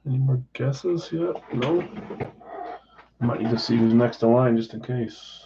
Any more guesses yet? No. Might need to see who's next in line just in case.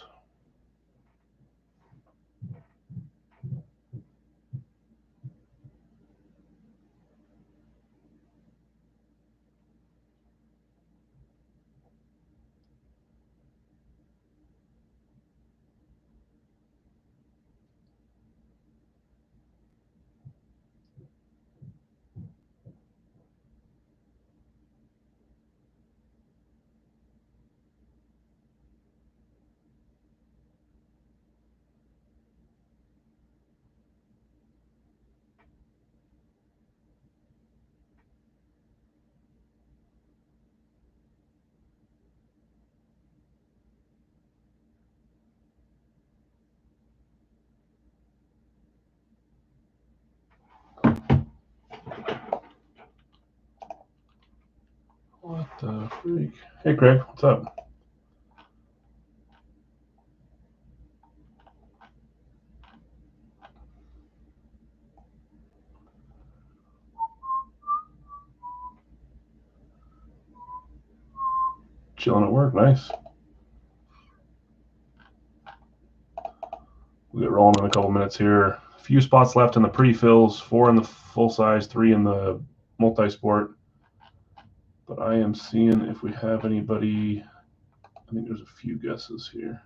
What the freak? Hey, Craig, what's up? Chilling at work, nice. We'll get rolling in a couple minutes here. A few spots left in the pre-fills, 4 in the full size, 3 in the multi-sport. But I am seeing if we have anybody. I think there's a few guesses here.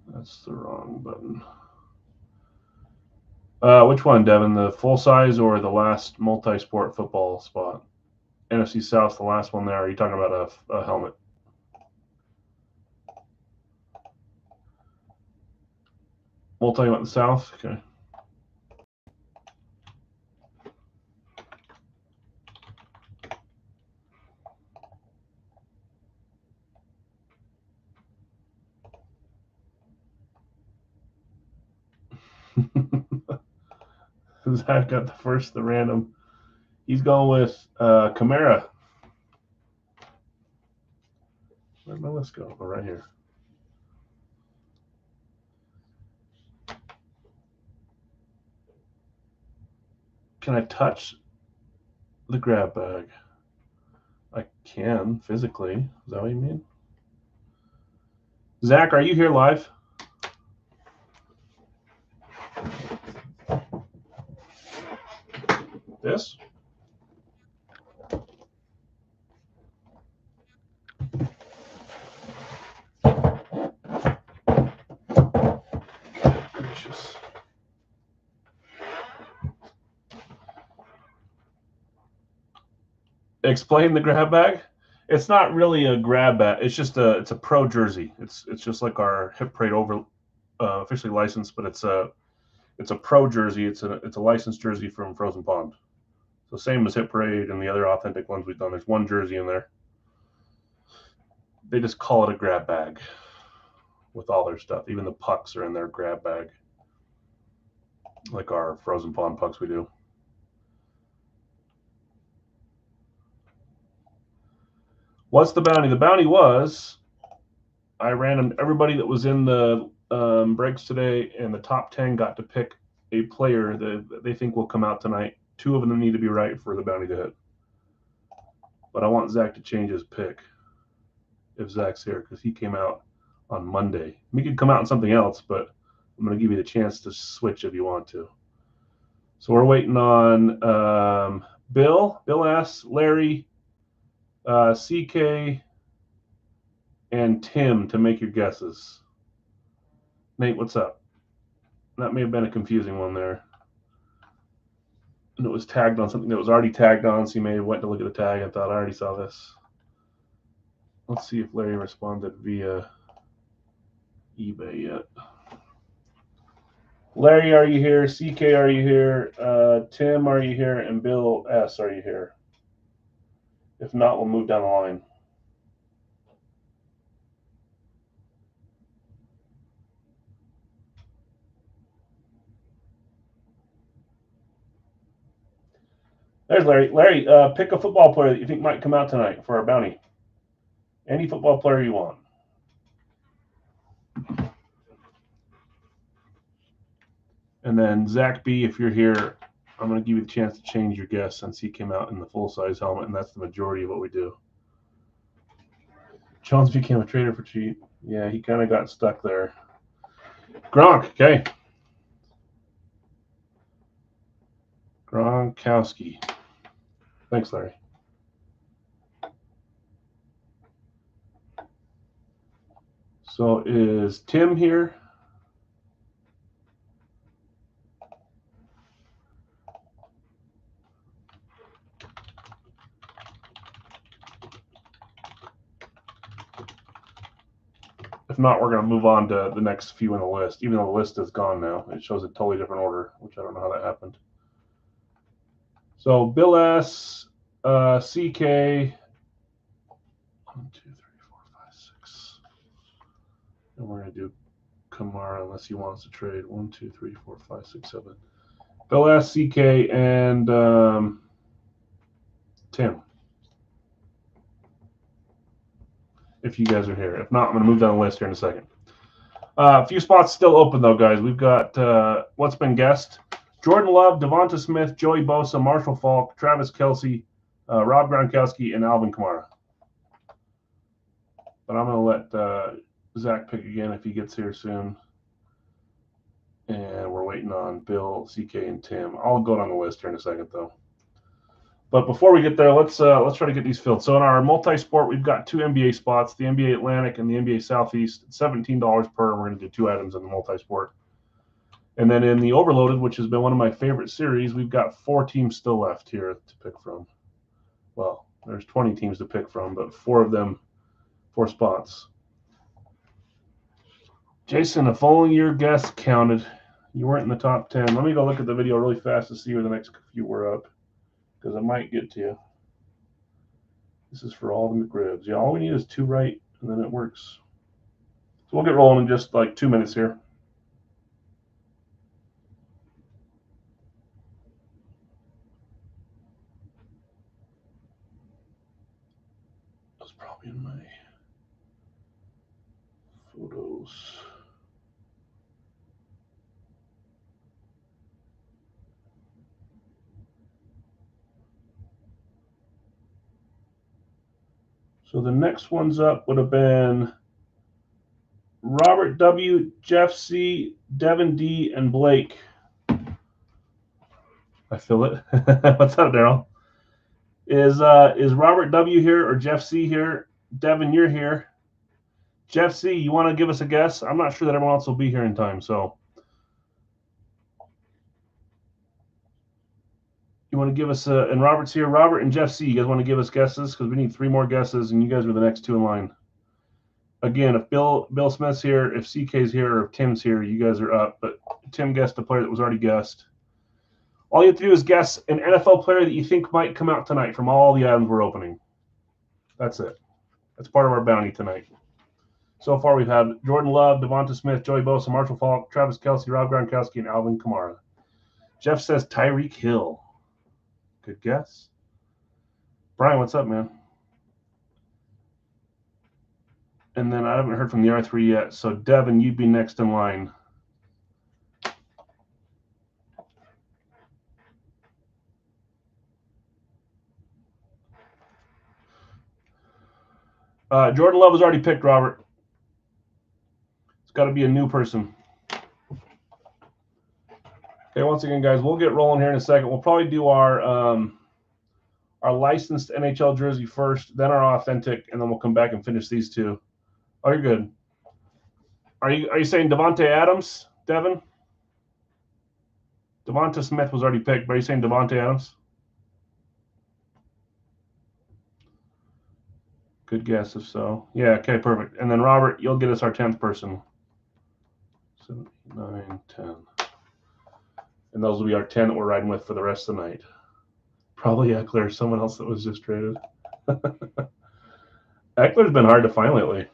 That's the wrong button. Which one, Devin? The full size or the last multi-sport football spot? NFC South, the last one there. Are you talking about a helmet? Multi went the South? Okay. Zach got the random. He's going with Camara. Where'd my list go? Oh, right here. Can I touch the grab bag? I can physically. Is that what you mean? Zach, are you here live? This? Gracious. Explain the grab bag. It's not really a grab bag. It's a pro jersey. It's just like our Hip Parade over officially licensed, but it's a pro jersey. It's a licensed jersey from Frozen Pond. So same as Hip Parade and the other authentic ones we've done. There's one jersey in there. They just call it a grab bag. with all their stuff. Even the pucks are in their grab bag, like our frozen pond pucks we do. What's the bounty? The bounty was I randomed everybody that was in the breaks today, and the top 10 got to pick a player that they think will come out tonight. 2 of them need to be right for the bounty to hit. But I want Zach to change his pick if Zach's here, because he came out on Monday. We could come out on something else, but I'm going to give you the chance to switch if you want to. So we're waiting on Bill. Bill asks Larry, CK, and Tim to make your guesses. Nate, what's up? That may have been a confusing one there. And it was tagged on something that was already tagged on, so you may have went to look at the tag and thought, I already saw this. Let's see if Larry responded via eBay yet. Larry, are you here? CK, are you here? Tim, are you here? And Bill S, are you here? If not, we'll move down the line. There's Larry. Larry, pick a football player that you think might come out tonight for our bounty. Any football player you want. And then Zach B, if you're here, I'm going to give you the chance to change your guess since he came out in the full-size helmet, and that's the majority of what we do. Jones became a trader for cheap. Yeah, he kind of got stuck there. Gronk, okay. Gronkowski. Thanks, Larry. So is Tim here? If not, we're going to move on to the next few in the list. Even though the list is gone now, it shows a totally different order, which I don't know how that happened. So Bill S, CK, 1, 2, 3, 4, 5, 6. And we're going to do Kamara unless he wants to trade. 1, 2, 3, 4, 5, 6, 7. Bill S, CK, and Tim. If you guys are here. If not, I'm going to move down the list here in a second. A few spots still open, though, guys. We've got what's been guessed. Jordan Love, Devonta Smith, Joey Bosa, Marshall Faulk, Travis Kelce, Rob Gronkowski, and Alvin Kamara. But I'm going to let Zach pick again if he gets here soon. And we're waiting on Bill, CK, and Tim. I'll go down the list here in a second, though. But before we get there, let's try to get these filled. So in our multi-sport, we've got 2 NBA spots, the NBA Atlantic and the NBA Southeast. It's $17 per. We're going to do 2 items in the multi-sport. And then in the Overloaded, which has been one of my favorite series, we've got 4 teams still left here to pick from. Well, there's 20 teams to pick from, but 4 of them, 4 spots. Jason, if only your guess counted, you weren't in the top 10. Let me go look at the video really fast to see where the next few were up, because I might get to you. This is for all the McRibs. Yeah, all we need is 2 right, and then it works. So we'll get rolling in just like 2 minutes here. That's probably in my photos. So the next ones up would have been Robert W., Jeff C., Devin D., and Blake. I feel it. What's up, Daryl? Is Robert W. here or Jeff C. here? Devin, you're here. Jeff C., you want to give us a guess? I'm not sure that everyone else will be here in time, so you want to give us and Robert's here. Robert and Jeff C., you guys want to give us guesses? Because we need 3 more guesses, and you guys are the next 2 in line. Again, if Bill Smith's here, if CK's here, or if Tim's here, you guys are up. But Tim guessed a player that was already guessed. All you have to do is guess an NFL player that you think might come out tonight from all the items we're opening. That's it. That's part of our bounty tonight. So far, we've had Jordan Love, Devonta Smith, Joey Bosa, Marshall Faulk, Travis Kelce, Rob Gronkowski, and Alvin Kamara. Jeff says Tyreek Hill. Good guess. Brian, what's up, man? And then I haven't heard from the R3 yet. So, Devin, you'd be next in line. Jordan Love was already picked, Robert. It's got to be a new person. Okay, once again, guys, we'll get rolling here in a second. We'll probably do our licensed NHL jersey first, then our authentic, and then we'll come back and finish these two. Oh, you're good. Are you saying Devontae Adams, Devin? Devonta Smith was already picked, but are you saying Devontae Adams? Good guess if so. Yeah, okay, perfect. And then, Robert, you'll get us our 10th person. 7, 9, 10. And those will be our 10 that we're riding with for the rest of the night. Probably Eckler, someone else that was just traded. Eckler's been hard to find lately.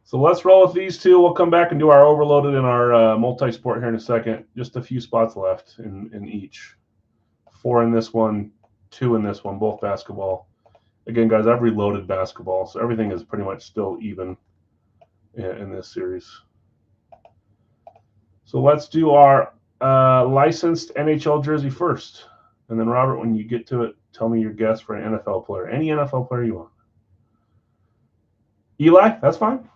So let's roll with these two. We'll come back and do our overloaded and our multi-sport here in a second. Just a few spots left in each. 4 in this one, 2 in this one, both basketball. Again, guys, I've reloaded basketball, so everything is pretty much still even in this series. So let's do our licensed NHL jersey first. And then, Robert, when you get to it, tell me your guess for an NFL player. Any NFL player you want. Eli, that's fine.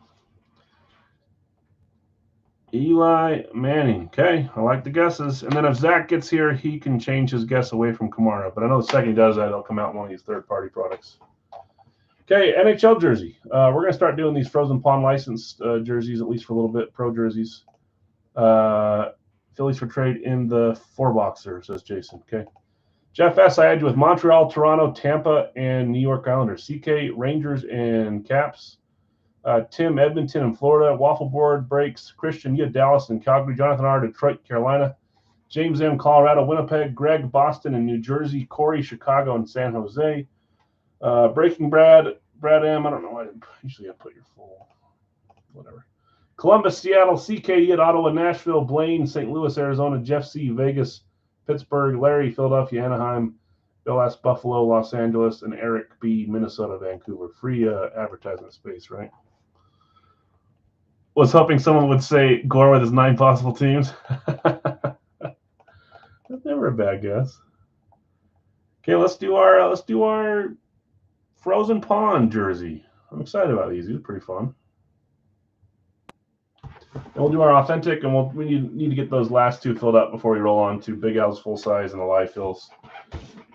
Eli Manning. Okay, I like the guesses. And then if Zach gets here, he can change his guess away from Kamara. But I know the second he does that, it'll come out in one of these third-party products. Okay, NHL jersey. We're going to start doing these Frozen Pond licensed jerseys, at least for a little bit, pro jerseys. Phillies for trade in the 4-boxer, says Jason. Okay. Jeff S., I had you with Montreal, Toronto, Tampa, and New York Islanders. CK, Rangers, and Caps. Tim, Edmonton, and Florida. Waffleboard, Breaks. Christian, you had Dallas and Calgary. Jonathan R., Detroit, Carolina. James M., Colorado, Winnipeg. Greg, Boston, and New Jersey. Corey, Chicago, and San Jose. Breaking Brad M., I don't know why usually I put your full, whatever. Columbus, Seattle, CK, at Ottawa, Nashville, Blaine, St. Louis, Arizona, Jeff C., Vegas, Pittsburgh, Larry, Philadelphia, Anaheim, Bill S., Buffalo, Los Angeles, and Eric B., Minnesota, Vancouver. Free advertisement space, right? Was hoping someone would say Gore with his 9 possible teams. That's never a bad guess. Okay, let's do our Frozen Pond jersey. I'm excited about these. These are pretty fun. And we'll do our authentic, and we need to get those last 2 filled up before we roll on to Big Al's full size and the live fills.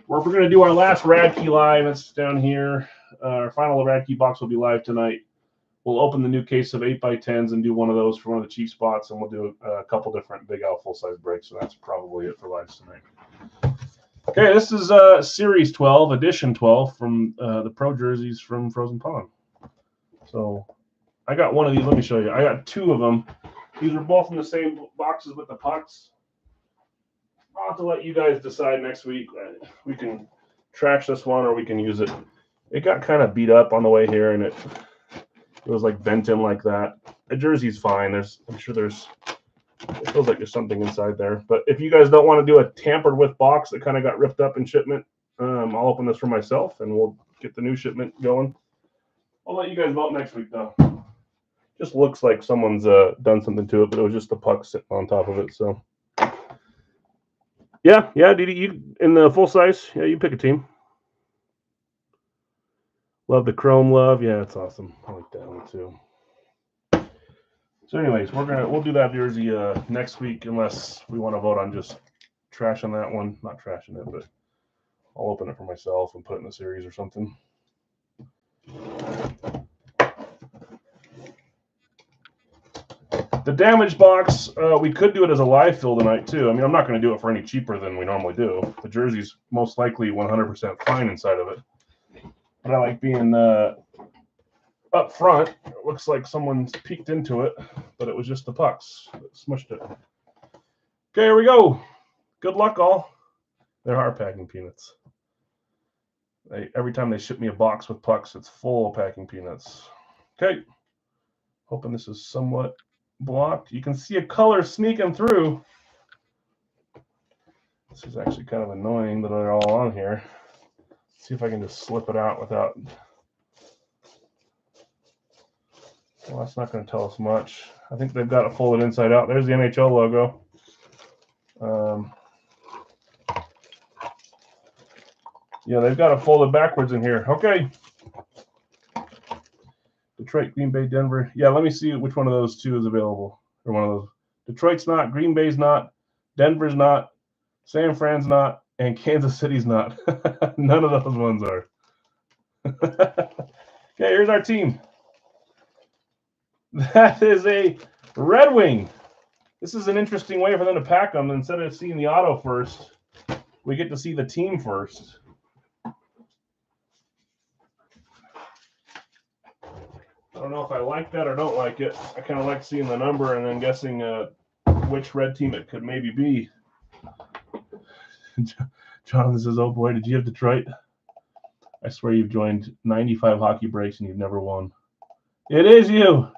We're going to do our last Radkey live. It's down here. Our final Radkey box will be live tonight. We'll open the new case of 8x10s and do one of those for one of the cheap spots, and we'll do a couple different Big Al full size breaks. So that's probably it for lives tonight. Okay, this is Series 12, Edition 12 from the Pro Jerseys from Frozen Pond. So I got one of these. Let me show you. I got 2 of them. These are both in the same boxes with the pucks. I'll have to let you guys decide next week. We can trash this one or we can use it. It got kind of beat up on the way here, and it was like bent in like that. The jersey's fine. I'm sure it feels like there's something inside there. But if you guys don't want to do a tampered with box that kind of got ripped up in shipment, I'll open this for myself and we'll get the new shipment going. I'll let you guys vote next week, though. Just looks like someone's done something to it, but it was just the puck sitting on top of it. So, yeah, Didi, you in the full size? Yeah, you pick a team. Love the chrome love. Yeah, it's awesome. I like that one too. So, anyways, we'll do that jersey next week, unless we want to vote on just trashing that one. Not trashing it, but I'll open it for myself and put it in a series or something. The damage box, we could do it as a live fill tonight too. I mean, I'm not going to do it for any cheaper than we normally do. The jersey's most likely 100% fine inside of it. But I like being up front. It looks like someone's peeked into it, but it was just the pucks that smushed it. Okay, here we go. Good luck, all. There are packing peanuts. Every time they ship me a box with pucks, it's full of packing peanuts. Okay. Hoping this is somewhat blocked. You can see a color sneaking through. This is actually kind of annoying that they're all on here. Let's see if I can just slip it out without... Well, that's not going to tell us much. I think they've got it folded inside out. There's the NHL logo. Yeah, they've got it folded backwards in here. Okay. Detroit, Green Bay, Denver. Yeah, let me see which one of those two is available. Or one of those. Detroit's not, Green Bay's not, Denver's not, San Fran's not, and Kansas City's not. None of those ones are. Okay, here's our team. That is a Red Wing. This is an interesting way for them to pack them. Instead of seeing the auto first, we get to see the team first. I don't know if I like that or don't like it. I kind of like seeing the number and then guessing which red team it could maybe be. Jonathan says, oh boy, did you have Detroit? I swear you've joined 95 hockey breaks and you've never won. It is you.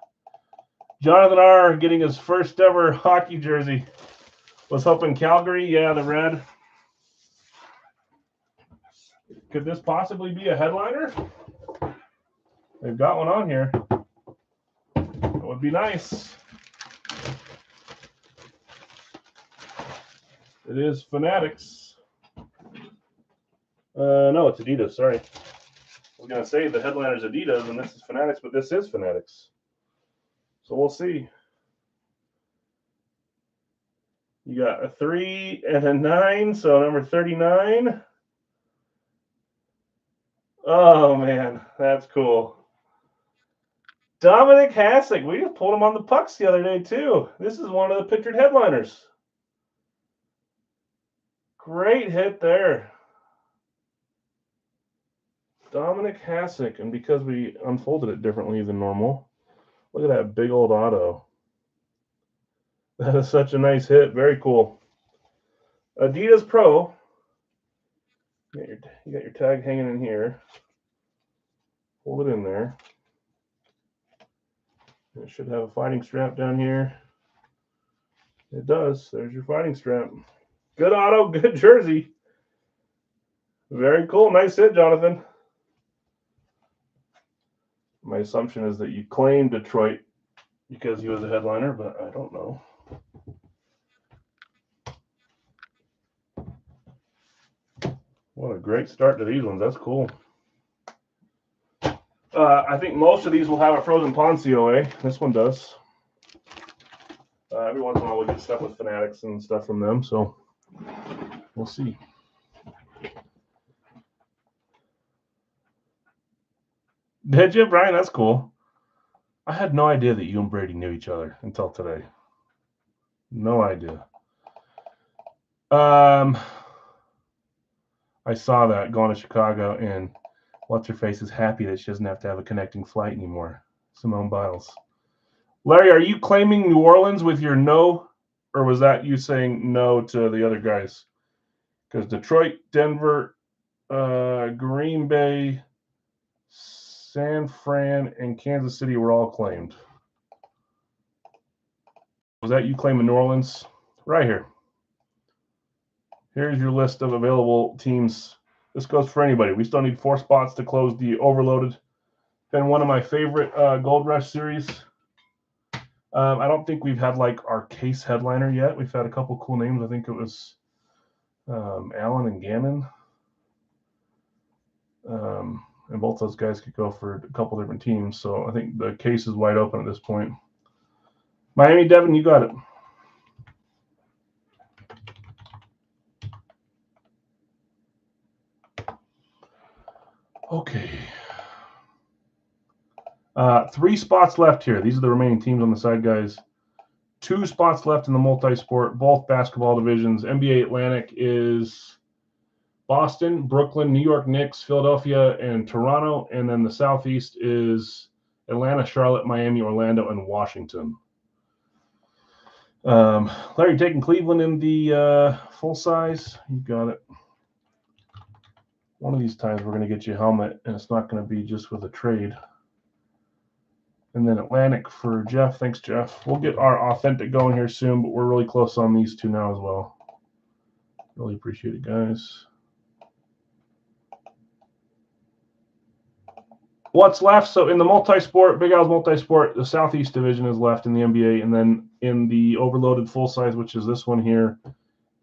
Jonathan R. getting his first ever hockey jersey. Was hoping Calgary. Yeah, the red. Could this possibly be a headliner? They've got one on here. That would be nice. It is Fanatics. No, it's Adidas. Sorry. I was going to say the headliner's Adidas and this is Fanatics, but this is Fanatics. So we'll see. You got a 3 and a 9, so number 39. Oh, man, that's cool. Dominic Hasek. We just pulled him on the pucks the other day, too. This is one of the pictured headliners. Great hit there. Dominic Hasek. And because we unfolded it differently than normal, look at that big old auto. That is such a nice hit. Very cool. Adidas Pro. You got your tag hanging in here. Hold it in there. It should have a fighting strap down here. It does. There's your fighting strap. Good auto, good jersey. Very cool. Nice hit, Jonathan. My assumption is that you claimed Detroit because he was a headliner, but I don't know. What a great start to these ones. That's cool. I think most of these will have a Frozen Pond COA. This one does. Every once in a while we'll get stuff with Fanatics and stuff from them, so we'll see. Did you, Brian? That's cool. I had no idea that you and Brady knew each other until today. No idea. I saw that going to Chicago, and what's-her-face is happy that she doesn't have to have a connecting flight anymore. Simone Biles. Larry, are you claiming New Orleans with your no, or was that you saying no to the other guys? Because Detroit, Denver, Green Bay, San Fran, and Kansas City were all claimed. Was that you claiming New Orleans? Right here. Here's your list of available teams. This goes for anybody. We still need 4 spots to close the overloaded. Been one of my favorite Gold Rush series. I don't think we've had like our case headliner yet. We've had a couple cool names. I think it was Allen and Gannon. And both those guys could go for a couple different teams. So I think the case is wide open at this point. Miami, Devin, you got it. Okay. 3 spots left here. These are the remaining teams on the side, guys. 2 spots left in the multi-sport, both basketball divisions. NBA Atlantic is Boston, Brooklyn, New York Knicks, Philadelphia, and Toronto. And then the Southeast is Atlanta, Charlotte, Miami, Orlando, and Washington. Larry, taking Cleveland in the full size. You got it. One of these times we're going to get you a helmet, and it's not going to be just with a trade. And then Atlantic for Jeff. Thanks, Jeff. We'll get our authentic going here soon, but we're really close on these two now as well. Really appreciate it, guys. What's left? So in the multi-sport, Big Al's multi-sport, the Southeast Division is left in the NBA, and then in the overloaded full size, which is this one here,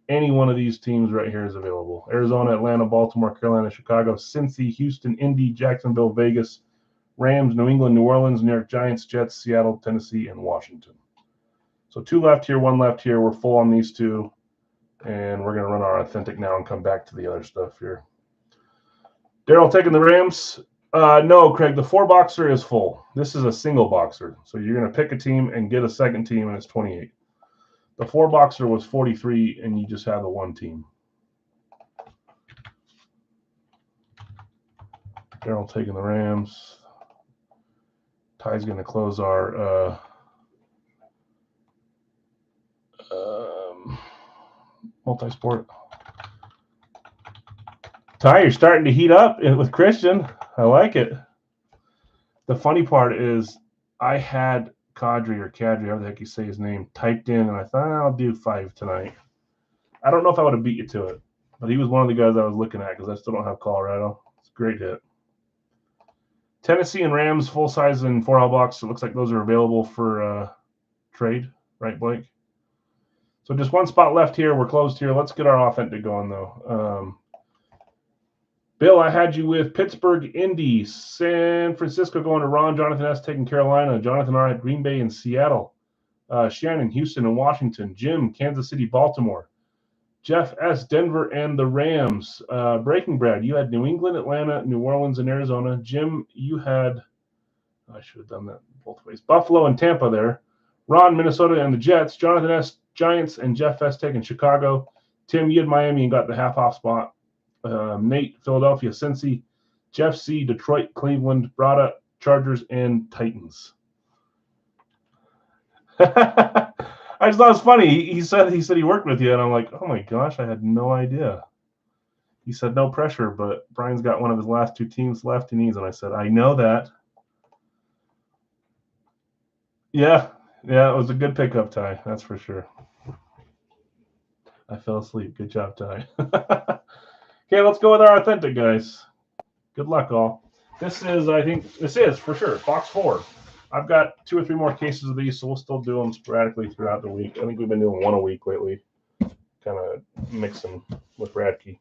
any one of these teams right here is available. Arizona, Atlanta, Baltimore, Carolina, Chicago, Cincy, Houston, Indy, Jacksonville, Vegas, Rams, New England, New Orleans, New York Giants, Jets, Seattle, Tennessee, and Washington. So 2 left here, 1 left here. We're full on these 2, and we're going to run our authentic now and come back to the other stuff here. Daryl taking the Rams. No, Craig, the 4-boxer is full. This is a single boxer. So you're going to pick a team and get a second team, and it's 28. The 4-boxer was 43, and you just have the 1 team. Daryl taking the Rams. Ty's going to close our multi-sport. Ty, you're starting to heat up with Christian. I like it. The funny part is I had Kadri, however the heck you say his name, typed in, and I thought, I'll do 5 tonight. I don't know if I would have beat you to it, but he was one of the guys I was looking at because I still don't have Colorado. It's a great hit. Tennessee and Rams, full size and 4L box. It looks like those are available for trade, right, Blake? So just 1 spot left here. We're closed here. Let's get our authentic going, though. Bill, I had you with Pittsburgh, Indy, San Francisco going to Ron. Jonathan S. taking Carolina. Jonathan R. had Green Bay and Seattle. Shannon, Houston and Washington. Jim, Kansas City, Baltimore. Jeff S., Denver and the Rams. Breaking Brad, you had New England, Atlanta, New Orleans, and Arizona. Jim, you had, I should have done that both ways, Buffalo and Tampa there. Ron, Minnesota and the Jets. Jonathan S., Giants, and Jeff S. taking Chicago. Tim, you had Miami and got the half-off spot. Nate, Philadelphia, Cincy. Jeff C., Detroit, Cleveland, Brada, Chargers, and Titans. I just thought it was funny. He said he worked with you, and I'm like, oh my gosh, I had no idea. He said no pressure, but Brian's got one of his last 2 teams left he needs, and I said, I know that. Yeah, it was a good pickup, Ty. That's for sure. I fell asleep. Good job, Ty. Okay, let's go with our authentic, guys. Good luck, all. This is for sure box 4. I've got 2 or 3 more cases of these, so we'll still do them sporadically throughout the week. I think we've been doing 1 a week lately, kind of mixing with Radke.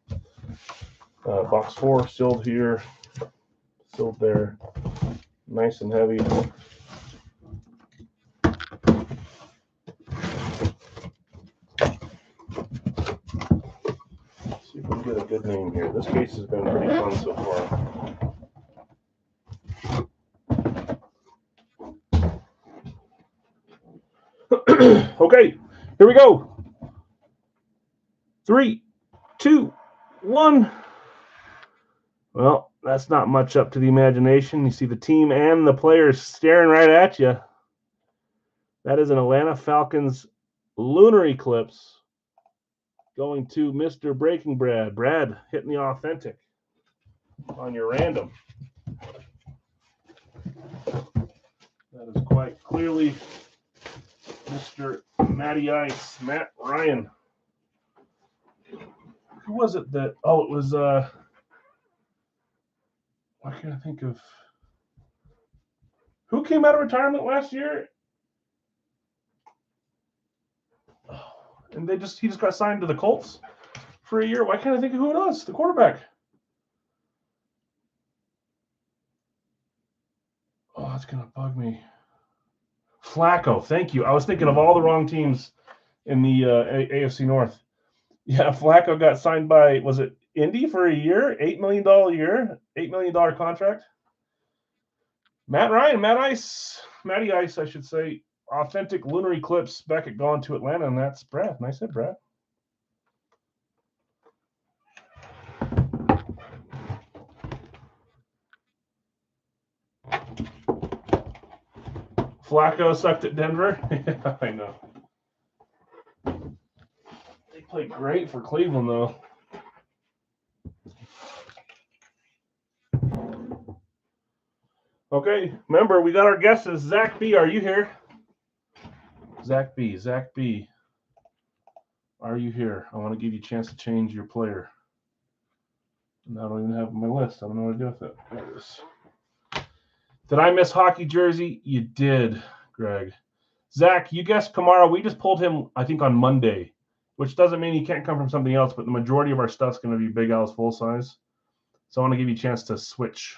Box 4 sealed here, sealed there, nice and heavy. Let's see if we can get a good name here. This case has been pretty fun so far. Okay, here we go. 3, 2, 1. Well, that's not much up to the imagination. You see the team and the players staring right at you. That is an Atlanta Falcons lunar eclipse going to Mr. Breaking Brad. Brad hitting the authentic on your random. That is quite clearly Mr. Matty Ice, Matt Ryan. Who was it that? Oh, it was. Why can't I think of? Who came out of retirement last year? Oh, and he just got signed to the Colts for a year. Why can't I think of who it was? The quarterback. Oh, that's gonna bug me. Flacco, thank you. I was thinking of all the wrong teams in the AFC North. Yeah, Flacco got signed by, was it Indy for a year? $8 million a year? $8 million contract? Matty Ice, I should say. Authentic lunar eclipse back at Gone to Atlanta, and that's Brad. Nice hit, Brad. Flacco sucked at Denver. Yeah, I know. They played great for Cleveland, though. Okay, remember, we got our guesses. Zach B, are you here? Zach B, are you here? I want to give you a chance to change your player. And I don't even have my list. I don't know what to do with it. There it is. Did I miss hockey jersey? You did, Greg. Zach, you guessed Kamara. We just pulled him, I think, on Monday, which doesn't mean he can't come from something else, but the majority of our stuff's going to be Big Al's full size. So I want to give you a chance to switch.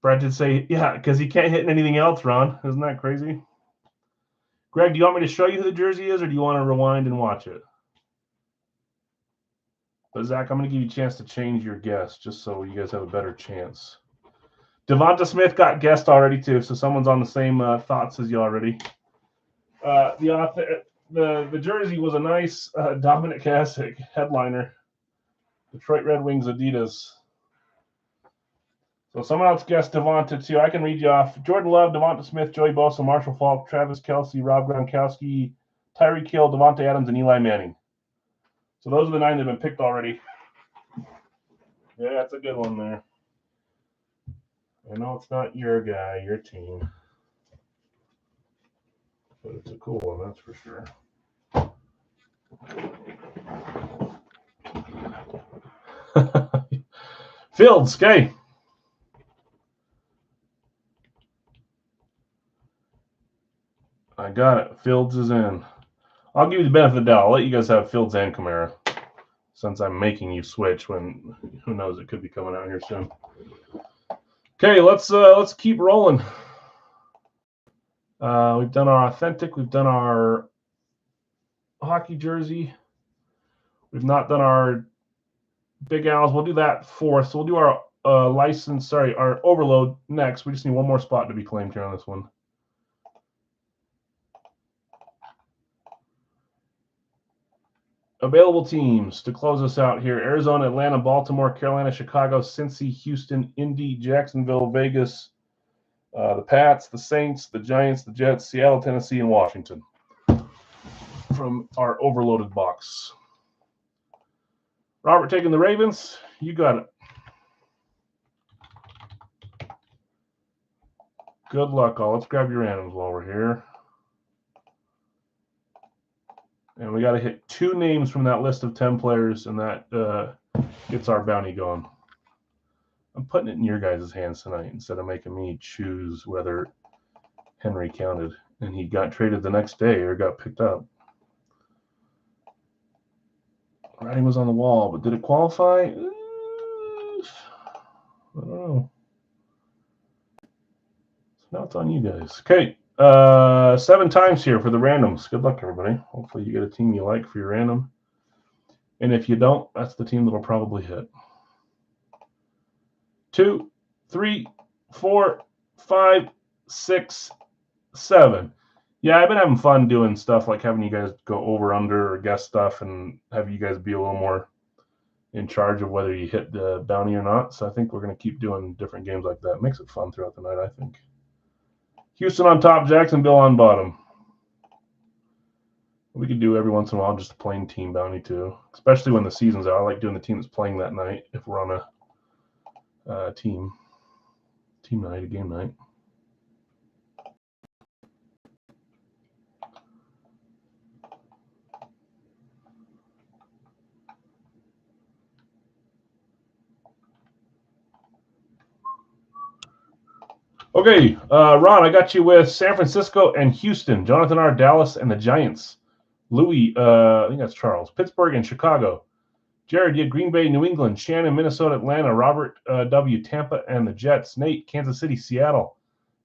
Brad did say, yeah, because he can't hit anything else, Ron. Isn't that crazy? Greg, do you want me to show you who the jersey is, or do you want to rewind and watch it? But Zach, I'm going to give you a chance to change your guess, just so you guys have a better chance. Devonta Smith got guessed already too, so someone's on the same thoughts as you already. The jersey was a nice Dominic Hasek headliner. Detroit Red Wings Adidas. So someone else guessed Devonta too. I can read you off. Jordan Love, Devonta Smith, Joey Bosa, Marshall Faulk, Travis Kelce, Rob Gronkowski, Tyreek Hill, Devontae Adams, and Eli Manning. So those are the 9 that have been picked already. Yeah, that's a good one there. I know it's not your guy, your team. But it's a cool one, that's for sure. Fields, okay. I got it. Fields is in. I'll give you the benefit of the doubt. I'll let you guys have Fields and Kamara, since I'm making you switch when who knows, it could be coming out here soon. Okay, let's keep rolling. We've done our authentic. We've done our hockey jersey. We've not done our Big Al's. We'll do that fourth. So we'll do our our overload next. We just need one more spot to be claimed here on this one. Available teams to close us out here: Arizona, Atlanta, Baltimore, Carolina, Chicago, Cincy, Houston, Indy, Jacksonville, Vegas, the Pats, the Saints, the Giants, the Jets, Seattle, Tennessee, and Washington from our overloaded box. Robert taking the Ravens. You got it. Good luck, all. Let's grab your randoms while we're here. And we got to hit 2 names from that list of 10 players, and that gets our bounty going. I'm putting it in your guys' hands tonight instead of making me choose whether Henry counted. And he got traded the next day or got picked up. Writing was on the wall, but did it qualify? I don't know. So now it's on you guys. Okay. 7 times here for the randoms. Good luck, everybody. Hopefully you get a team you like for your random. And if you don't, that's the team that'll probably hit. 2, 3, 4, 5, 6, 7. Yeah, I've been having fun doing stuff like having you guys go over, under, or guess stuff, and have you guys be a little more in charge of whether you hit the bounty or not. So I think we're going to keep doing different games like that. It makes it fun throughout the night, I think. Houston on top, Jacksonville on bottom. We could do every once in a while just a plain team bounty too, especially when the season's out. I like doing the team that's playing that night if we're on a team night, a game night. Okay, Ron, I got you with San Francisco and Houston. Jonathan R., Dallas, and the Giants. Louis, I think that's Charles. Pittsburgh and Chicago. Jared, you had Green Bay, New England. Shannon, Minnesota, Atlanta. Robert W., Tampa, and the Jets. Nate, Kansas City, Seattle.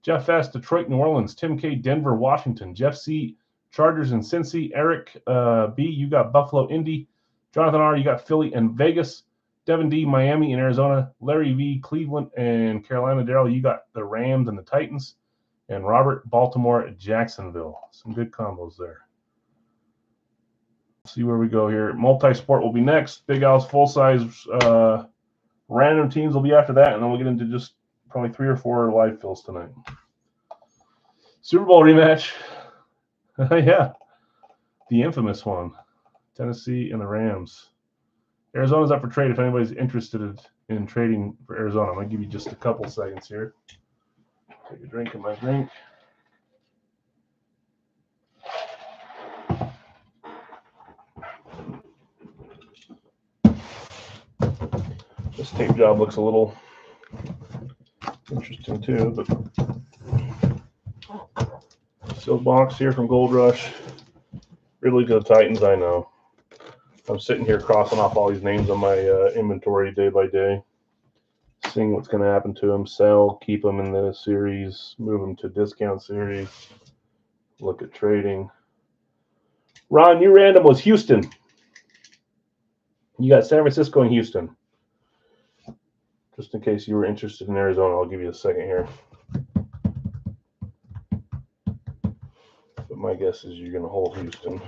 Jeff S., Detroit, New Orleans. Tim K., Denver, Washington. Jeff C., Chargers and Cincy. Eric B., you got Buffalo, Indy. Jonathan R., you got Philly and Vegas. Devin D., Miami and Arizona. Larry V., Cleveland and Carolina. Daryl, you got the Rams and the Titans. And Robert, Baltimore, Jacksonville. Some good combos there. See where we go here. Multi-sport will be next. Big Al's full-size random teams will be after that, and then we'll get into just probably 3 or 4 live fills tonight. Super Bowl rematch. Yeah. The infamous one. Tennessee and the Rams. Arizona's up for trade if anybody's interested in trading for Arizona. I'm going to give you just a couple seconds here. Take a drink of my drink. This tape job looks a little interesting too, but sealed box here from Gold Rush. Really good Titans, I know. I'm sitting here crossing off all these names on my inventory day by day, seeing what's going to happen to them. Sell, keep them in the series, move them to discount series, look at trading. Ron, your random was Houston. You got San Francisco and Houston. Just in case you were interested in Arizona, I'll give you a second here. But my guess is you're going to hold Houston.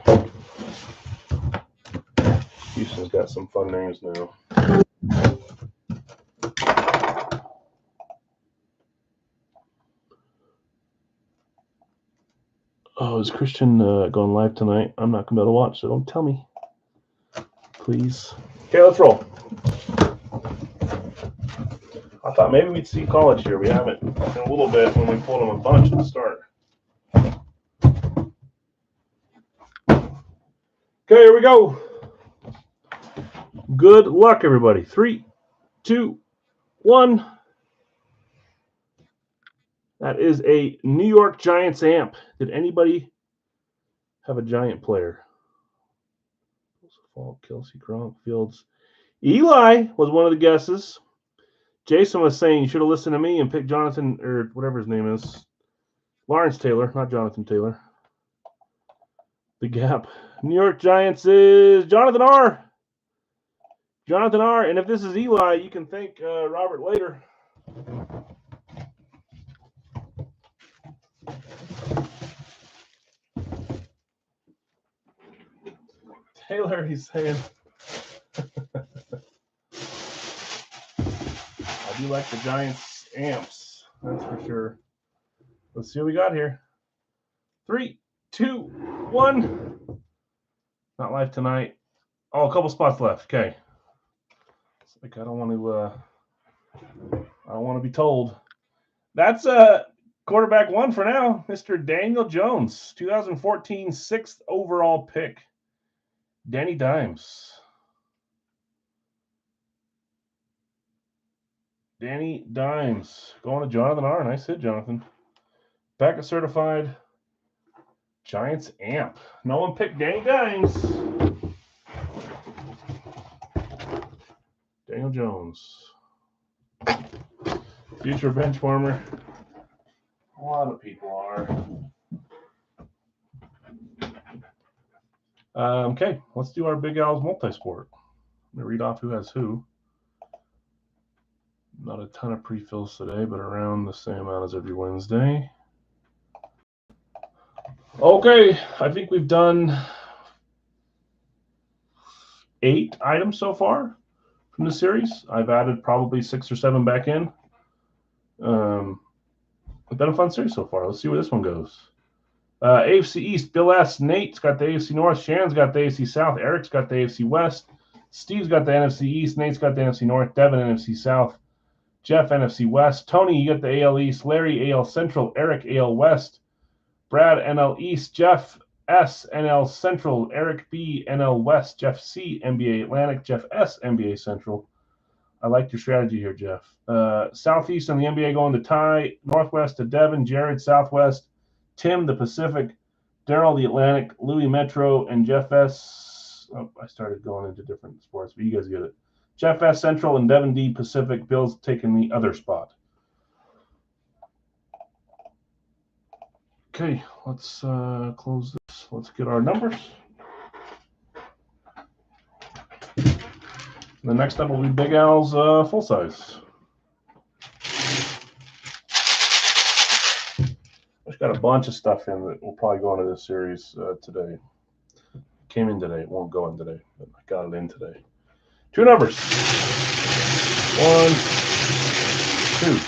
Houston's got some fun names now. Oh, is Christian going live tonight? I'm not going to be able to watch, so don't tell me. Please. Okay, let's roll. I thought maybe we'd see college here. We haven't in a little bit when we pulled them a bunch at the start. Okay, here we go. Good luck, everybody. 3, 2, 1. That is a New York Giants amp. Did anybody have a Giant player? Kelsey, Gronk, Fields. Eli was one of the guesses. Jason was saying you should have listened to me and picked Jonathan, or whatever his name is. Lawrence Taylor, not Jonathan Taylor. The gap. New York Giants is Jonathan R. Jonathan R. And if this is Eli, you can thank Robert later. Taylor, he's saying. I do like the Giants amps, that's for sure. Let's see what we got here. 3, 2, 1. Not live tonight. Oh, a couple spots left. Okay. It's like I don't want to be told. That's quarterback 1 for now, Mr. Daniel Jones, 2014 6th overall pick. Danny Dimes. Danny Dimes going to Jonathan R. Nice hit, Jonathan. Packet certified Giants amp. No one picked Danny Dimes. Daniel Jones. Future bench warmer. A lot of people are. Okay, let's do our Big Al's multi-sport. I'm going to read off who has who. Not a ton of pre-fills today, but around the same amount as every Wednesday. Okay, I think we've done 8 items so far from the series. I've added probably 6 or 7 back in. It's been a fun series so far. Let's see where this one goes. AFC East, Bill S. Nate's got the AFC North. Shannon's got the AFC South. Eric's got the AFC West. Steve's got the NFC East. Nate's got the NFC North. Devin, NFC South. Jeff, NFC West. Tony, you got the AL East. Larry, AL Central. Eric, AL West. Brad, NL East. Jeff S, NL Central. Eric B, NL West. Jeff C, NBA Atlantic. Jeff S, NBA Central. I like your strategy here, Jeff. Southeast and the NBA going to Ty. Northwest to Devin. Jared, Southwest. Tim, the Pacific. Daryl, the Atlantic. Louis, Metro. And Jeff S. Oh, I started going into different sports, but you guys get it. Jeff S, Central. And Devin D, Pacific. Bill's taking the other spot. Okay, let's close this. Let's get our numbers. The next up will be Big Al's full size. I've got a bunch of stuff in that will probably go into this series today. Came in today. It won't go in today, but I got it in today. 2 numbers. 1, 2.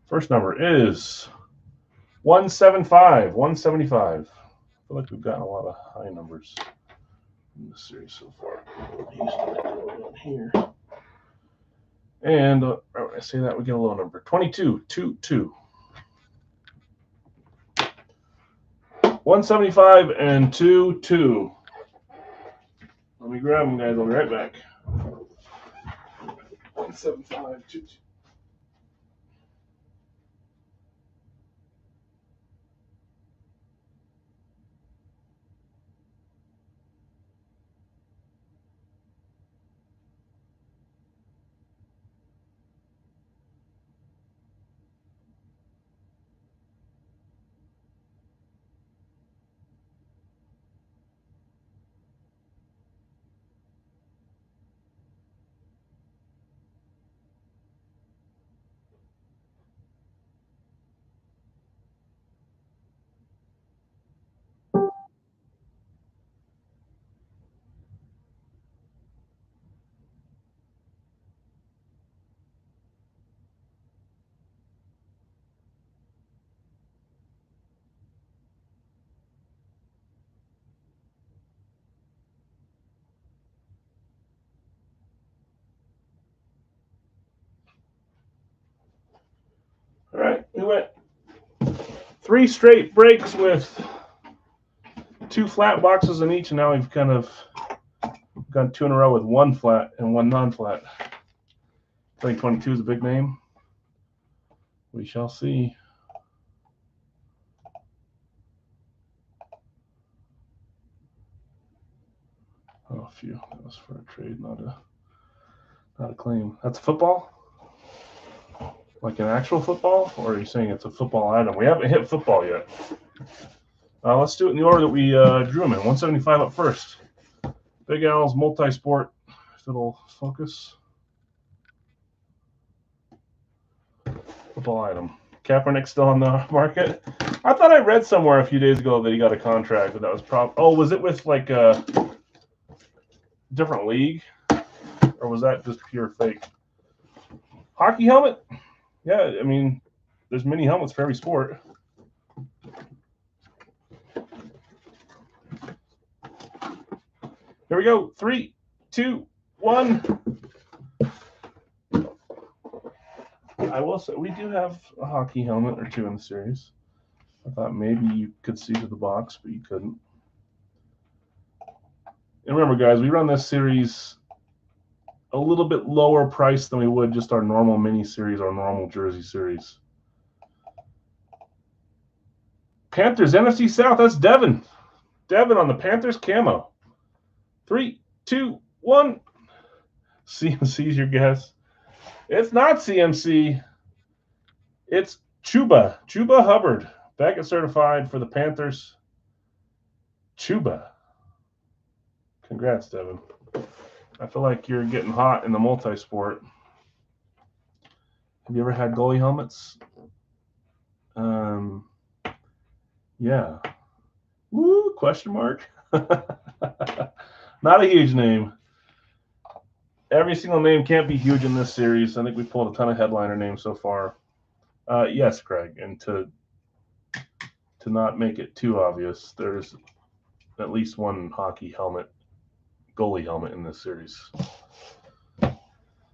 First number is 175. 175. I feel like we've gotten a lot of high numbers in the series so far. Here. And when I say that, we get a low number. 22, 2, 2. 175 and 2, 2. Let me grab them, guys. I'll be right back. 175, 2, 2. All right, we went 3 straight breaks with 2 flat boxes in each, and now we've kind of gone 2 in a row with 1 flat and 1 non-flat. 2022 is a big name. We shall see. Oh, phew. That was for a trade, not a claim. That's football? Like an actual football? Or are you saying it's a football item? We haven't hit football yet. Let's do it in the order that we drew them in. 175 up first. Big Al's multi-sport. If it'll focus. Football item. Kaepernick still on the market. I thought I read somewhere a few days ago that he got a contract, but that was probably. Oh, was it with like a different league, or was that just pure fake? Hockey helmet? Yeah, I mean, there's many helmets for every sport. Here we go. 3, 2, 1. I will say we do have a hockey helmet or 2 in the series. I thought maybe you could see to the box, but you couldn't. And remember, guys, we run this series a little bit lower price than we would just our normal mini series, our normal jersey series. Panthers, NFC South, that's Devin. Devin on the Panthers camo. 3, 2, 1. CMC's your guess. It's not CMC. It's Chuba. Chuba Hubbard. Beckett certified for the Panthers. Chuba. Congrats, Devin. I feel like you're getting hot in the multi-sport. Have you ever had goalie helmets? Yeah. Woo, question mark. Not a huge name. Every single name can't be huge in this series. I think we pulled a ton of headliner names so far. Yes, Craig. And to not make it too obvious, there's at least 1 hockey helmet, goalie helmet in this series.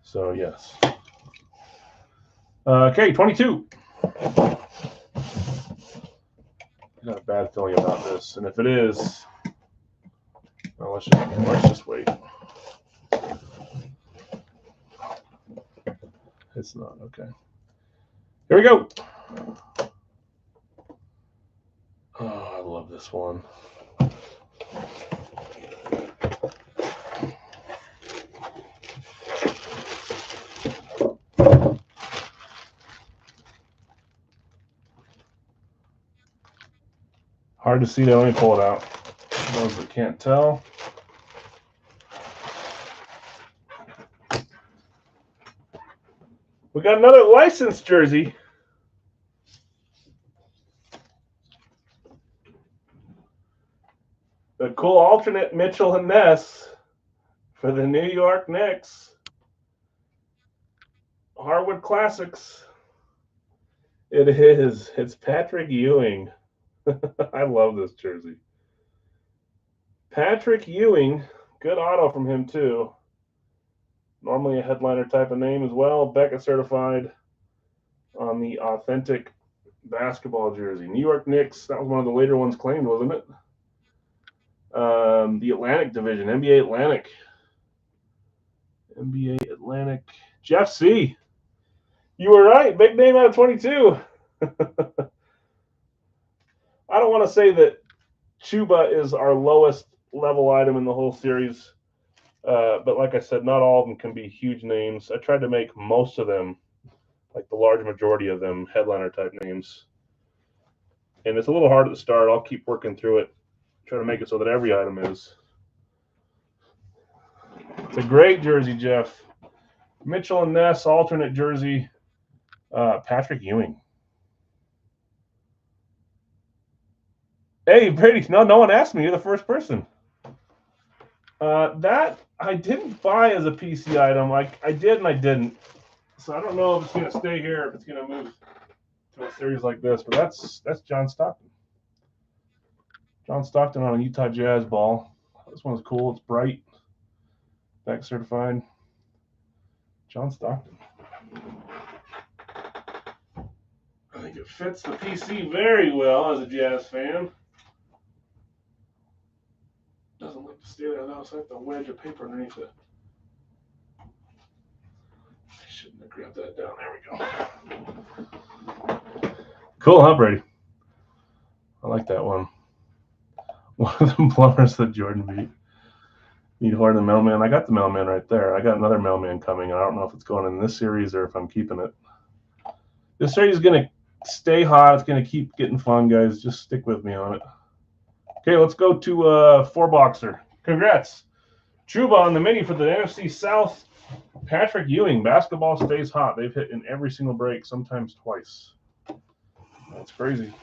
So, yes. Okay, 22. I got a bad feeling about this. And if it is, well, let's just wait. It's not. Okay. Here we go. Oh, I love this one. Hard to see that. Let me pull it out. For those that can't tell. We got another licensed jersey. The cool alternate Mitchell and Ness for the New York Knicks. Harwood Classics. It is. It's Patrick Ewing. I love this jersey. Patrick Ewing, good auto from him too. Normally a headliner type of name as well. Beckett certified on the authentic basketball jersey. New York Knicks, that was one of the later ones claimed, wasn't it? The Atlantic Division, NBA Atlantic. NBA Atlantic. Jeff C. You were right. Big name out of 22. I don't want to say that Chuba is our lowest level item in the whole series. But like I said, not all of them can be huge names. I tried to make most of them, like the large majority of them, headliner type names. And it's a little hard at the start. I'll keep working through it. Try to make it so that every item is. It's a great jersey, Jeff. Mitchell and Ness, alternate jersey. Patrick Ewing. Hey, Brady, no one asked me. You're the first person. That I didn't buy as a PC item. I did and I didn't. So I don't know if it's going to stay here or if it's going to move to a series like this. But that's John Stockton. John Stockton on a Utah Jazz ball. This one's cool. It's bright. Back certified. John Stockton. I think it fits the PC very well as a Jazz fan. Doesn't like to stay there though, so I have to wedge a paper underneath it. I shouldn't have grabbed that down. There we go. Cool, huh, Brady? I like that one. One of the plumbers that Jordan beat. Need Horn the mailman. I got the mailman right there. I got another mailman coming. I don't know if it's going in this series or if I'm keeping it. This series is going to stay hot. It's going to keep getting fun, guys. Just stick with me on it. Okay, let's go to four-boxer. Congrats. Chuba on the mini for the NFC South. Patrick Ewing. Basketball stays hot. They've hit in every single break, sometimes twice. That's crazy.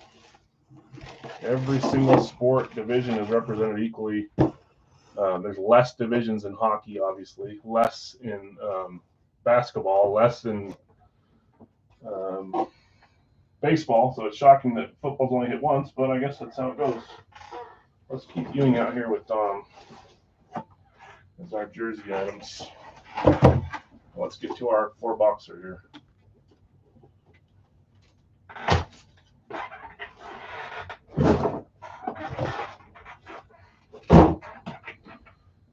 Every single sport division is represented equally. There's less divisions in hockey, obviously. Less in basketball. Less in baseball. So it's shocking that football's only hit once, but I guess that's how it goes. Let's keep Ewing out here with Dom as our jersey items. Let's get to our four-boxer here.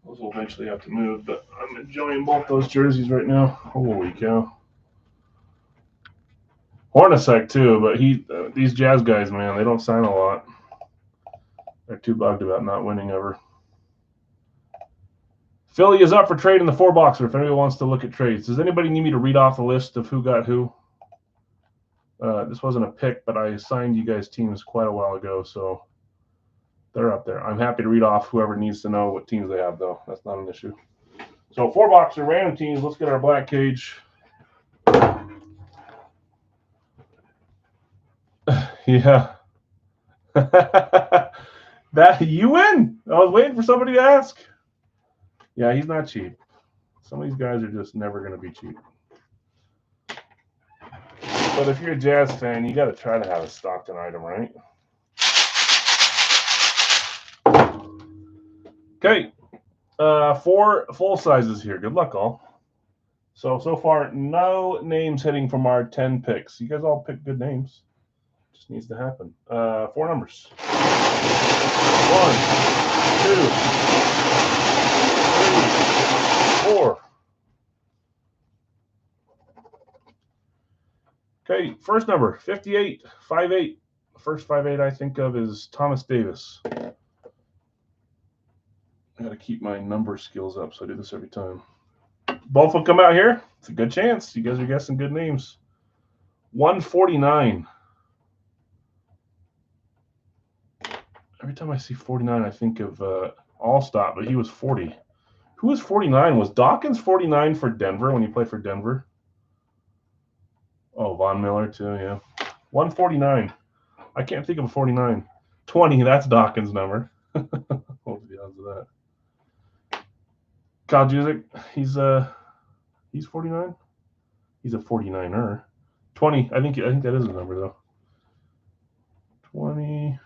Those will eventually have to move, but I'm enjoying both those jerseys right now. Holy cow. Hornacek too, but these Jazz guys, man, they don't sign a lot. They're too bugged about not winning ever. Philly is up for trade in the four-boxer if anybody wants to look at trades. Does anybody need me to read off the list of who got who? This wasn't a pick, but I assigned you guys teams quite a while ago, so they're up there. I'm happy to read off whoever needs to know what teams they have, though. That's not an issue. So four-boxer, random teams. Let's get our black cage. Yeah. That you win. I was waiting for somebody to ask. Yeah, he's not cheap. Some of these guys are just never going to be cheap. But if you're a Jazz fan, you got to try to have a Stockton item, right? Okay. 4 full sizes here. Good luck, all. So far, no names hitting from our 10 picks. You guys all picked good names. Just needs to happen. 4 numbers. 1, 2, 3, 4. Okay, first number, 58, 5'8". The first 5'8" I think of is Thomas Davis. I got to keep my number skills up, so I do this every time. Both will come out here. It's a good chance. You guys are guessing good names. 149. Every time I see 49, I think of Allstott, but he was 40. Who was 49? Was Dawkins 49 for Denver when he played for Denver? Oh, Von Miller too, yeah. 149. I can't think of a 49. 20, that's Dawkins' number. What was the odds of that? Kyle Juszczyk, he's 49. He's a 49er. 20, I think that is a number though. 20.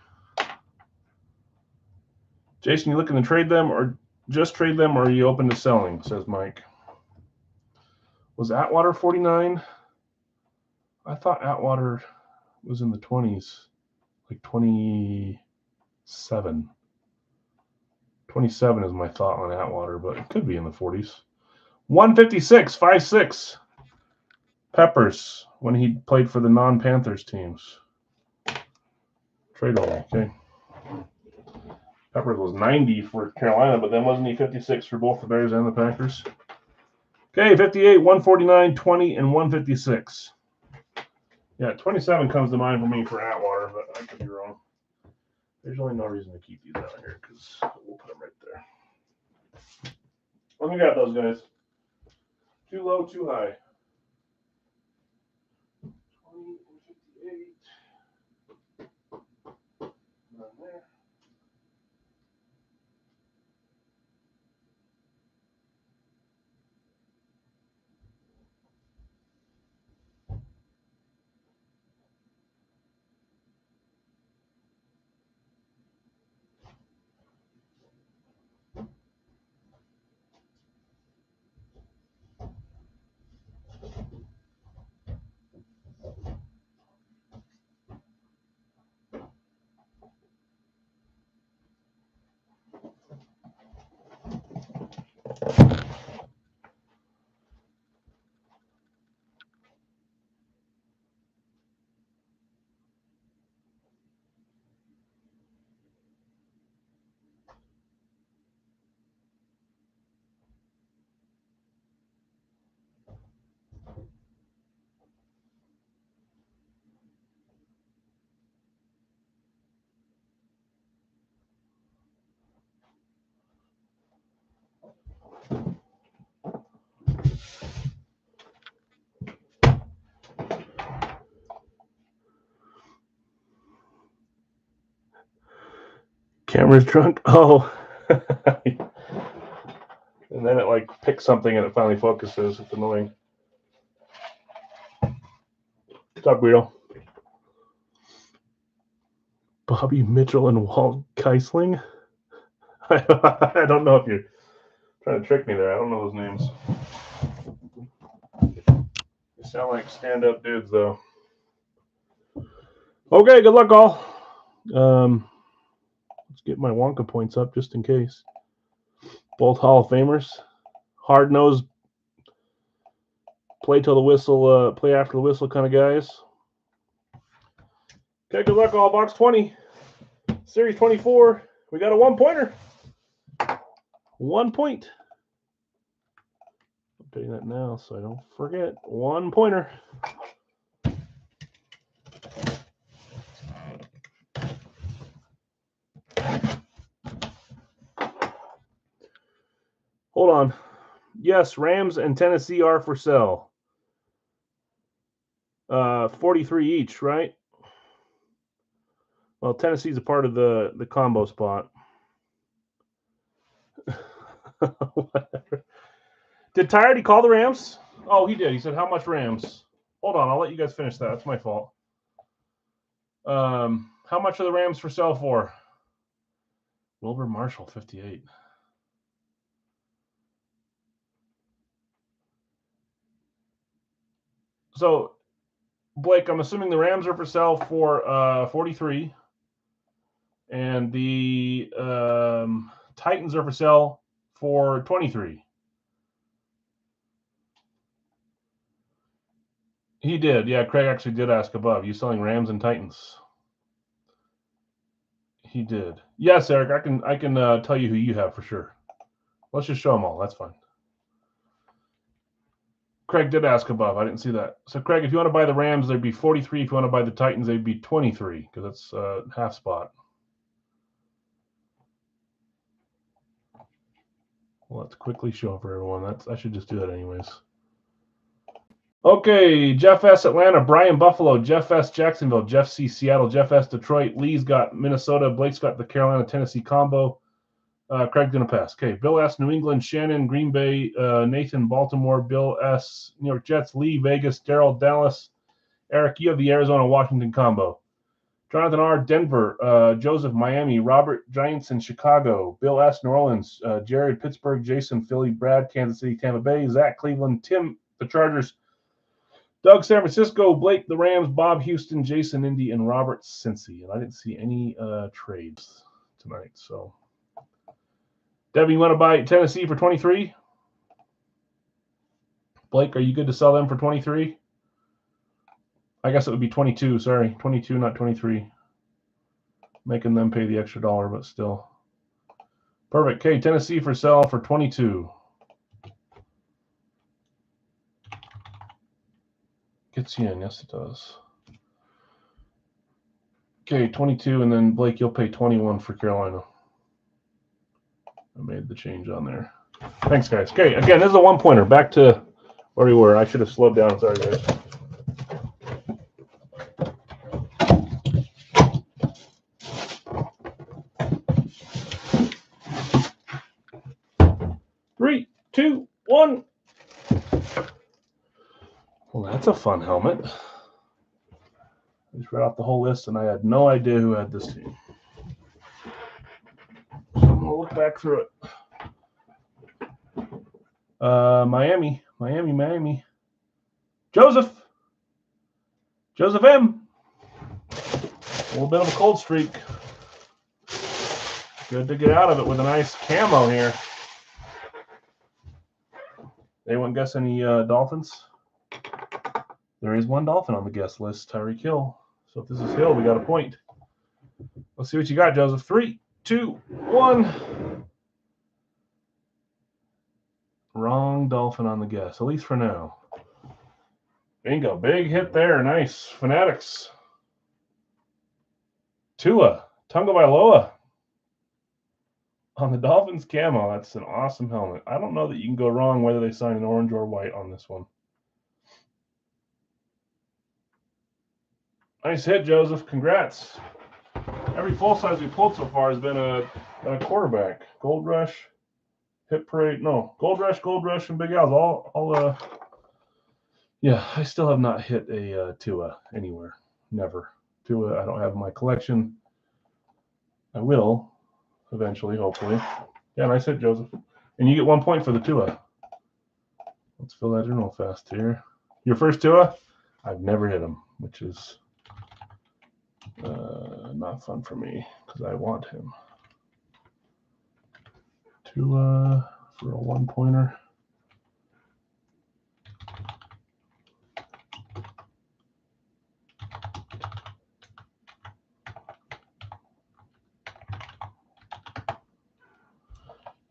Jason, you looking to trade them or just trade them, or are you open to selling? Says Mike. Was Atwater 49? I thought Atwater was in the 20s, like 27. 27 is my thought on Atwater, but it could be in the 40s. 156, 5'6". Peppers, when he played for the non-Panthers teams. Tradeable, okay. Peppers was 90 for Carolina, but then wasn't he 56 for both the Bears and the Packers? Okay, 58, 149, 20, and 156. Yeah, 27 comes to mind for me for Atwater, but I could be wrong. There's really no reason to keep these out here because we'll put them right there. Let me grab those guys. Too low, too high. 20 and 58. None there. Camera's drunk. Oh. And then it like picks something and it finally focuses. It's annoying. What's up, Guido? Bobby Mitchell and Walt Keisling? I don't know if you're trying to trick me there. I don't know those names. They sound like stand-up dudes, though. Okay, good luck, all. Let's get my Wonka points up just in case. Both Hall of Famers. Hard-nosed, play till the whistle, play after the whistle kind of guys. Okay, good luck, all. Box 20. Series 24. We got a one-pointer. 1 point. I'm doing that now so I don't forget. 1 pointer. Hold on. Yes, Rams and Tennessee are for sale. 43 each, right? Well, Tennessee's a part of the combo spot. Whatever. Did Ty already call the Rams? Oh, he did. He said, how much Rams? Hold on. I'll let you guys finish that. That's my fault. How much are the Rams for sale for? Wilbur Marshall, 58. So, Blake, I'm assuming the Rams are for sale for 43. And the Titans are for sale for 23. He did. Yeah, Craig actually did ask above. You selling Rams and Titans? He did. Yes, Eric, I can tell you who you have for sure. Let's just show them all. That's fine. Craig did ask above. I didn't see that. So, Craig, if you want to buy the Rams, there'd be 43. If you want to buy the Titans, they'd be 23 because that's half spot. Well, let's quickly show for everyone. I should just do that anyways. Okay, Jeff S. Atlanta, Brian Buffalo, Jeff S. Jacksonville, Jeff C. Seattle, Jeff S. Detroit, Lee's got Minnesota, Blake's got the Carolina-Tennessee combo. Craig's going to pass. Okay, Bill S. New England, Shannon, Green Bay, Nathan, Baltimore, Bill S. New York Jets, Lee, Vegas, Daryl, Dallas. Eric, you have the Arizona-Washington combo. Jonathan R. Denver, Joseph Miami, Robert Giants in Chicago, Bill S. New Orleans, Jared Pittsburgh, Jason Philly, Brad Kansas City, Tampa Bay, Zach Cleveland, Tim the Chargers, Doug San Francisco, Blake the Rams, Bob Houston, Jason Indy, and Robert Cincy. And I didn't see any trades tonight. So, Debbie, you want to buy Tennessee for 23? Blake, are you good to sell them for 23? I guess it would be 22. Sorry, 22, not 23. Making them pay the extra $1, but still. Perfect. Okay, Tennessee for sale for 22. Gets you in. Yes, it does. Okay, 22, and then Blake, you'll pay 21 for Carolina. I made the change on there. Thanks, guys. Okay, again, this is a one-pointer. Back to where we were. I should have slowed down. Sorry, guys. Three, two, one. Well, that's a fun helmet. I just read off the whole list, and I had no idea who had this team. So I'm going to look back through it. Miami. Joseph M. A little bit of a cold streak. Good to get out of it with a nice camo here. Anyone guess any Dolphins? There is one Dolphin on the guest list, Tyreek Hill. So if this is Hill, we got a point. Let's see what you got, Joseph. 3, 2, 1. Wrong Dolphin on the guess, at least for now. Bingo. Big hit there. Nice. Fanatics. Tua Tagovailoa on the Dolphins camo. That's an awesome helmet. I don't know that you can go wrong whether they sign an orange or white on this one. Nice hit, Joseph. Congrats. Every full size we pulled so far has been a quarterback. Gold Rush, Hit Parade. No, Gold Rush, and Big Al's. Yeah, I still have not hit a Tua anywhere. Never. Tua, I don't have in my collection. I will eventually, hopefully. Yeah, nice hit, Joseph. And you get 1 point for the Tua. Let's fill that in real fast here. Your first Tua? I've never hit him, which is not fun for me because I want him. Tua for a 1-pointer.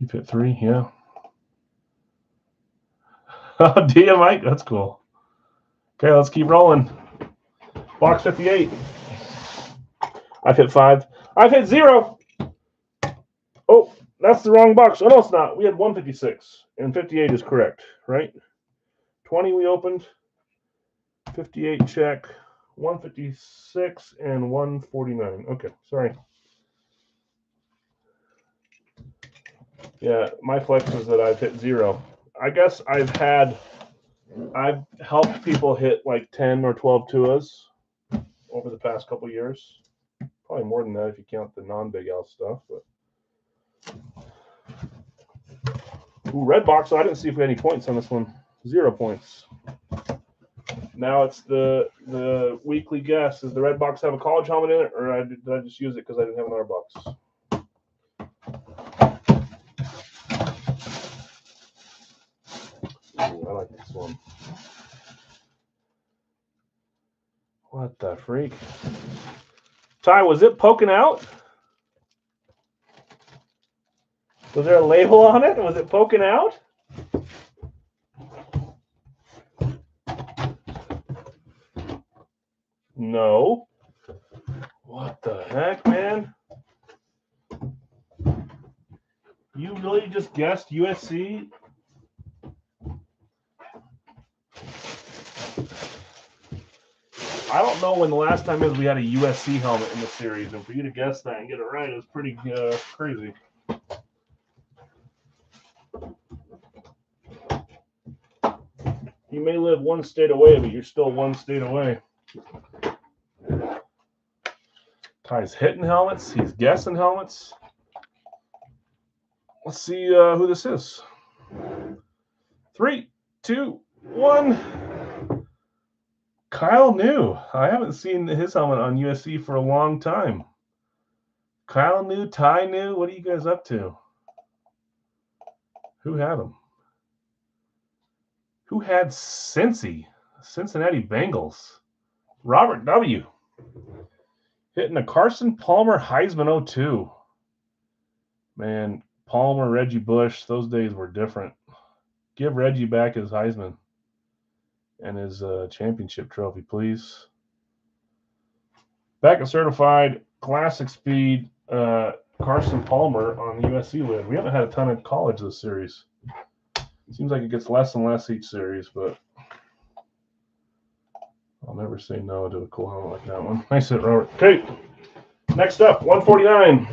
You hit 3, yeah. Oh, dear, Mike, that's cool. Okay, let's keep rolling. Box 58. I've hit 5. I've hit 0. Oh, that's the wrong box. Oh, no, it's not. We had 156, and 58 is correct, right? 20 we opened. 58 check. 156 and 149. Okay, sorry. Yeah, my flex is that I've hit 0. I guess I've helped people hit like 10 or 12 Tuas over the past couple years. Probably more than that if you count the non-Big Al stuff. But ooh, red box. So I didn't see if we had any points on this one. 0 points. Now it's the weekly guess. Does the red box have a college helmet in it, or did I just use it because I didn't have another box? Ooh, I like this one. What the freak? Ty, was it poking out? Was there a label on it? Was it poking out? No. What the heck, man? You really just guessed USC? I don't know when the last time is we had a USC helmet in the series, and for you to guess that and get it right is pretty crazy. You may live one state away, but you're still one state away. Ty's hitting helmets. He's guessing helmets. Let's see who this is. 3, 2, 1. Kyle New. I haven't seen his helmet on USC for a long time. Kyle New, Ty New, what are you guys up to? Who had him? Who had Cincy? Cincinnati Bengals. Robert W. Hitting a Carson Palmer Heisman 02. Man, Palmer, Reggie Bush, those days were different. Give Reggie back his Heisman and his championship trophy, please. Back at certified classic speed Carson Palmer on the USC lid. We haven't had a ton of college this series. Seems like it gets less and less each series, but I'll never say no to a cool helmet like that one. Nice hit, Robert. Okay, next up, 149.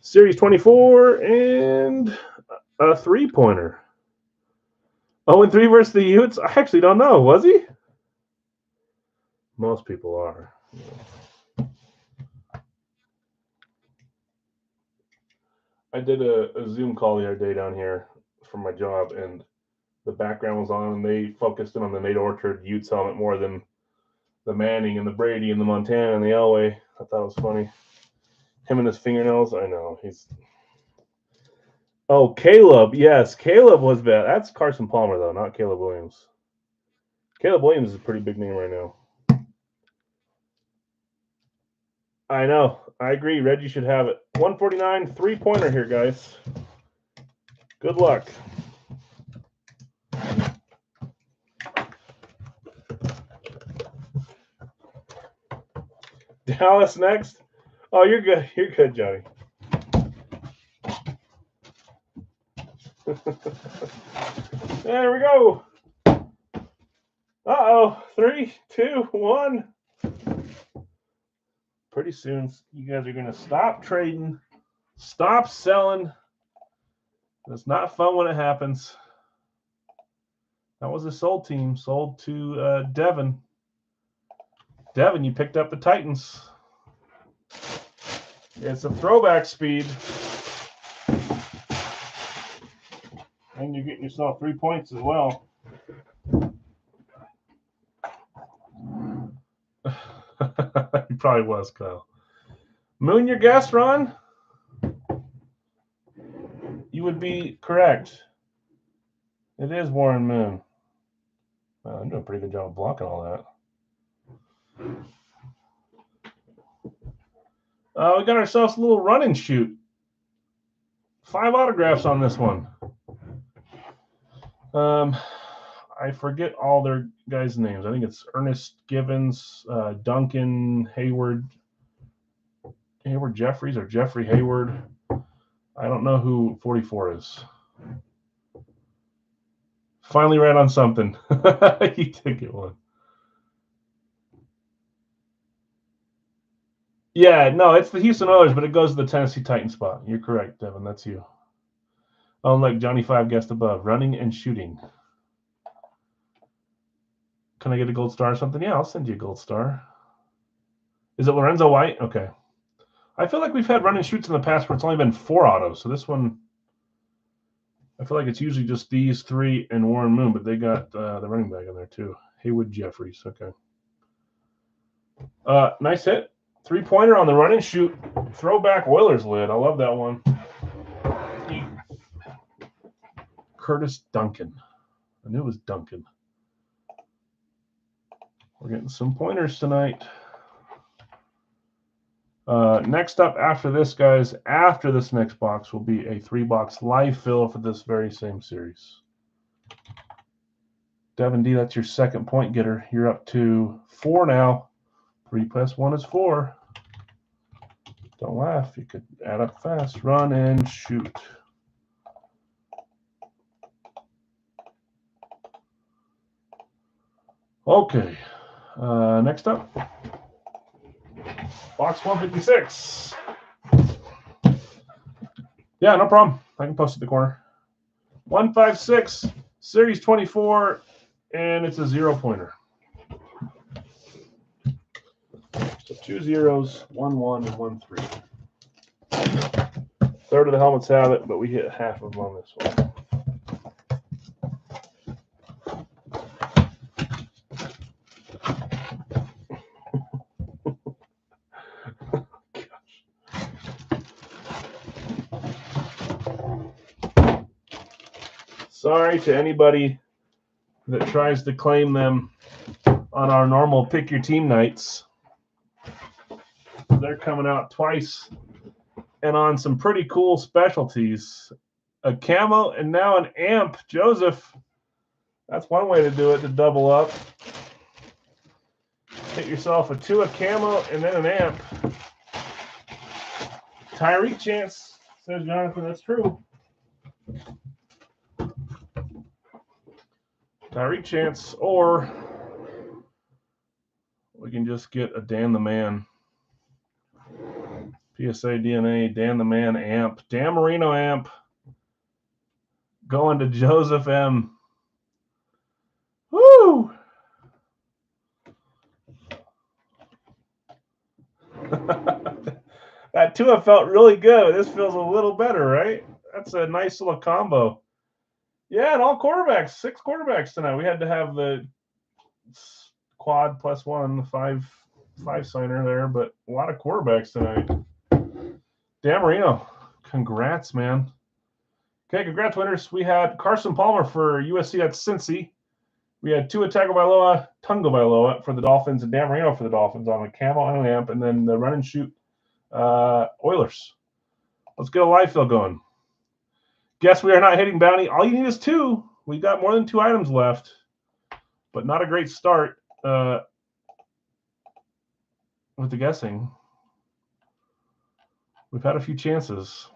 Series 24 and a three-pointer. 0-3 versus the Utes? I actually don't know. Was he? Most people are. I did a Zoom call the other day down here for my job, and the background was on, and they focused in on the Nate Orchard Utes helmet more than the Manning and the Brady and the Montana and the Elway. I thought it was funny. Him and his fingernails. I know. He's... Oh, Caleb. Yes, Caleb was bad. That's Carson Palmer, though, not Caleb Williams. Caleb Williams is a pretty big name right now. I know. I agree. Reggie should have it. 149, three-pointer here, guys. Good luck. Dallas next. Oh, you're good. You're good, Johnny. There we go. Uh-oh. 3, 2, 1. Pretty soon, you guys are going to stop trading, stop selling. It's not fun when it happens. That was a sold team, sold to Devin. Devin, you picked up the Titans. It's a throwback speed. And you're getting yourself 3 points as well. He probably was, Kyle. Moon, your guess, Ron? You would be correct. It is Warren Moon. I'm doing a pretty good job of blocking all that. We got ourselves a little run and shoot. 5 autographs on this one. I forget all their guys' names. I think it's Ernest Givens, Duncan Hayward Jeffries, or Jeffrey Hayward. I don't know who 44 is. Finally read on something. You did get one. Yeah, no, it's the Houston Oilers, but it goes to the Tennessee Titans spot. You're correct, Devin. That's you. Unlike Johnny 5 guessed above, running and shooting. Can I get a gold star or something? Yeah, I'll send you a gold star. Is it Lorenzo White? Okay. I feel like we've had run and shoots in the past where it's only been 4 autos. So this one, I feel like it's usually just these 3 and Warren Moon, but they got the running back in there too. Haywood Jeffries. Okay. Nice hit. 3-pointer on the run and shoot. Throwback Oilers lid. I love that one. Curtis Duncan. I knew it was Duncan. We're getting some pointers tonight. Next up after this, guys, after this next box will be a 3-box live fill for this very same series. Devin D, that's your second point getter. You're up to 4 now. 3 plus 1 is 4. Don't laugh. You could add up fast. Run and shoot. Okay. Next up, box 156. Yeah, no problem. I can post it in the corner. 156, Series 24, and it's a 0-pointer. 2 zeros, 1 1, and 1 3. Third of the helmets have it, but we hit half of them on this one. Sorry to anybody that tries to claim them on our normal pick your team nights. They're coming out twice and on some pretty cool specialties. A camo and now an amp. Joseph, that's one way to do it, to double up. Get yourself a 2 camo and then an amp. Tyreek chance, says Jonathan. That's true. Tyreek chance, or we can just get a Dan the Man. PSA DNA, Dan the Man amp. Dan Marino amp. Going to Joseph M. Woo! That Tua felt really good. This feels a little better, right? That's a nice little combo. Yeah, and all quarterbacks, 6 quarterbacks tonight. We had to have the quad plus 1, the five signer there, but a lot of quarterbacks tonight. Dan Marino, congrats, man. Okay, congrats, winners. We had Carson Palmer for USC at Cincy. We had Tua Tagovailoa for the Dolphins and Dan Marino for the Dolphins on a camo and an amp, and then the run and shoot Oilers. Let's get a live fill going. Guess we are not hitting bounty. All you need is 2. We got more than 2 items left, but not a great start with the guessing. We've had a few chances.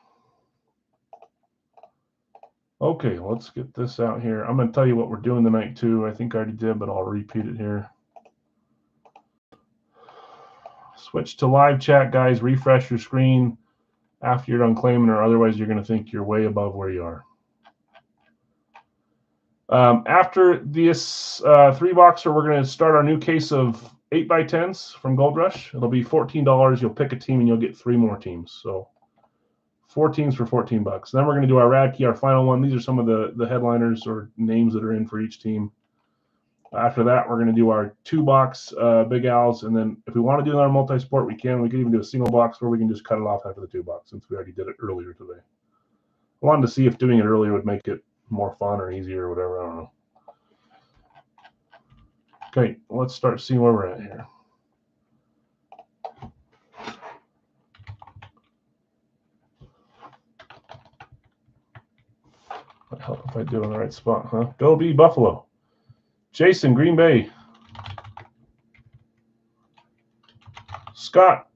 Okay, let's get this out here. I'm going to tell you what we're doing tonight, too. I think I already did, but I'll repeat it here. Switch to live chat, guys. Refresh your screen after you're done claiming, or otherwise you're going to think you're way above where you are. After this 3-boxer, we're going to start our new case of 8x10s from Gold Rush. It'll be $14. You'll pick a team and you'll get 3 more teams. So 4 teams for $14. Then we're going to do our Radkey, our final one. These are some of the headliners or names that are in for each team. After that, we're going to do our 2-box Big Al's, and then if we want to do our multi-sport, we can. We can even do a single box where we can just cut it off after the 2-box, since we already did it earlier today. I wanted to see if doing it earlier would make it more fun or easier or whatever. I don't know. Okay, let's start seeing where we're at here. Might help if I do it in the right spot, huh? Bill B, Buffalo. Jason, Green Bay. Scott,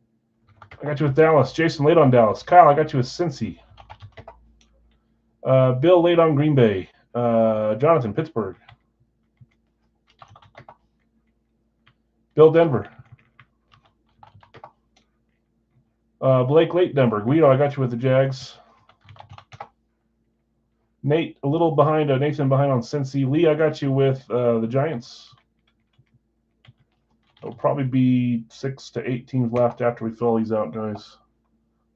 I got you with Dallas. Jason, late on Dallas. Kyle, I got you with Cincy. Bill, late on Green Bay. Jonathan, Pittsburgh. Bill, Denver. Blake, late Denver. Guido, I got you with the Jags. Nate, a little behind. Nathan behind on Cincy. Lee, I got you with the Giants. It'll probably be 6 to 8 teams left after we fill these out, guys.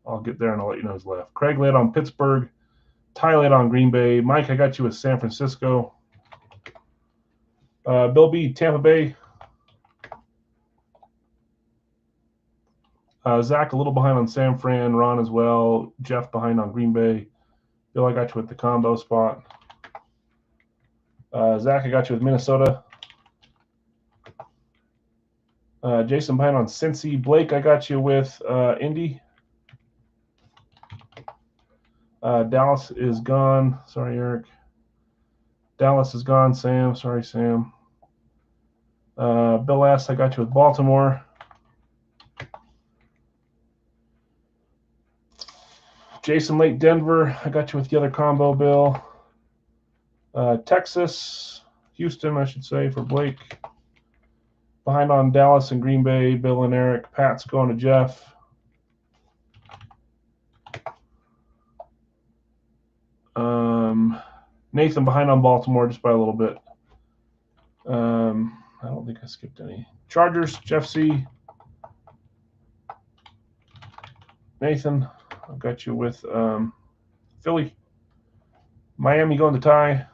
I'll get there and I'll let you know who's left. Craig, late on Pittsburgh. Ty, late on Green Bay. Mike, I got you with San Francisco. Bill B, Tampa Bay. Zach, a little behind on San Fran. Ron as well. Jeff behind on Green Bay. Bill, I got you with the combo spot. Zach, I got you with Minnesota. Jason behind on Cincy. Blake, I got you with Indy. Dallas is gone. Sorry, Eric. Dallas is gone. Sam. Sorry, Sam. Bill S., I got you with Baltimore. Jason, late Denver. I got you with the other combo, Bill. Texas, Houston, I should say, for Blake. Behind on Dallas and Green Bay, Bill and Eric. Pat's going to Jeff. Nathan behind on Baltimore just by a little bit. I don't think I skipped any. Chargers, Jeff C. Nathan, I've got you with Philly. Miami going to tie.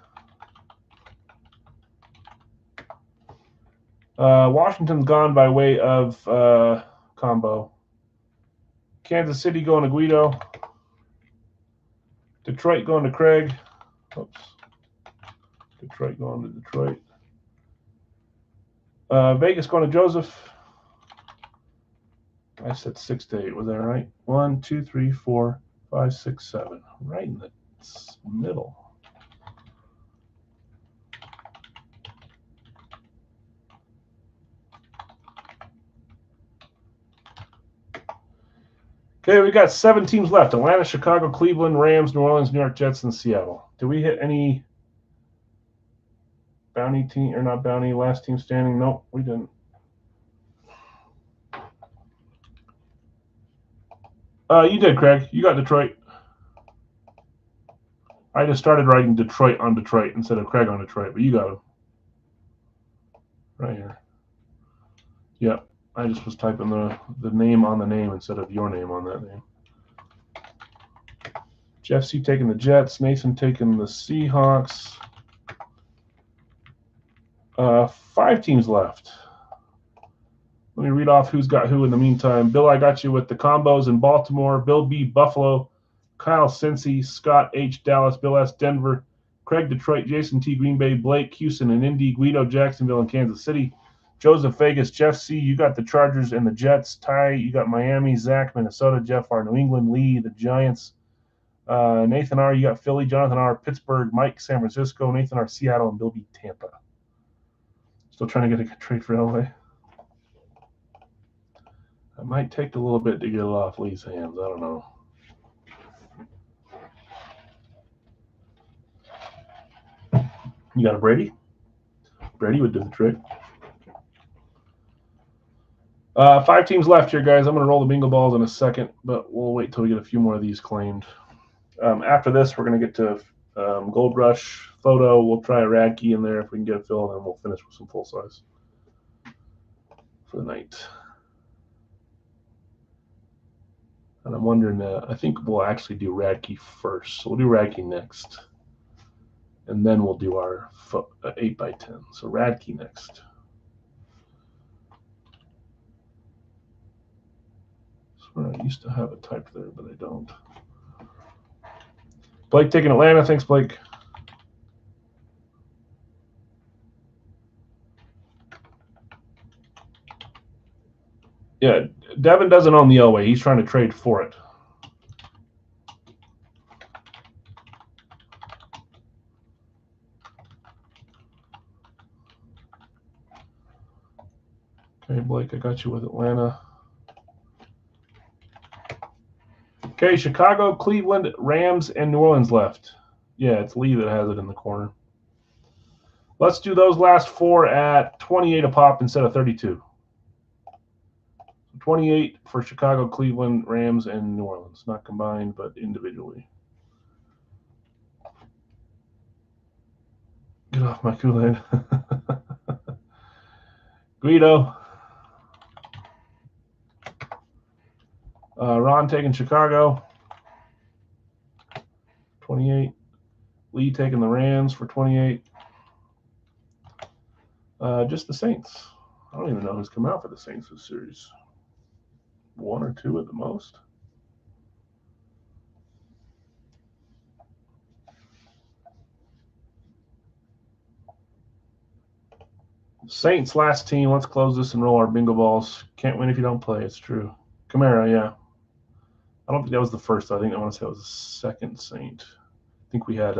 Washington's gone by way of combo. Kansas City going to Guido. Detroit going to Craig. Oops. Detroit going to Detroit. Vegas going to Joseph. I said 6 to 8. Was that right? 1, 2, 3, 4, 5, 6, 7. Right in the middle. Okay, we got 7 teams left. Atlanta, Chicago, Cleveland, Rams, New Orleans, New York Jets, and Seattle. Did we hit any bounty team, or not bounty, last team standing? Nope, we didn't. You did, Craig. You got Detroit. I just started writing Detroit on Detroit instead of Craig on Detroit, but you got him. Right here. Yep. I just was typing the name on the name instead of your name on that name. Jeff C. taking the Jets. Nathan taking the Seahawks. 5 teams left. Let me read off who's got who in the meantime. Bill, I got you with the combos in Baltimore. Bill B. Buffalo. Kyle Cincy. Scott H. Dallas. Bill S. Denver. Craig Detroit. Jason T. Green Bay. Blake Houston and Indy. Guido Jacksonville and Kansas City. Joseph Vegas. Jeff C. You got the Chargers and the Jets. Ty, you got Miami. Zach Minnesota. Jeff R. New England. Lee the Giants. Nathan R. You got Philly. Jonathan R. Pittsburgh. Mike San Francisco. Nathan R. Seattle and Bill B. Tampa. Still trying to get a trade for LA. It might take a little bit to get it off Lee's hands. I don't know. You got a Brady? Brady would do the trick. 5 teams left here, guys. I'm going to roll the bingo balls in a second, but we'll wait till we get a few more of these claimed. After this, we're going to get to Gold Rush Photo. We'll try a Radke in there if we can get a fill, and then we'll finish with some full size for the night. And I'm wondering, I think we'll actually do Radke first. So we'll do Radke next. And then we'll do our 8x10. So Radke next. I used to have it typed there, but I don't. Blake taking Atlanta. Thanks, Blake. Yeah, Devin doesn't own the Elway. He's trying to trade for it. Okay, Blake, I got you with Atlanta. Okay, Chicago, Cleveland, Rams, and New Orleans left. Yeah, it's Lee that has it in the corner. Let's do those last 4 at 28 a pop instead of 32. 28 for Chicago, Cleveland, Rams, and New Orleans. Not combined, but individually. Get off my Kool-Aid. Guido. Ron taking Chicago. 28. Lee taking the Rams for 28. Just the Saints. I don't even know who's come out for the Saints this series. 1 or 2 at the most. Saints last team. Let's close this and roll our bingo balls. Can't win if you don't play. It's true. Kamara, yeah. I don't think that was the first. I think I want to say it was the second Saint. I think we had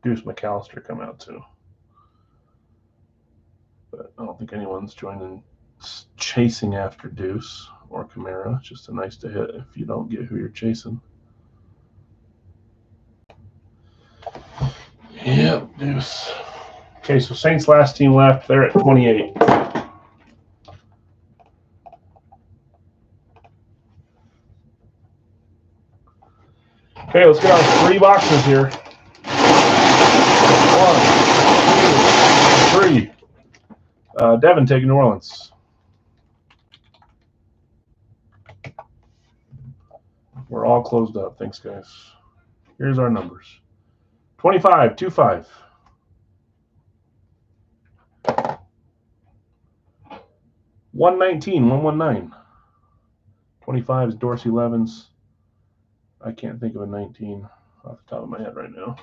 Deuce McAllister come out too. But I don't think anyone's joining chasing after Deuce or Kamara. It's just a nice to hit if you don't get who you're chasing. Yep, Deuce. Okay, so Saints last team left. They're at 28. Okay, let's get our 3 boxes here. 1, 2, 3. Devin taking New Orleans. We're all closed up. Thanks, guys. Here's our numbers. 25, 25. 119, 119. 25 is Dorsey Levens. I can't think of a 19 off the top of my head right now.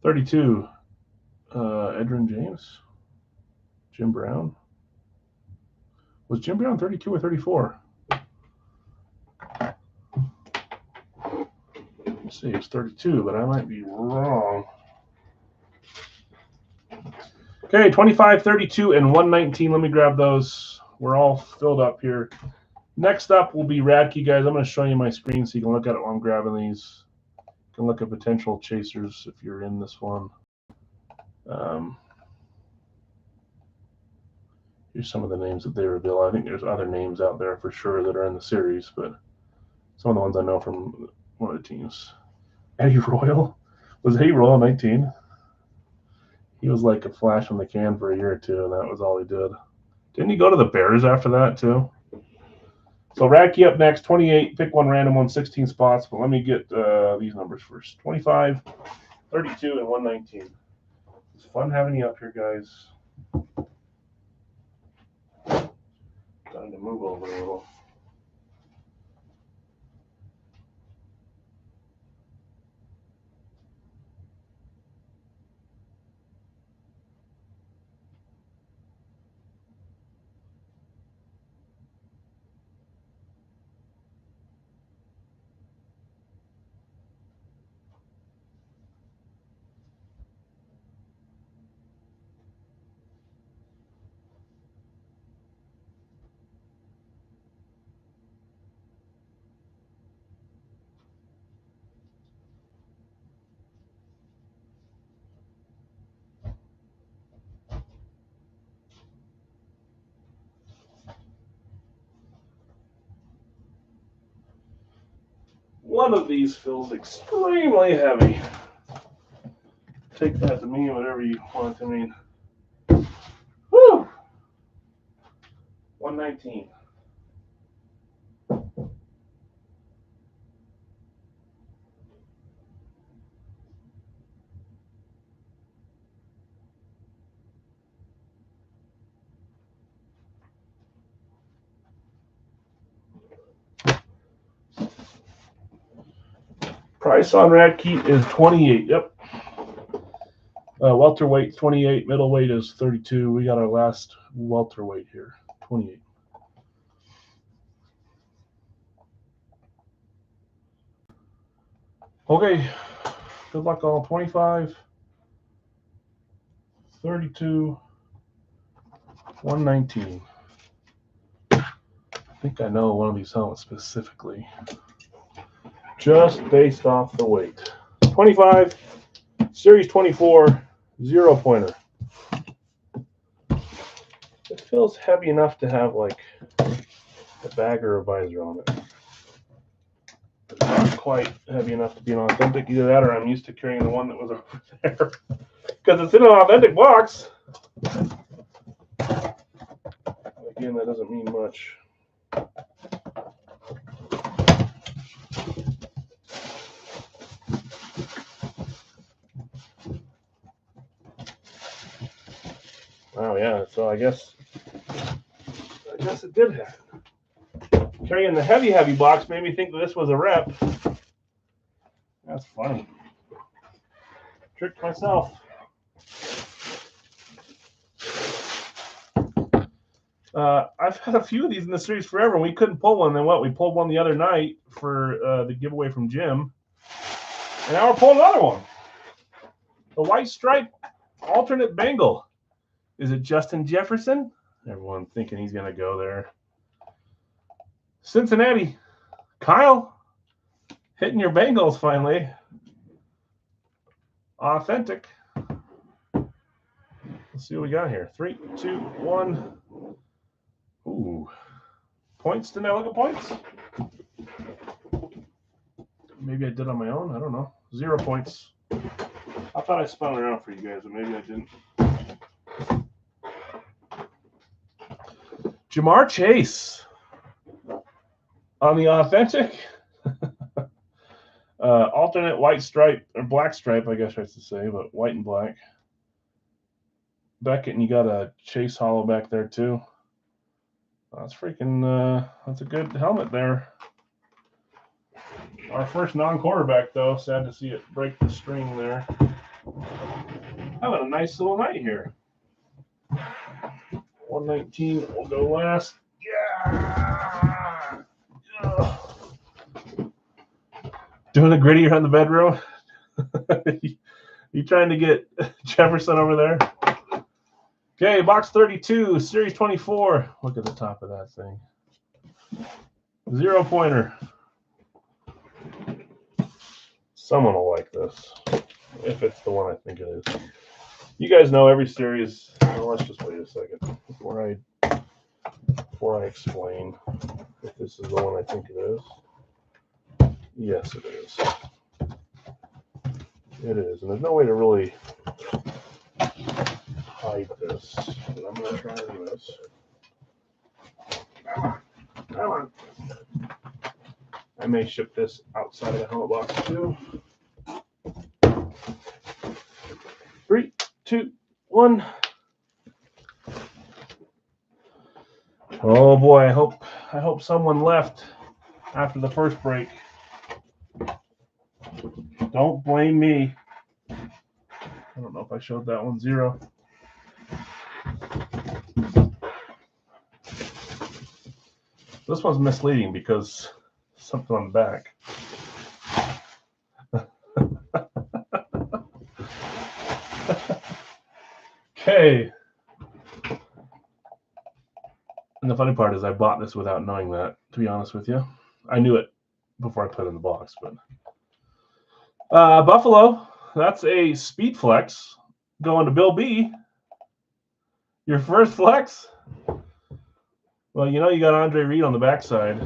32, Edrin James. Jim Brown. Was Jim Brown 32 or 34? Let's see, it's 32, but I might be wrong. Okay, 25, 32, and 119. Let me grab those. We're all filled up here. Next up will be Radke, guys. I'm going to show you my screen so you can look at it while I'm grabbing these. You can look at potential chasers if you're in this one. Here's some of the names that they reveal. I think there's other names out there for sure that are in the series, but some of the ones I know from one of the teams. Eddie Royal? Was Eddie Royal 19? He was like a flash on the can for a year or two, and that was all he did. Didn't he go to the Bears after that, too? So Radke up next, 28. Pick one random one, 16 spots. But let me get these numbers first. 25, 32, and 119. It's fun having you up here, guys. Time to move over a little. One of these feels extremely heavy. Take that to mean whatever you want to mean. Woo! 119. Price on Radke is 28. Yep. Welterweight 28. Middleweight is 32. We got our last welterweight here. 28. Okay. Good luck all. 25, 32, 119. I think I know one of these helmets specifically. Just based off the weight. 25, Series 24, 0-pointer. It feels heavy enough to have like a bag or a visor on it. It's not quite heavy enough to be an authentic. Either that or I'm used to carrying the one that was over there. Because it's in an authentic box. Again, that doesn't mean much. Wow, yeah, so I guess it did happen. Carrying the heavy box made me think that this was a rep. That's funny. Tricked myself. I've had a few of these in the series forever, and we couldn't pull one. Then what? We pulled one the other night for the giveaway from Jim. And now we're pulling another one. The white stripe alternate Bengal. Is it Justin Jefferson? Everyone thinking he's going to go there. Cincinnati. Kyle. Hitting your Bengals finally. Authentic. Let's see what we got here. 3, 2, 1. Ooh. Points? Didn't I look at points? Maybe I did on my own. I don't know. 0 points. I thought I spun around for you guys, but maybe I didn't. Jamar Chase on the authentic. Alternate white stripe, or black stripe, I guess I should say, but white and black. Beckett, and you got a Chase Hollow back there too. That's freaking, that's a good helmet there. Our first non-quarterback, though. Sad to see it break the string there. Having a nice little night here. 119 will go last. Yeah! Doing a gritty around the bedroom. You trying to get Jefferson over there? Okay, box 32, series 24. Look at the top of that thing. 0-pointer. Someone will like this, if it's the one I think it is. You guys know every series. Well, let's just wait a second before I explain if this is the one I think it is. Yes, it is. It is, and there's no way to really hide this. But I'm going to try this. Come on. I may ship this outside of the helmet box too. 3, 2, 1. Oh boy, I hope someone left after the first break. Don't blame me. I don't know if I showed that one 0. This one's misleading because something on the back. Okay. And the funny part is I bought this without knowing that, to be honest with you. I knew it before I put it in the box, but Buffalo, that's a speed flex going to Bill B. Your first flex? Well, you know you got Andre Reed on the backside.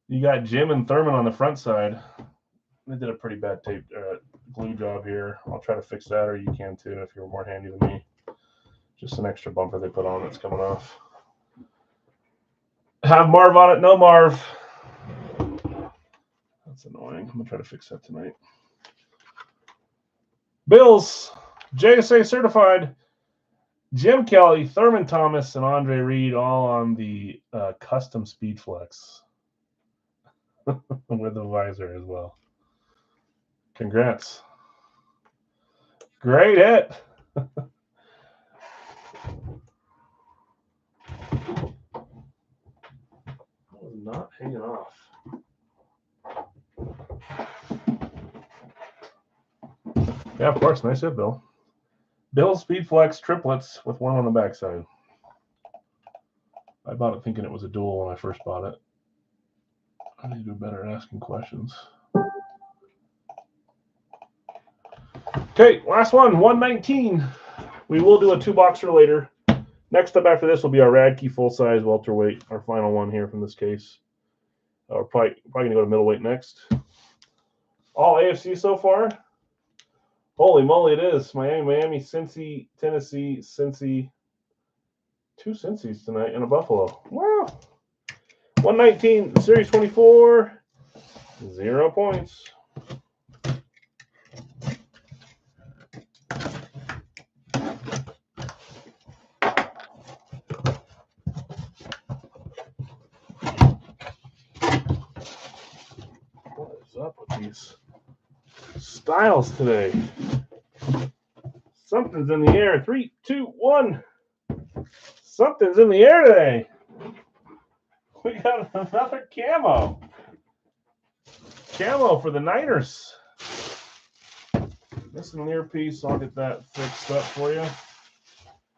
You got Jim and Thurman on the front side. They did a pretty bad glue job here. I'll try to fix that, or you can too if you're more handy than me. Just an extra bumper they put on that's coming off. Have Marv on it, no Marv. That's annoying. I'm going to try to fix that tonight. Bills, JSA certified. Jim Kelly, Thurman Thomas, and Andre Reed all on the custom speed flex with a visor as well. Congrats. Great hit. Was not hanging off. Yeah, of course. Nice hit, Bill. Bill Speed Flex triplets with one on the backside. I bought it thinking it was a dual when I first bought it. I need to do better at asking questions. Okay, last one, 119. We will do a 2-boxer later. Next up after this will be our Radke full-size welterweight, our final one here from this case. We're probably going to go to middleweight next. All AFC so far. Holy moly, it is. Miami, Cincy, Tennessee, Cincy. 2 Cincy's tonight and a Buffalo. Wow. 119, Series 24. 0 points. What is up with these styles today? Something's in the air. 3, 2, 1. Something's in the air today. We got another camo. Camo for the Niners. Missing an earpiece. I'll get that fixed up for you.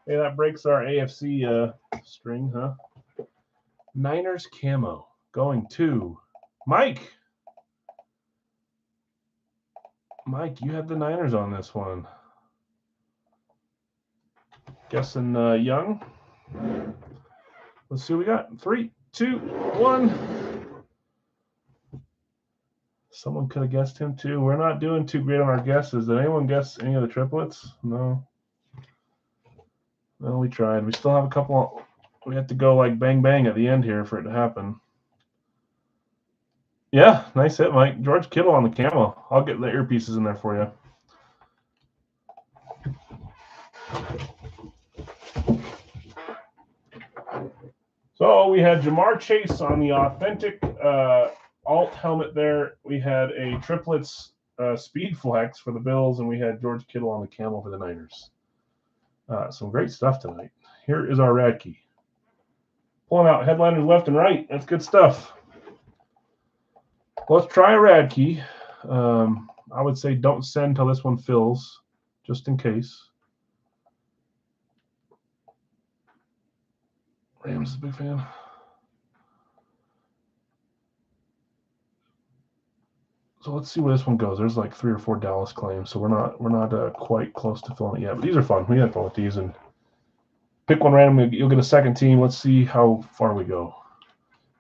Hey, that breaks our AFC string, huh? Niners camo. Going to Mike. Mike, you had the Niners on this one. Guessing Young. Let's see what we got. 3, 2, 1. Someone could have guessed him too. We're not doing too great on our guesses. Did anyone guess any of the triplets? No. No, we tried. We still have a couple. We have to go like bang bang at the end here for it to happen. Yeah, nice hit, Mike. George Kittle on the camo. I'll get the earpieces in there for you. So we had Jamar Chase on the authentic alt helmet there. We had a triplets speed flex for the Bills, and we had George Kittle on the camo for the Niners. Some great stuff tonight. Here is our rad key. Pulling out headliners left and right. That's good stuff. Let's try a rad key. I would say don't send till this one fills, just in case. Rams is a big fan. So let's see where this one goes. There's like 3 or 4 Dallas claims, so we're not quite close to filling it yet. But these are fun. We had fun with these, and pick one randomly. You'll get a second team. Let's see how far we go.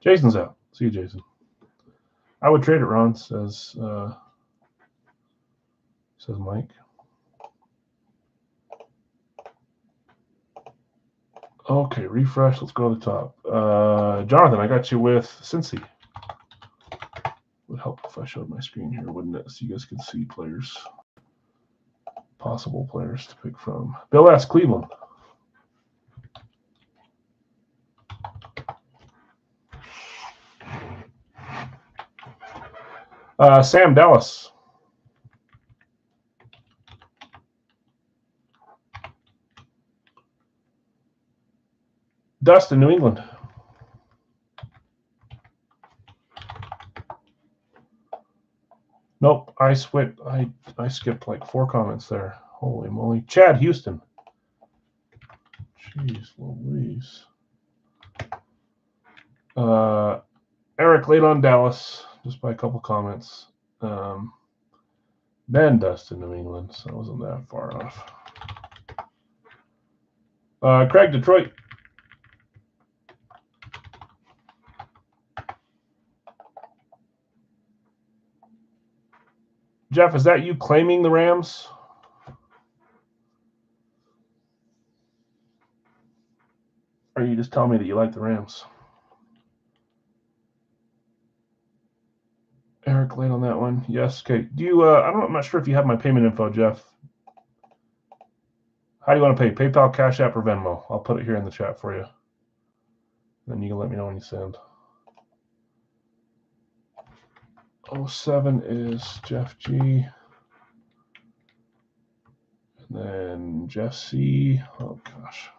Jason's out. See you, Jason. I would trade it, Ron. Says Mike. Okay, refresh. Let's go to the top. Jonathan, I got you with Cincy. Would help if I showed my screen here, wouldn't it? So you guys can see players, possible players to pick from. Bill S. Cleveland. Sam Dallas. Dustin, New England. Nope, I skipped like 4 comments there. Holy moly. Chad, Houston. Jeez Louise. Eric laid on Dallas, just by a couple comments. Ben Dustin, New England, so I wasn't that far off. Craig, Detroit. Jeff, is that you claiming the Rams? Or you just tell me that you like the Rams? Eric laid on that one. Yes. Okay. Do you? I'm not sure if you have my payment info, Jeff. How do you want to pay? PayPal, Cash App, or Venmo? I'll put it here in the chat for you. Then you can let me know when you send. 07 is Jeff G. And then Jeff C. Oh gosh.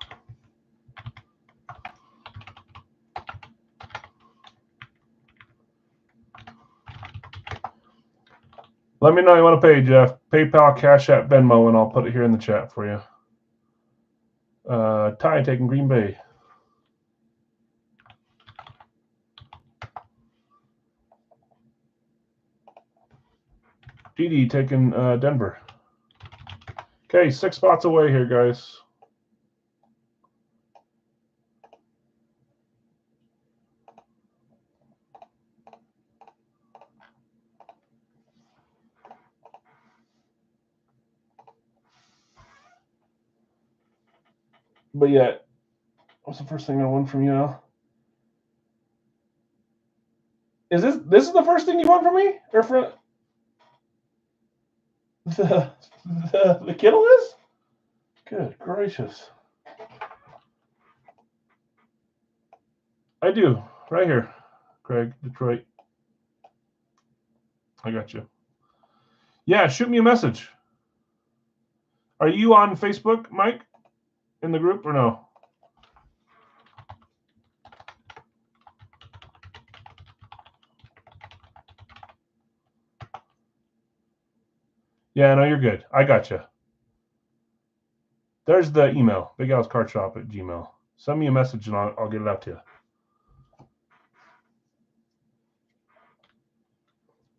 Let me know you want to pay, Jeff. PayPal, Cash App, Venmo, and I'll put it here in the chat for you. Ty taking Green Bay. DD taking Denver. Okay, 6 spots away here, guys. But yet, what's the first thing I won from you now? Is this is the first thing you won from me? Or from the Kittle is? Good gracious. I do. Right here. Craig, Detroit. I got you. Yeah, shoot me a message. Are you on Facebook, Mike? In the group or no? Yeah, no, you're good. I got you. There's the email, BigAlsCardShop@gmail. Send me a message and I'll get it out to you.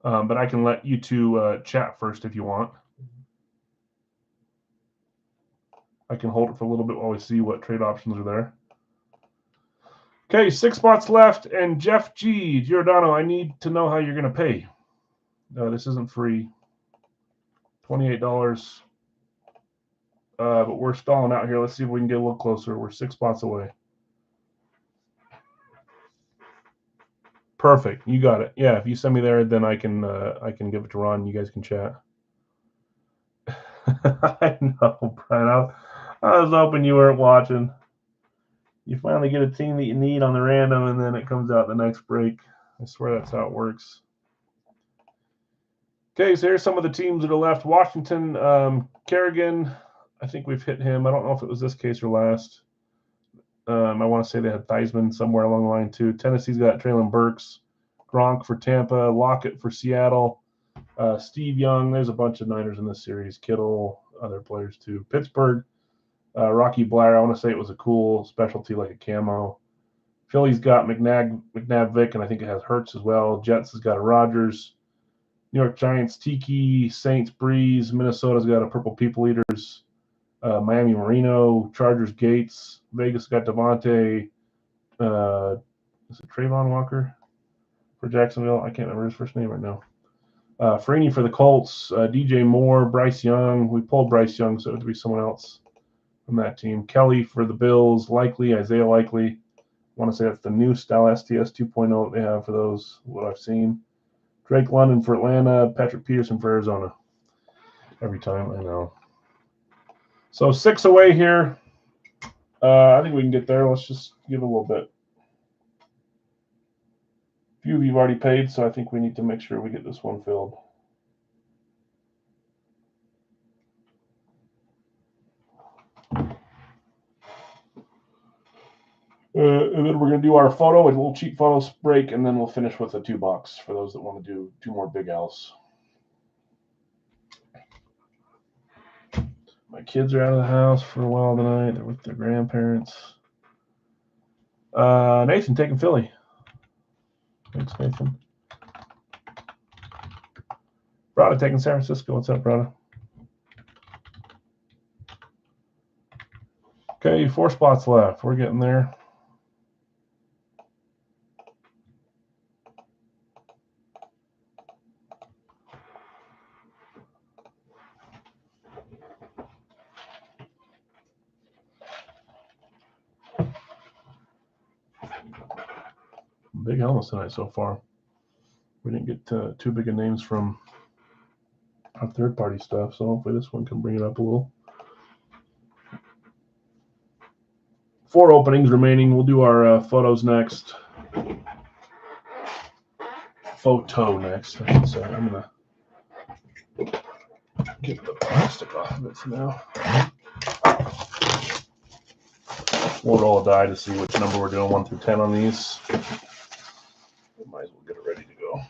But I can let you two chat first if you want. I can hold it for a little bit while we see what trade options are there. Okay, 6 spots left, and Jeff G. Giordano, I need to know how you're going to pay. This isn't free. $28. But we're stalling out here. Let's see if we can get a little closer. We're 6 spots away. Perfect. You got it. Yeah, if you send me there, then I can give it to Ron. You guys can chat. I know, Brian. I was hoping you weren't watching. You finally get a team that you need on the random, and then it comes out the next break. I swear that's how it works. Okay, so here's some of the teams that are left. Washington, Kerrigan, I think we've hit him. I don't know if it was this case or last. I want to say they had Theismann somewhere along the line, too. Tennessee's got Traylon Burks, Gronk for Tampa, Lockett for Seattle, Steve Young. There's a bunch of Niners in this series. Kittle, other players, too. Pittsburgh, Rocky Blair. I want to say it was a cool specialty like a camo. Philly's got McNabb Vick, and I think it has Hurts as well. Jets has got a Rodgers. New York Giants, Tiki, Saints, Breeze. Minnesota's got a Purple People Eaters. Miami, Marino. Chargers, Gates. Vegas got Devontae. Is it Trayvon Walker for Jacksonville? I can't remember his first name right now. Freeney for the Colts. DJ Moore, Bryce Young. We pulled Bryce Young, so it would be someone else from that team. Kelly for the Bills. Likely, Isaiah Likely. I want to say that's the new style STS 2.0 that they have for those, what I've seen. Drake London for Atlanta, Patrick Peterson for Arizona. Every time, I know. So 6 away here. I think we can get there. Let's just give a little bit. A few of you have already paid, so I think we need to make sure we get this one filled. And then we're going to do our photo, a little cheap photos break, and then we'll finish with a 2-box for those that want to do 2 more Big L's. My kids are out of the house for a while tonight. They're with their grandparents. Nathan taking Philly. Thanks, Nathan. Brada taking San Francisco. What's up, Brada? Okay, 4 spots left. We're getting there. Big helmets tonight so far. We didn't get too big of names from our third-party stuff, so hopefully this one can bring it up a little. 4 openings remaining. We'll do our photos next. Photo next, I should say. I'm going to get the plastic off of it for now. We'll roll a die to see which number we're doing, 1 through 10 on these. We might as well get it ready to go.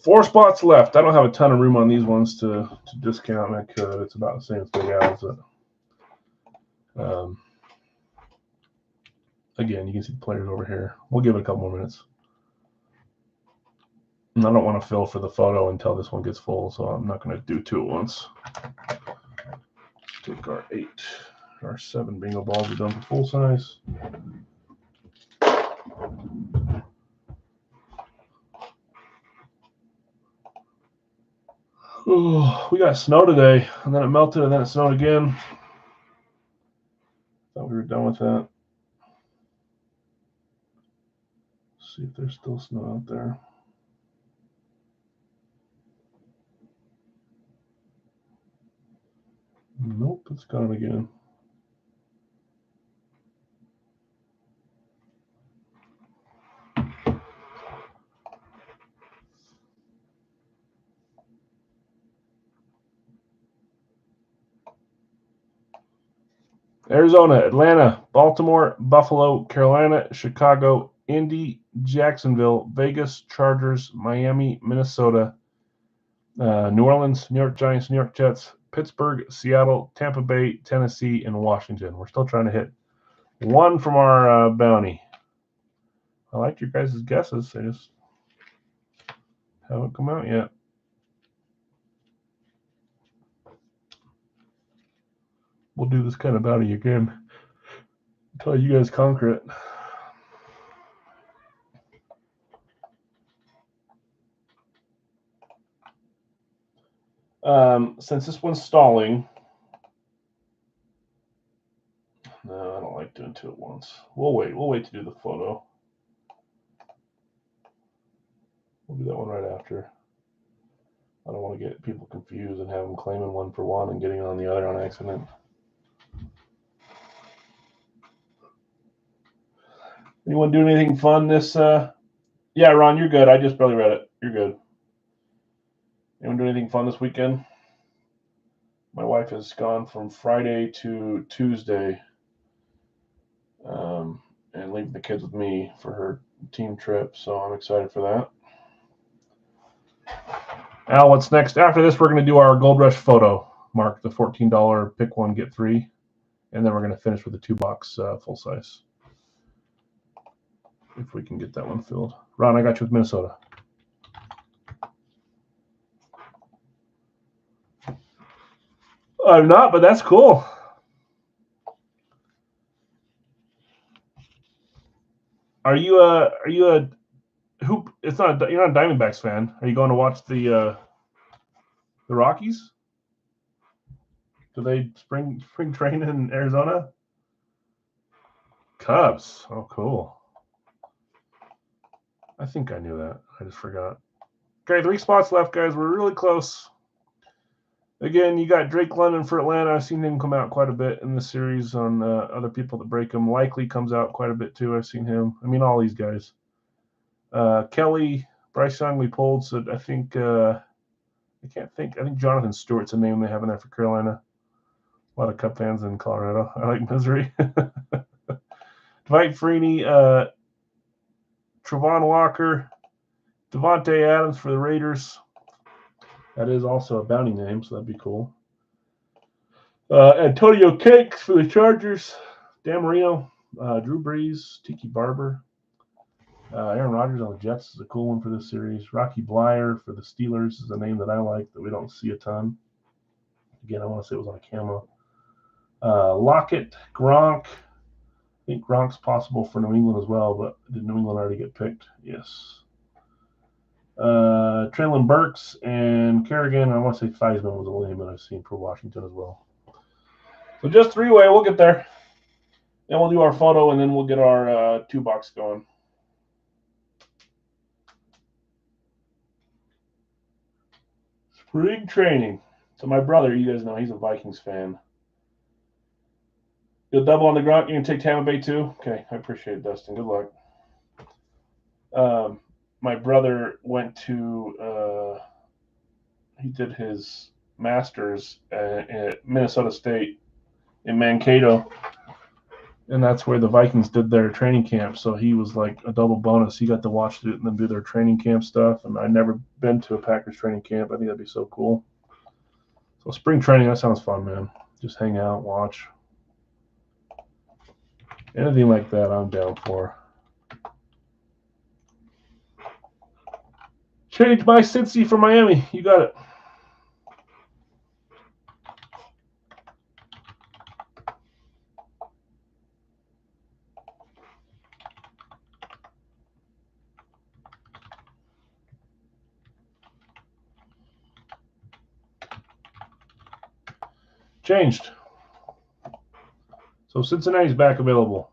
4 spots left. I don't have a ton of room on these ones to discount, and I could. It's about the same as Big Al's. Again, you can see the players over here. We'll give it a couple more minutes. And I don't want to fill for the photo until this one gets full, so I'm not going to do 2 at once. Take our 8, our 7 bingo balls are done for full size. Ooh, we got snow today, and then it melted, and then it snowed again. Thought we were done with that. Let's see if there's still snow out there. Nope, it's gone again. Arizona, Atlanta, Baltimore, Buffalo, Carolina, Chicago, Indy, Jacksonville, Vegas, Chargers, Miami, Minnesota, New Orleans, New York Giants, New York Jets, Pittsburgh, Seattle, Tampa Bay, Tennessee, and Washington. We're still trying to hit 1 from our bounty. I like your guys' guesses. They just haven't come out yet. We'll do this kind of bounty again until you guys conquer it. Since this one's stalling, No, I don't like doing two at once. We'll wait. We'll wait to do the photo. We'll do that one right after. I don't want to get people confused and have them claiming one for one and getting on the other on accident. Anyone doing anything fun this? Yeah, Ron, you're good. I just barely read it. You're good. Anyone doing anything fun this weekend? My wife has gone from Friday to Tuesday, and leaving the kids with me for her team trip. So I'm excited for that. Al, what's next? After this, we're going to do our Gold Rush photo. Mark the $14 pick one, get three. And then we're going to finish with a 2-box full size. If we can get that one filled. Ron, I got you with Minnesota. I'm not, but that's cool. Are you a hoop? It's not. You're not a Diamondbacks fan. Are you going to watch the Rockies? Do they spring train in Arizona? Cubs. Oh, cool. I think I knew that. I just forgot. Okay, 3 spots left, guys. We're really close. Again, you got Drake London for Atlanta. I've seen him come out quite a bit in the series on other people that break him. Likely comes out quite a bit too. I've seen him. I mean, all these guys. Kelly, Bryce Young, we pulled. So I think I can't think. I think Jonathan Stewart's a name they have in there for Carolina. A lot of Cub fans in Colorado. I like Missouri. Dwight Freeney, Travon Walker, Devontae Adams for the Raiders. That is also a bounty name, so that'd be cool. Antonio Cakes for the Chargers. Dan Marino, Drew Brees, Tiki Barber. Aaron Rodgers on the Jets is a cool one for this series. Rocky Blyer for the Steelers is a name that I like that we don't see a ton. Again, I want to say it was on a camo. Lockett, Gronk. I think Gronk's possible for New England as well, but did New England already get picked? Yes. Traylon Burks and Kerrigan. I want to say Theismann was a name that I've seen for Washington as well. So just 3-way. We'll get there. Then we'll do our photo, and then we'll get our 2-box going. Spring training. So my brother, you guys know, he's a Vikings fan. You'll double on the Gronk. You can take Tampa Bay too? Okay, I appreciate it, Dustin. Good luck. My brother went to he did his master's at Minnesota State in Mankato, and that's where the Vikings did their training camp. So he was like a double bonus. He got to watch it and then do their training camp stuff. And I'd never been to a Packers training camp. I think that'd be so cool. So spring training, that sounds fun, man. Just hang out, watch. Anything like that, I'm down for. Change my Cincy for Miami. You got it. Changed. So Cincinnati's back available.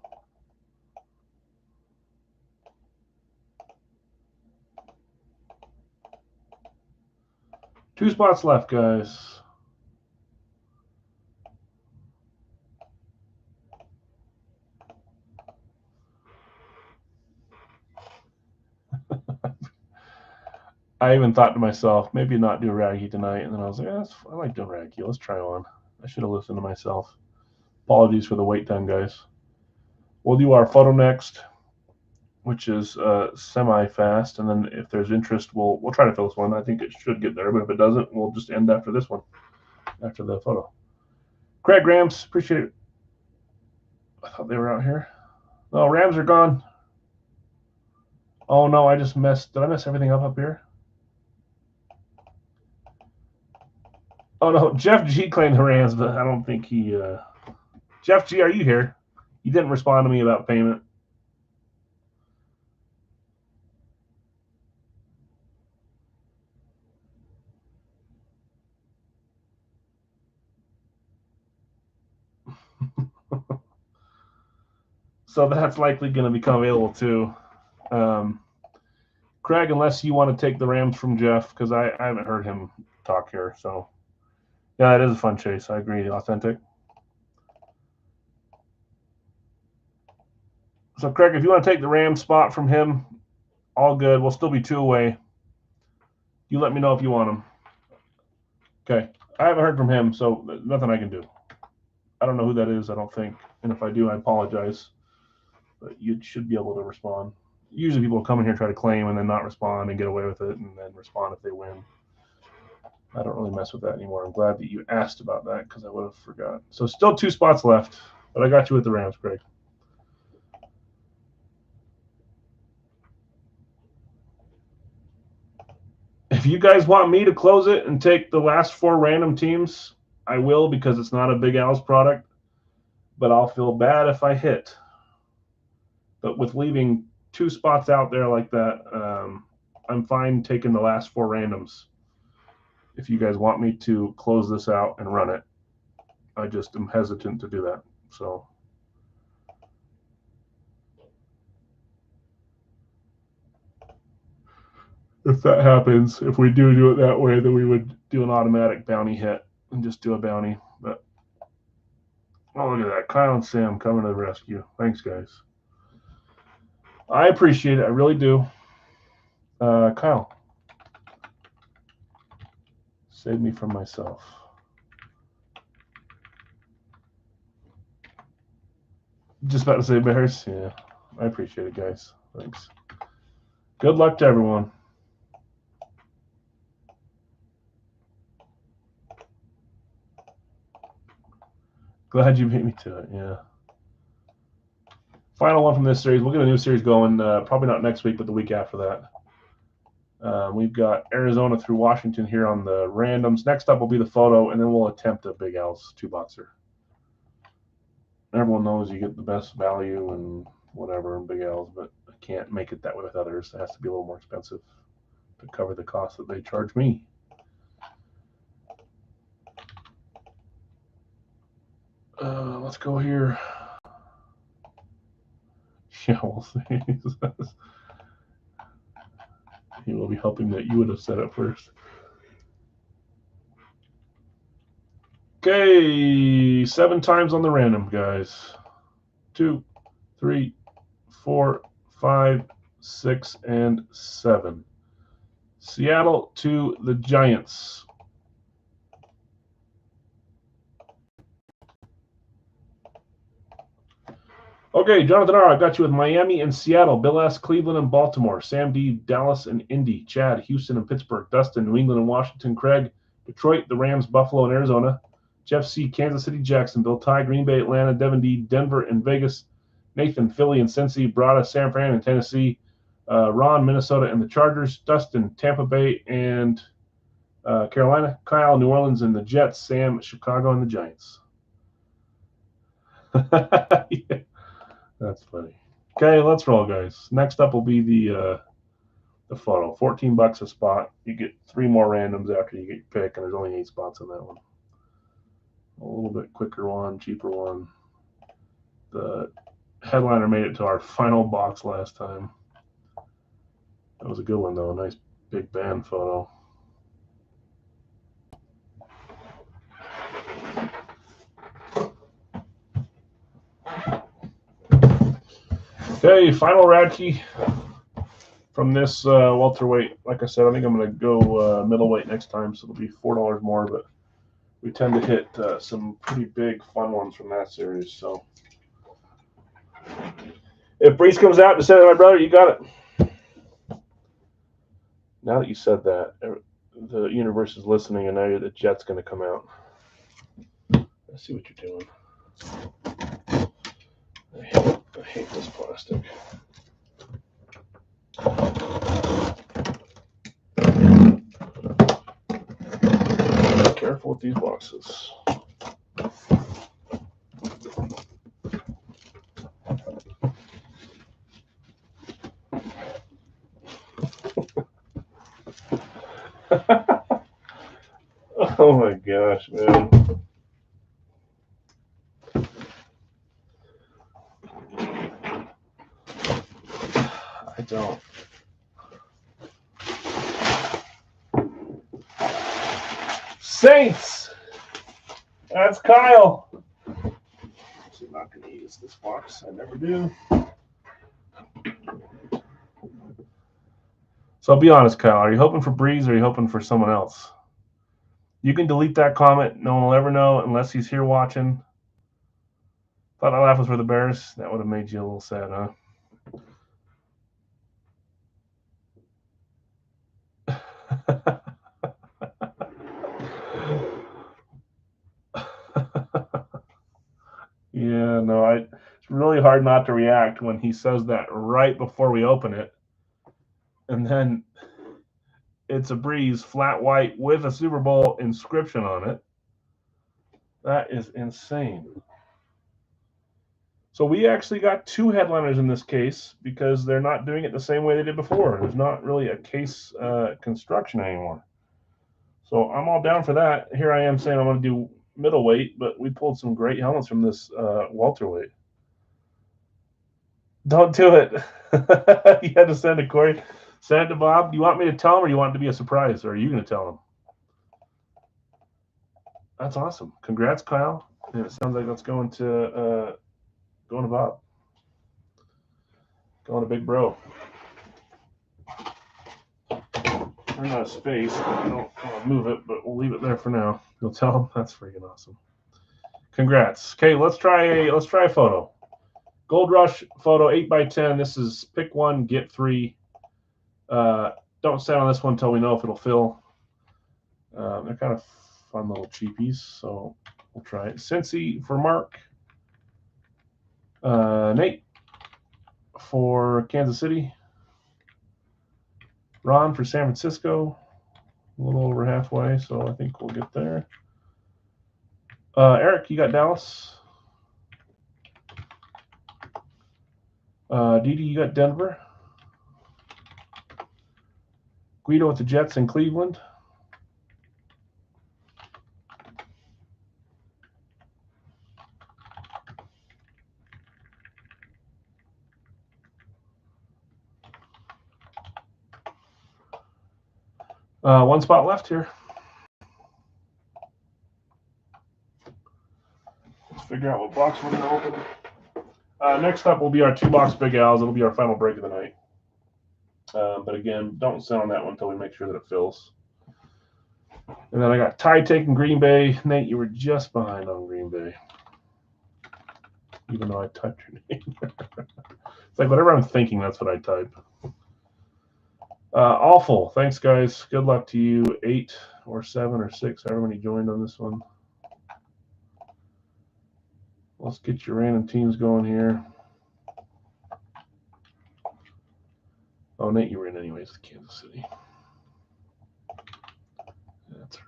Two spots left, guys. I even thought to myself, maybe not do Raggy tonight. And then I was like, I like doing Raggy. Let's try one. I should have listened to myself. Apologies for the wait time, guys. We'll do our photo next, which is semi-fast. And then if there's interest, we'll try to fill this one. I think it should get there. But if it doesn't, we'll just end after this one, after the photo. Craig Rams, appreciate it. I thought they were out here. No, Rams are gone. Oh, no, I just messed. Did I mess everything up here? Oh, no, Jeff G claimed the Rams, but I don't think he Jeff G, are you here? You didn't respond to me about payment. So that's likely going to become available too. Craig, unless you want to take the Rams from Jeff, because I haven't heard him talk here. So, yeah, it is a fun chase. I agree. Authentic. So, Craig, if you want to take the Rams spot from him, all good. We'll still be 2 away. You let me know if you want him. Okay. I haven't heard from him, so nothing I can do. I don't know who that is, I don't think. And if I do, I apologize. But you should be able to respond. Usually people come in here, try to claim, and then not respond and get away with it, and then respond if they win. I don't really mess with that anymore. I'm glad that you asked about that because I would have forgot. So still 2 spots left, but I got you with the Rams, Greg. If you guys want me to close it and take the last 4 random teams, I will, because it's not a Big Al's product. But I'll feel bad if I hit. But with leaving 2 spots out there like that, I'm fine taking the last 4 randoms. If you guys want me to close this out and run it, I just am hesitant to do that. So if that happens, if we do it that way, then we would do an automatic bounty hit and just do a bounty. But oh, look at that. Kyle and Sam coming to the rescue. Thanks, guys. I appreciate it. I really do. Kyle, save me from myself. Just about to say Bears. Yeah, I appreciate it, guys. Thanks. Good luck to everyone. Glad you beat me to it. Yeah. Final one from this series. We'll get a new series going. Probably not next week, but the week after that. We've got Arizona through Washington here on the randoms. Next up will be the photo, and then we'll attempt a Big Al's 2-boxer. Everyone knows you get the best value and whatever in Big Al's, but I can't make it that way with others. It has to be a little more expensive to cover the cost that they charge me. Let's go here. Yeah, we'll see. He will be hoping that you would have said it first. Okay, 7 times on the random, guys. 2, 3, 4, 5, 6, and 7. Seattle to the Giants. Okay, Jonathan R., I got you with Miami and Seattle. Bill S., Cleveland and Baltimore. Sam D., Dallas and Indy. Chad, Houston and Pittsburgh. Dustin, New England and Washington. Craig, Detroit, the Rams, Buffalo, and Arizona. Jeff C., Kansas City, Jacksonville. Ty, Green Bay, Atlanta. Devin D., Denver and Vegas. Nathan, Philly and Cincy. Brada, San Fran and Tennessee. Ron, Minnesota and the Chargers. Dustin, Tampa Bay and Carolina. Kyle, New Orleans and the Jets. Sam, Chicago and the Giants. Yeah. That's funny. Okay, let's roll, guys. Next up will be the photo. $14 a spot. You get 3 more randoms after you get your pick, and there's only 8 spots on that one. A little bit quicker one, cheaper one. The headliner made it to our final box last time. That was a good one, though. A nice big band photo. Okay, final Radke from this welterweight. Like I said, I think I'm going to go middleweight next time, so it'll be $4 more, but we tend to hit some pretty big fun ones from that series. So if Brees comes out to say, my brother, you got it. Now that you said that, the universe is listening, and now the jet's going to come out. I see what you're doing. I hate this plastic. Careful with these boxes. Oh my gosh, man. sell. Saints. That's Kyle. I'm not going to use this box. I never do. So be honest, Kyle. Are you hoping for Breeze or are you hoping for someone else? You can delete that comment. No one will ever know unless he's here watching. Thought I laugh was for the Bears. That would have made you a little sad, huh? Yeah, no, it's really hard not to react when he says that right before we open it. And then it's a Breeze, flat white, with a Super Bowl inscription on it. That is insane. So we actually got two headliners in this case because they're not doing it the same way they did before. There's not really a case construction anymore. So I'm all down for that. Here I am saying I want to do middleweight, but we pulled some great helmets from this welterweight. Don't do it. You had to send it, Corey. Send it to Bob. Do you want me to tell him or do you want it to be a surprise? Or are you going to tell him? That's awesome. Congrats, Kyle. And it sounds like that's going to Bob. Going to Big Bro. Run out of space. I don't want to move it, but we'll leave it there for now. You'll tell him. That's freaking awesome. Congrats. Okay, let's try a photo. Gold Rush photo 8x10. This is pick one, get three. Don't set on this one until we know if it'll fill. They're kind of fun little cheapies, so we'll try it. Cincy for Mark. Nate for Kansas City. Ron for San Francisco. A little over halfway, so I think we'll get there. Eric, you got Dallas. Didi, you got Denver. Guido with the Jets in Cleveland. One spot left here. Let's figure out what box we're going to open. Next up will be our 2-box Big Al's. It'll be our final break of the night. But again, don't sit on that one until we make sure that it fills. And then I got Ty taking Green Bay. Nate, you were just behind on Green Bay. Even though I typed your name. It's like whatever I'm thinking, that's what I type. Awful. Thanks, guys. Good luck to you. 8 or 7 or 6, however many joined on this one. Let's get your random teams going here. Oh, Nate, you were in anyways with Kansas City. That's right.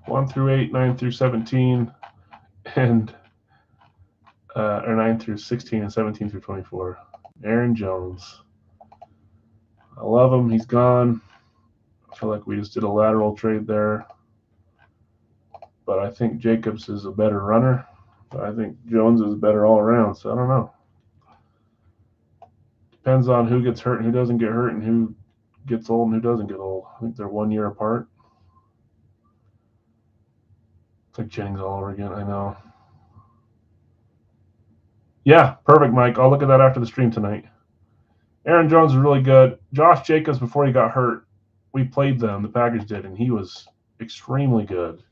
1 through 8, 9 through 17, and or 9 through 16 and 17 through 24. Aaron Jones. I love him. He's gone. I feel like we just did a lateral trade there. But I think Jacobs is a better runner. But I think Jones is better all around. So I don't know. Depends on who gets hurt and who doesn't get hurt and who gets old and who doesn't get old. I think they're 1 year apart. It's like Jennings all over again. I know. Yeah, perfect, Mike. I'll look at that after the stream tonight. Aaron Jones is really good. Josh Jacobs, before he got hurt, we played them, the Packers did, and he was extremely good.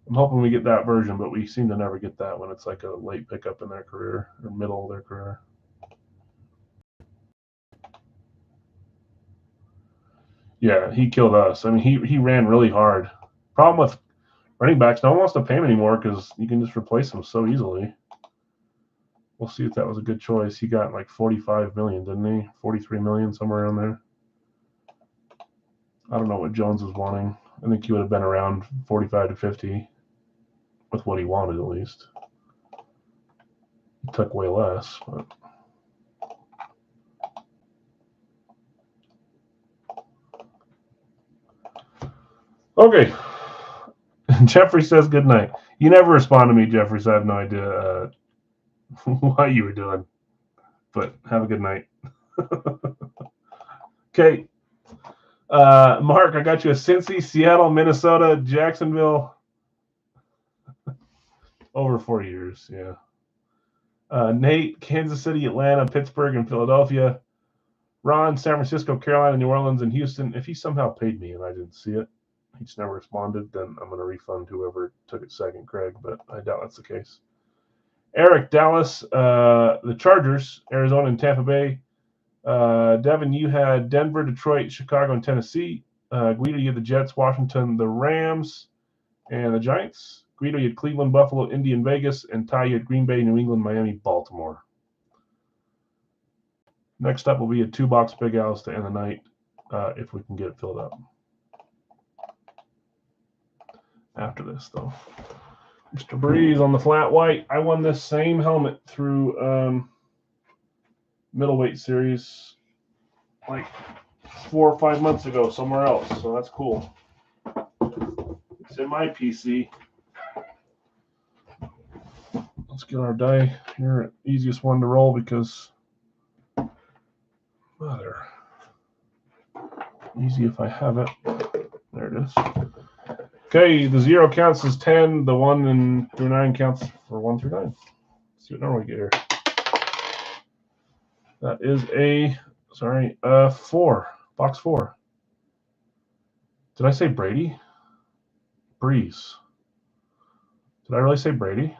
I'm hoping we get that version, but we seem to never get that when it's like a late pickup in their career or middle of their career. Yeah, he killed us. I mean, he ran really hard. Problem with running backs, no one wants to pay him anymore because you can just replace him so easily. We'll see if that was a good choice. He got like $45 million, didn't he? $43 million, somewhere around there. I don't know what Jones was wanting. I think he would have been around 45 to 50 with what he wanted, at least. He took way less, but. Okay. Jeffrey says good night. You never respond to me, Jeffrey, so I have no idea what you were doing. But have a good night. Okay. Mark, I got you a Cincy, Seattle, Minnesota, Jacksonville. Over 4 years, yeah. Nate, Kansas City, Atlanta, Pittsburgh, and Philadelphia. Ron, San Francisco, Carolina, New Orleans, and Houston. If he somehow paid me and I didn't see it, he just never responded, then I'm going to refund whoever took it second, Craig, but I doubt that's the case. Eric, Dallas, the Chargers, Arizona, and Tampa Bay. Devin, you had Denver, Detroit, Chicago, and Tennessee. Guido, you had the Jets, Washington, the Rams, and the Giants. Guido, you had Cleveland, Buffalo, Indy, and Vegas. And Ty, you had Green Bay, New England, Miami, Baltimore. Next up will be a 2-box Big Al's to end the night, if we can get it filled up. After this, though. Mr. Breeze on the flat white. I won this same helmet through middleweight series like 4 or 5 months ago somewhere else, so that's cool. It's in my PC. Let's get our die here. Easiest one to roll because there. Easy if I have it. There it is. Okay, the 0 counts as 10. The 1 through 9 counts for 1 through 9. Let's see what number we get here. That is a 4. Box 4. Did I say Brady? Breeze. Did I really say Brady?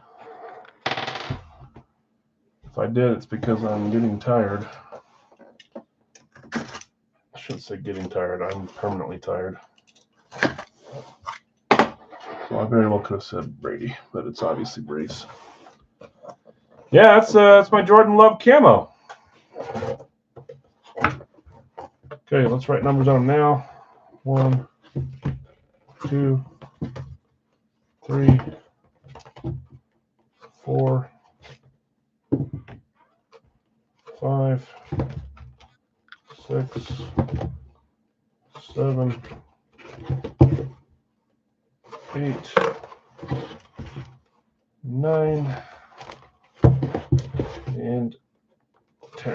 If I did, it's because I'm getting tired. I shouldn't say getting tired. I'm permanently tired. So I very well could have said Brady, but it's obviously Breeze. Yeah, that's my Jordan Love camo. Okay, let's write numbers on them now. 1, 2, 3, 4, 5, 6, 7, 8, 9, and 10.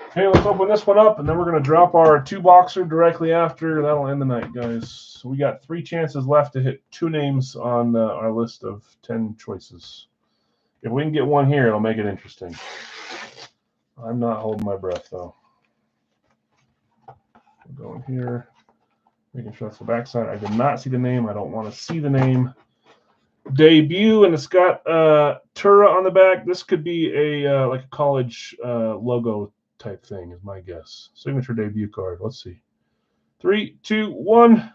Okay, let's open this one up, and then we're going to drop our 2-boxer directly after. That'll end the night, guys. So we got 3 chances left to hit 2 names on our list of 10 choices. If we can get one here, it'll make it interesting. I'm not holding my breath, though. We're going here, making sure that's the backside. I did not see the name. I don't want to see the name. Debut, and it's got Tura on the back. This could be a like a college logo type thing, is my guess. Signature debut card. Let's see. 3, 2, 1.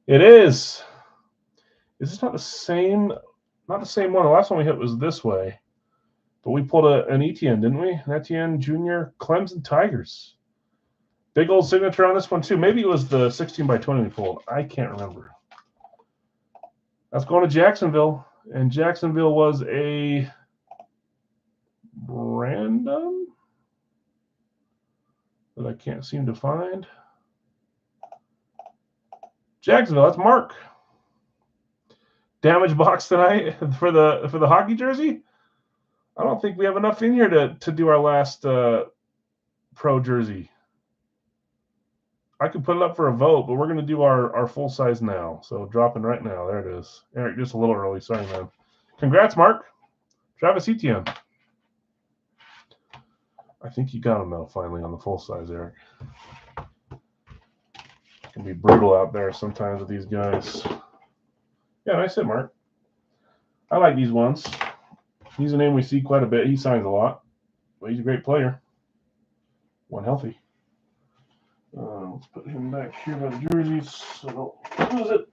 It is. Is this not the same? Not the same one. The last one we hit was this way, but we pulled an Etienne, didn't we? An Etienne Jr. Clemson Tigers. Big old signature on this one too. Maybe it was the 16x20 we pulled. I can't remember. That's going to Jacksonville, and Jacksonville was a random that I can't seem to find. Jacksonville, that's Mark. Damage box tonight for the hockey jersey. I don't think we have enough in here to do our last pro jersey. I could put it up for a vote, but we're going to do our full size now. So dropping right now. There it is. Eric, just a little early. Sorry, man. Congrats, Mark. Travis Etienne. I think you got him now, finally, on the full size, Eric. It can be brutal out there sometimes with these guys. Yeah, nice hit, Mark. I like these ones. He's a name we see quite a bit. He signs a lot, but he's a great player. One healthy. Let's put him back here by the jerseys so don't lose it.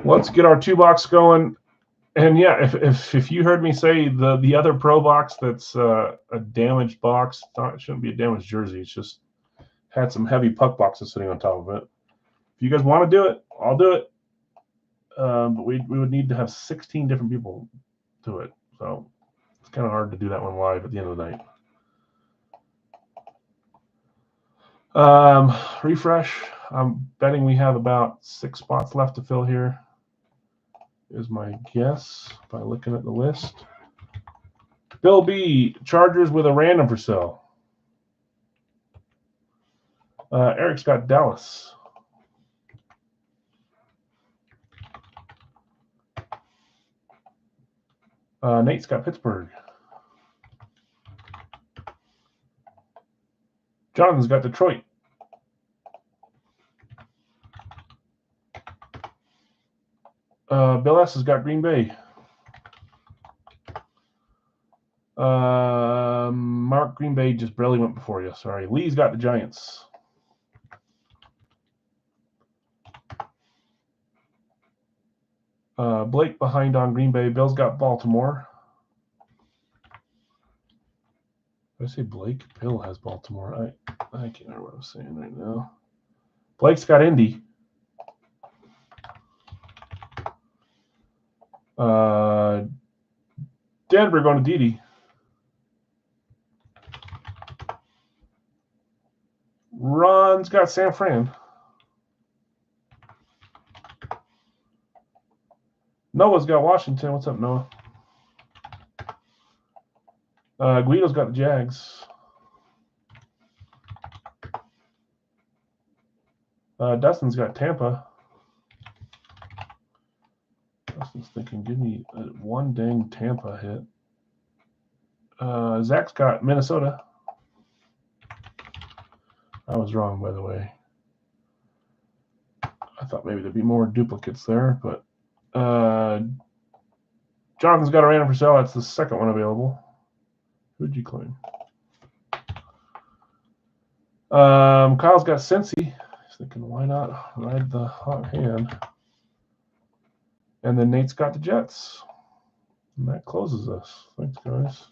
Let's get our 2-box going. And yeah, if you heard me say the other pro box that's a damaged box, it shouldn't be a damaged jersey. It's just had some heavy puck boxes sitting on top of it. If you guys want to do it, I'll do it. But we would need to have 16 different people do it. So it's kind of hard to do that one live at the end of the night. Refresh. I'm betting we have about 6 spots left to fill here, is my guess by looking at the list. Bill B, Chargers with a random for sale. Eric's got Dallas. Nate's got Pittsburgh. Jonathan's got Detroit. Bill S has got Green Bay. Mark, Green Bay just barely went before you. Sorry. Lee's got the Giants. Blake behind on Green Bay. Bill's got Baltimore. Did I say Blake? Bill has Baltimore. I can't remember what I'm saying right now. Blake's got Indy. Denver going to Didi. Ron's got San Fran. Noah's got Washington. What's up, Noah? Guido's got the Jags. Dustin's got Tampa. Dustin's thinking, give me one dang Tampa hit. Zach's got Minnesota. I was wrong, by the way. I thought maybe there'd be more duplicates there, but Jonathan's got a random for sale. That's the second one available. Who'd you claim? Kyle's got Cincy. He's thinking, why not ride the hot hand? And then Nate's got the Jets. And that closes us. Thanks, guys.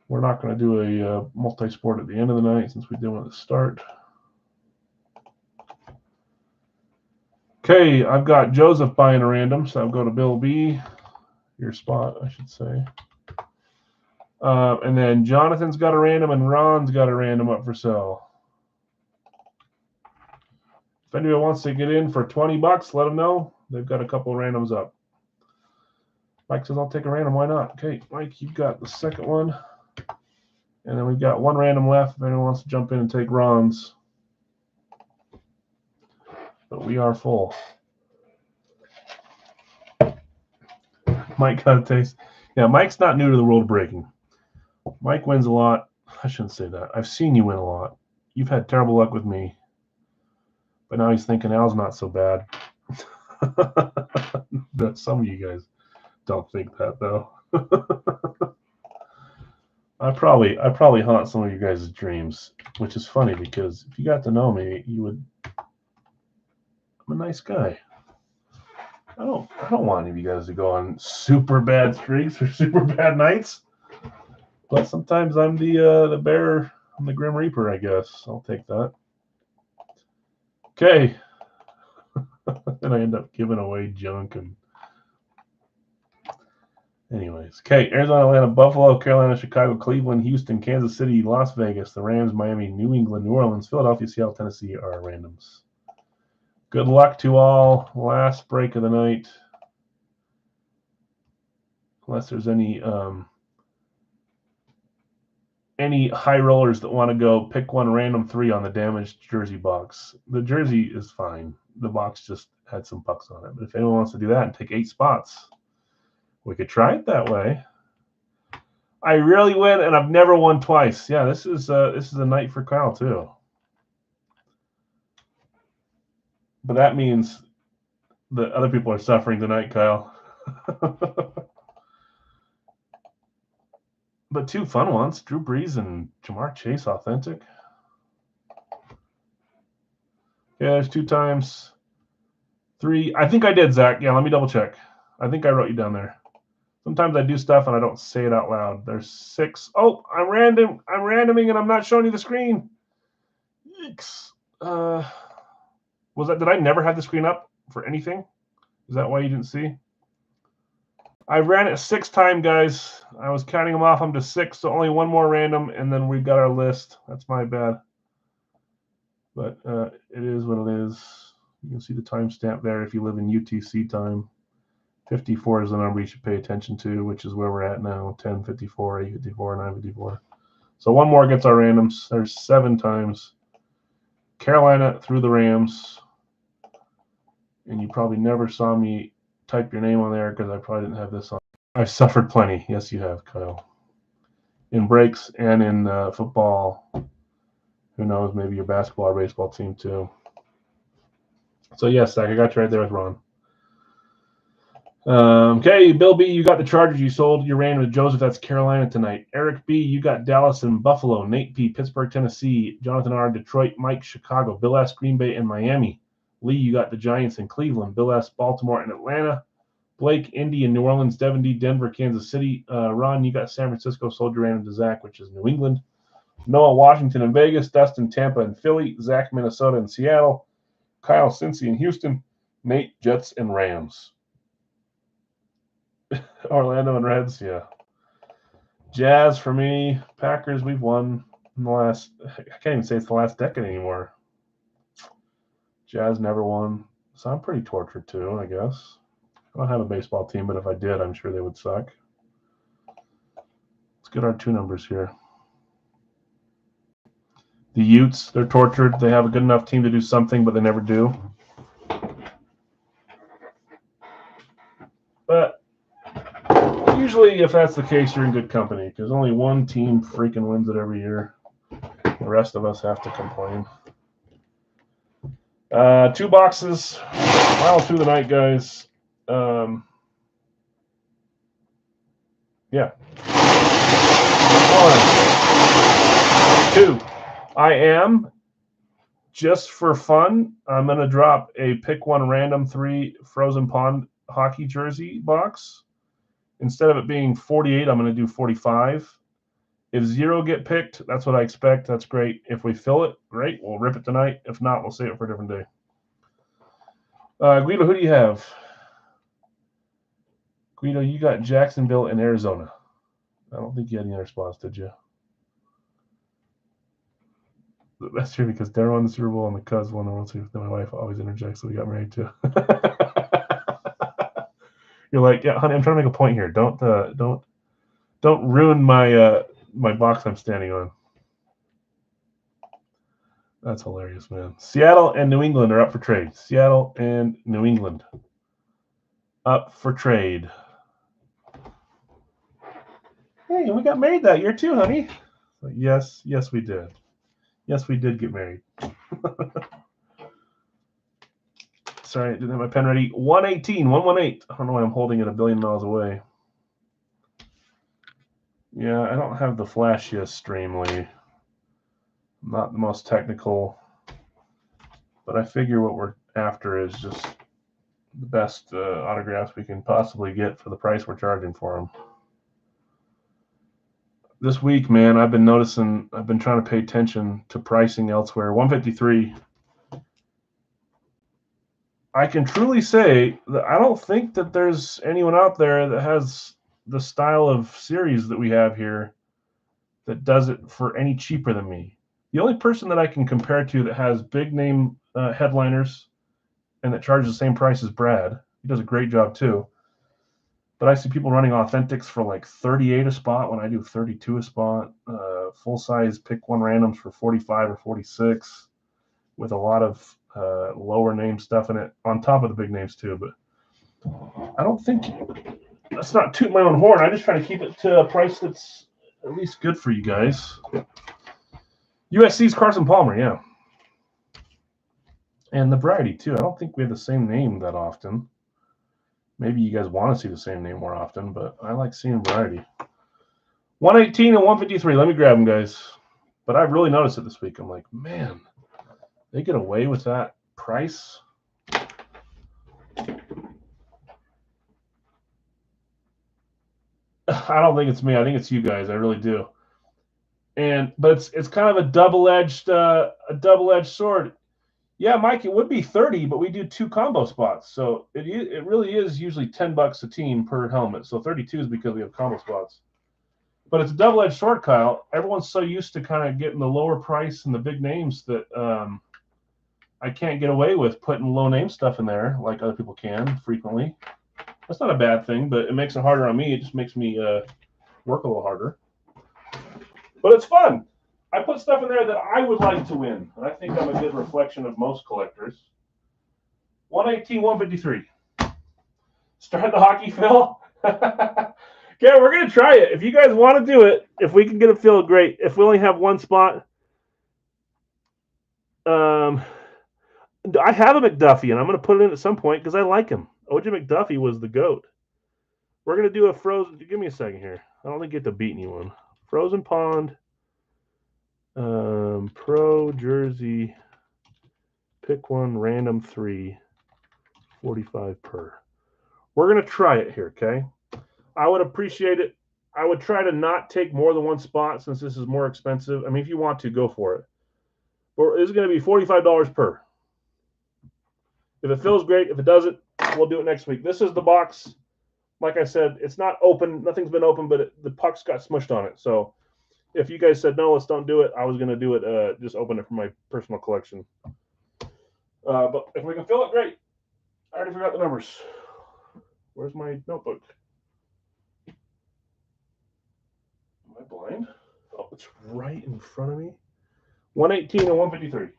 We're not going to do a multi-sport at the end of the night since we did one at the start. Okay, I've got Joseph buying a random, so I'll go to Bill B. Your spot, I should say. And then Jonathan's got a random and Ron's got a random up for sale. If anybody wants to get in for $20, let them know. They've got a couple of randoms up. Mike says, I'll take a random. Why not? Okay, Mike, you've got the second one. And then we've got one random left if anyone wants to jump in and take Ron's. But we are full. Mike got a taste. Yeah, Mike's not new to the world of breaking. Mike wins a lot. I shouldn't say that. I've seen you win a lot. You've had terrible luck with me. But now he's thinking Al's not so bad. Some of you guys don't think that, though. I probably haunt some of you guys' dreams, which is funny because if you got to know me, you would. I'm a nice guy. I don't want any of you guys to go on super bad streaks or super bad nights. But sometimes I'm the bear. I'm the Grim Reaper, I guess. I'll take that. Okay. And I end up giving away junk and. Anyways, okay, Arizona, Atlanta, Buffalo, Carolina, Chicago, Cleveland, Houston, Kansas City, Las Vegas, the Rams, Miami, New England, New Orleans, Philadelphia, Seattle, Tennessee are randoms. Good luck to all. Last break of the night. Unless there's any high rollers that want to go pick one random 3 on the damaged jersey box. The jersey is fine. The box just had some pucks on it. But if anyone wants to do that and take 8 spots, we could try it that way. I rarely win, and I've never won twice. Yeah, this is a night for Kyle too. But that means that other people are suffering tonight, Kyle. But 2 fun ones: Drew Brees and Jamar Chase, authentic. Yeah, there's 2 times. 3. I think I did, Zach. Yeah, let me double check. I think I wrote you down there. Sometimes I do stuff and I don't say it out loud. There's 6. Oh, I'm randoming and I'm not showing you the screen. Yikes. Did I never have the screen up for anything? Is that why you didn't see? I ran it 6 times, guys. I was counting them off. I'm to 6, so only one more random, and then we got our list. That's my bad. But it is what it is. You can see the timestamp there if you live in UTC time. 54 is the number you should pay attention to, which is where we're at now. 10:54, 8:54, 9:54. So one more gets our randoms. There's 7 times. Carolina through the Rams. And you probably never saw me type your name on there because I probably didn't have this on. I've suffered plenty. Yes, you have, Kyle. In breaks and in football. Who knows? Maybe your basketball or baseball team too. So yes, Zach, I got you right there with Ron. Okay, Bill B, you got the Chargers. You sold your random to Joseph. That's Carolina tonight. Eric B, you got Dallas and Buffalo. Nate P, Pittsburgh, Tennessee. Jonathan R, Detroit. Mike, Chicago. Bill S, Green Bay and Miami. Lee, you got the Giants in Cleveland. Bill S, Baltimore and Atlanta. Blake, Indy and New Orleans. Devin D, Denver, Kansas City. Ron, you got San Francisco. Sold your random to Zach, which is New England. Noah, Washington and Vegas. Dustin, Tampa and Philly. Zach, Minnesota and Seattle. Kyle, Cincy and Houston. Nate, Jets and Rams. Orlando and Reds, yeah. Jazz for me. Packers, we've won in the last, I can't even say it's the last decade anymore. Jazz never won. So I'm pretty tortured too, I guess. I don't have a baseball team, but if I did, I'm sure they would suck. Let's get our 2 numbers here. The Utes, they're tortured. They have a good enough team to do something, but they never do. But usually, if that's the case, you're in good company because only one team freaking wins it every year. The rest of us have to complain. 2 boxes. Final 2 of the night, guys. Yeah. 1, 2. I am, just for fun, I'm going to drop a pick 1 random 3 Frozen Pond hockey jersey box. Instead of it being 48, I'm going to do 45. If 0 get picked, that's what I expect. That's great. If we fill it, great. We'll rip it tonight. If not, we'll save it for a different day. Guido, who do you have? Guido, you got Jacksonville and Arizona. I don't think you had any other spots, did you? That's true because Darryl won the Super Bowl and the Cubs won the World Series. My wife always interjects, so we got married too. You're like, yeah, honey, I'm trying to make a point here. Don't ruin my my box I'm standing on. That's hilarious, man. Seattle and New England are up for trade. Seattle and New England up for trade. Hey, we got married that year too, honey. Yes, we did. Yes, we did get married. Sorry, I didn't have my pen ready. 118, 118. I don't know why I'm holding it a billion miles away. Yeah, I don't have the flashiest Streamly. I'm not the most technical, but I figure what we're after is just the best autographs we can possibly get for the price we're charging for them. This week, man, I've been noticing, I've been trying to pay attention to pricing elsewhere. 153. I can truly say that I don't think that there's anyone out there that has the style of series that we have here that does it for any cheaper than me. The only person that I can compare to that has big name headliners and that charges the same price as Brad, he does a great job too. But I see people running authentics for like 38 a spot when I do 32 a spot. Full size pick 1 randoms for 45 or 46 with a lot of lower name stuff in it on top of the big names too. But I don't think, that's not toot my own horn. I just try to keep it to a price that's at least good for you guys. USC's Carson Palmer, yeah. And the variety too. I don't think we have the same name that often. Maybe you guys want to see the same name more often, but I like seeing variety. 118 and 153. Let me grab them, guys. But I've really noticed it this week. I'm like, man, they get away with that price. I don't think it's me. I think it's you guys. I really do. But it's kind of a double-edged sword. Yeah, Mike, it would be 30, but we do 2 combo spots. So it really is usually $10 a team per helmet. So 32 is because we have combo spots. But it's a double-edged sword, Kyle. Everyone's so used to kind of getting the lower price and the big names that I can't get away with putting low name stuff in there like other people can frequently. That's not a bad thing, but it makes it harder on me. It just makes me work a little harder. But it's fun. I put stuff in there that I would like to win, and I think I'm a good reflection of most collectors. 118, 153. Start the hockey, Phil. Okay, we're gonna try it. If you guys want to do it, if we can get it filled, great. If we only have one spot, I have a McDuffie, and I'm gonna put it in at some point because I like him. OJ McDuffie was the GOAT. We're gonna do a frozen. Give me a second here. I don't think I get to beat anyone. Frozen Pond. Pro jersey. Pick one, random 3, 45 per. We're gonna try it here, okay? I would appreciate it. I would try to not take more than one spot since this is more expensive. I mean, if you want to, go for it. Or it's going to be $45 per. If it feels great, if it doesn't, we'll do it next week. This is the box. Like I said, it's not open. Nothing's been open, but the pucks got smushed on it. So if you guys said, no, let's don't do it, I was going to do it, just open it for my personal collection. But if we can fill it, great. I already forgot the numbers. Where's my notebook? Am I blind? Oh, it's right in front of me. 118 and 153.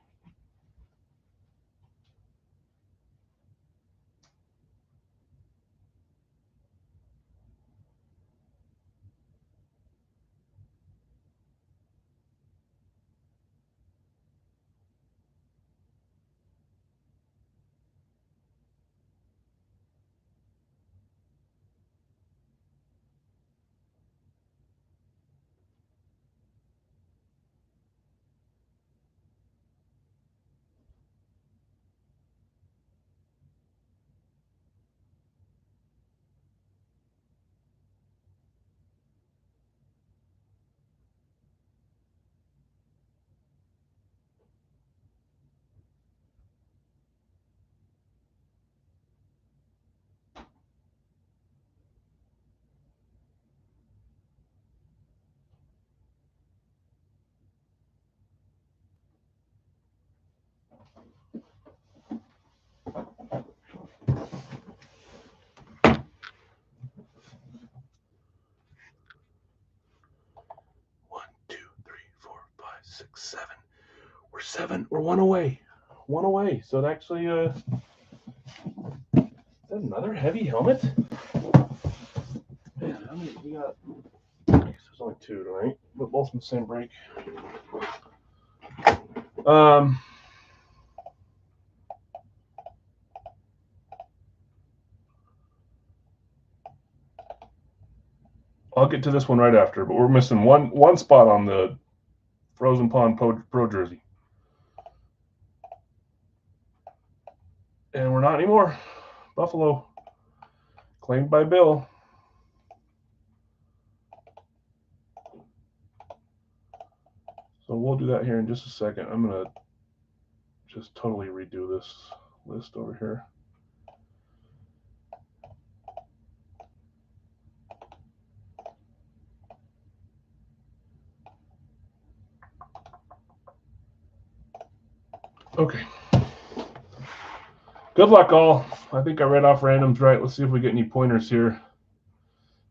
Six, seven. We're 7. We're 1 away. 1 away. So it actually, is that another heavy helmet? Man, how many we got? There's only 2 tonight, but both in the same break. I'll get to this one right after, but we're missing one spot on the Frozen Pond Pro jersey. And we're not anymore. Buffalo. Claimed by Bill. So we'll do that here in just a second. I'm going to just totally redo this list over here. Okay. Good luck, all. I think I read off randoms right. Let's see if we get any pointers here.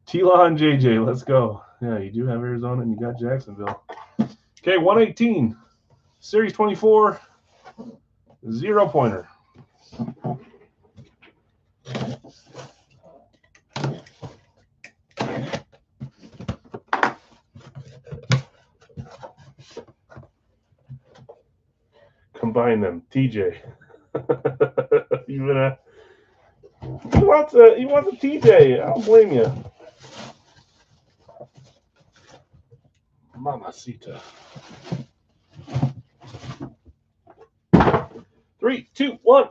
T-Law and JJ, let's go. Yeah, you do have Arizona and you got Jacksonville. Okay, 118. Series 24. 0 pointer. Combine them. TJ. He wants a TJ. I don't blame you. Mamacita. 3, 2, 1.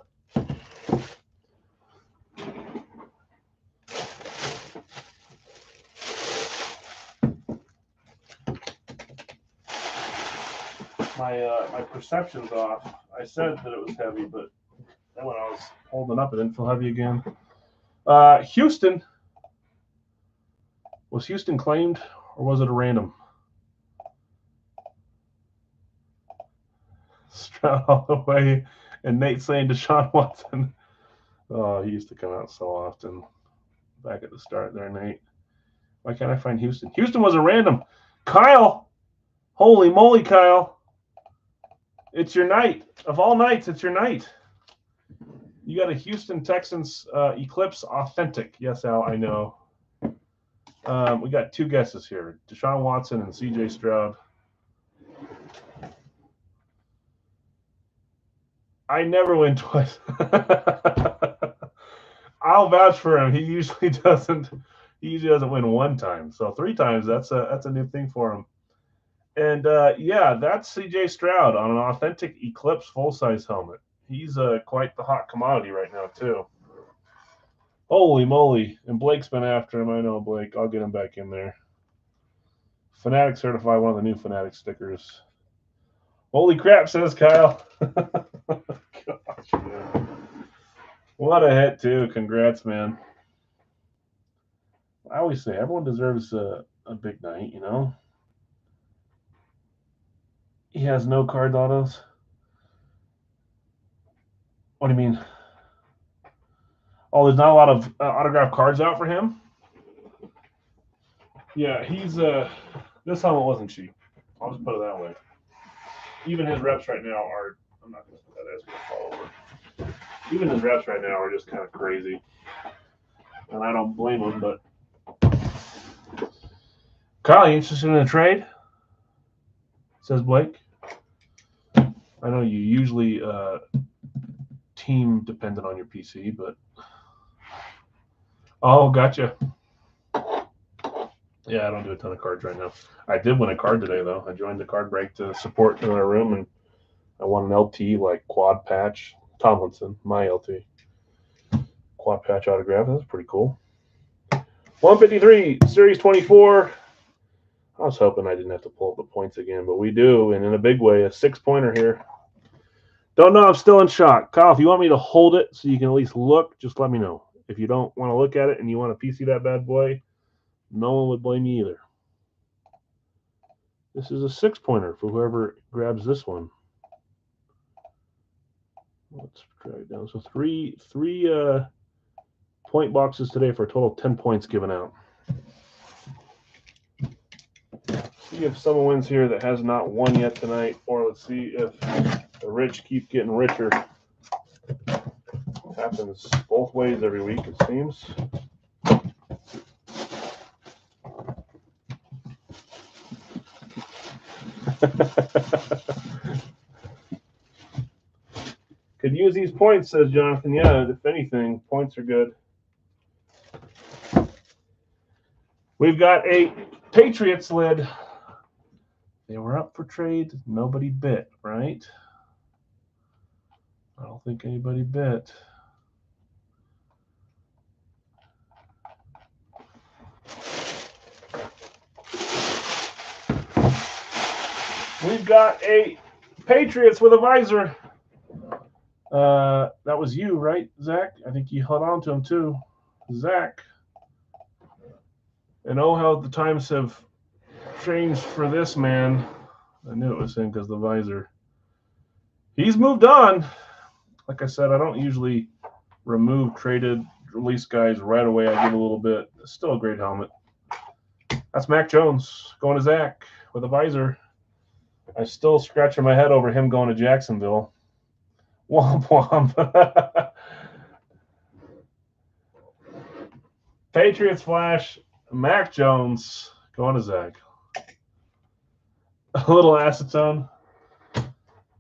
My perception's off. I said that it was heavy, but then when I was holding up, it didn't feel heavy again. Houston. Was Houston claimed, or was it a random? Stroud all the way, and Nate saying Deshaun Watson. Oh, he used to come out so often. Back at the start there, Nate. Why can't I find Houston? Houston was a random. Kyle. Holy moly, Kyle. It's your night. Of all nights, it's your night. You got a Houston Texans Eclipse Authentic. Yes, Al, I know. We got two guesses here. Deshaun Watson and CJ Stroud. I never win twice. I'll vouch for him. He usually doesn't win one time. So 3 times, that's a new thing for him. And yeah, that's CJ Stroud on an authentic Eclipse full-size helmet. He's quite the hot commodity right now, too. Holy moly. And Blake's been after him. I know, Blake. I'll get him back in there. Fanatic Certified, one of the new Fanatic stickers. Holy crap, says Kyle. Gosh, man. What a hit, too. Congrats, man. I always say everyone deserves a big night, you know? He has no card autos. What do you mean? Oh, there's not a lot of autographed cards out for him? Yeah, he's this helmet wasn't cheap. I'll just put it that way. Even his reps right now are, I'm not going to put that as going to fall over. Even his reps right now are just kind of crazy. And I don't blame him, but. Kyle, you interested in a trade? Says Blake. I know you usually team dependent on your PC, but. Oh, gotcha. Yeah, I don't do a ton of cards right now. I did win a card today, though. I joined the card break to support in our room, and I won an LT, like quad patch. Tomlinson, my LT. Quad patch autograph. That's pretty cool. 153, Series 24. I was hoping I didn't have to pull up the points again, but we do, and in a big way, a 6-pointer here. Don't know, I'm still in shock. Kyle, if you want me to hold it so you can at least look, just let me know. If you don't want to look at it and you want to PC that bad boy, no one would blame me either. This is a 6-pointer for whoever grabs this one. Let's drag it down. So three point boxes today for a total of 10 points given out. See if someone wins here that has not won yet tonight, or let's see if the rich keep getting richer. It happens both ways every week, it seems. Could use these points, says Jonathan. Yeah, if anything, points are good. We've got a Patriots lid. They were up for trade. Nobody bit, right? I don't think anybody bit. We've got a Patriots with a visor. That was you, right, Zach? I think you held on to him too. Zach. And oh, how the times have changed for this man. I knew it was him because the visor. He's moved on. Like I said, I don't usually remove traded release guys right away. I give a little bit. It's still a great helmet. That's Mac Jones going to Zach with a visor. I'm still scratching my head over him going to Jacksonville. Womp womp. Patriots flash. Mac Jones going to Zach. A little acetone.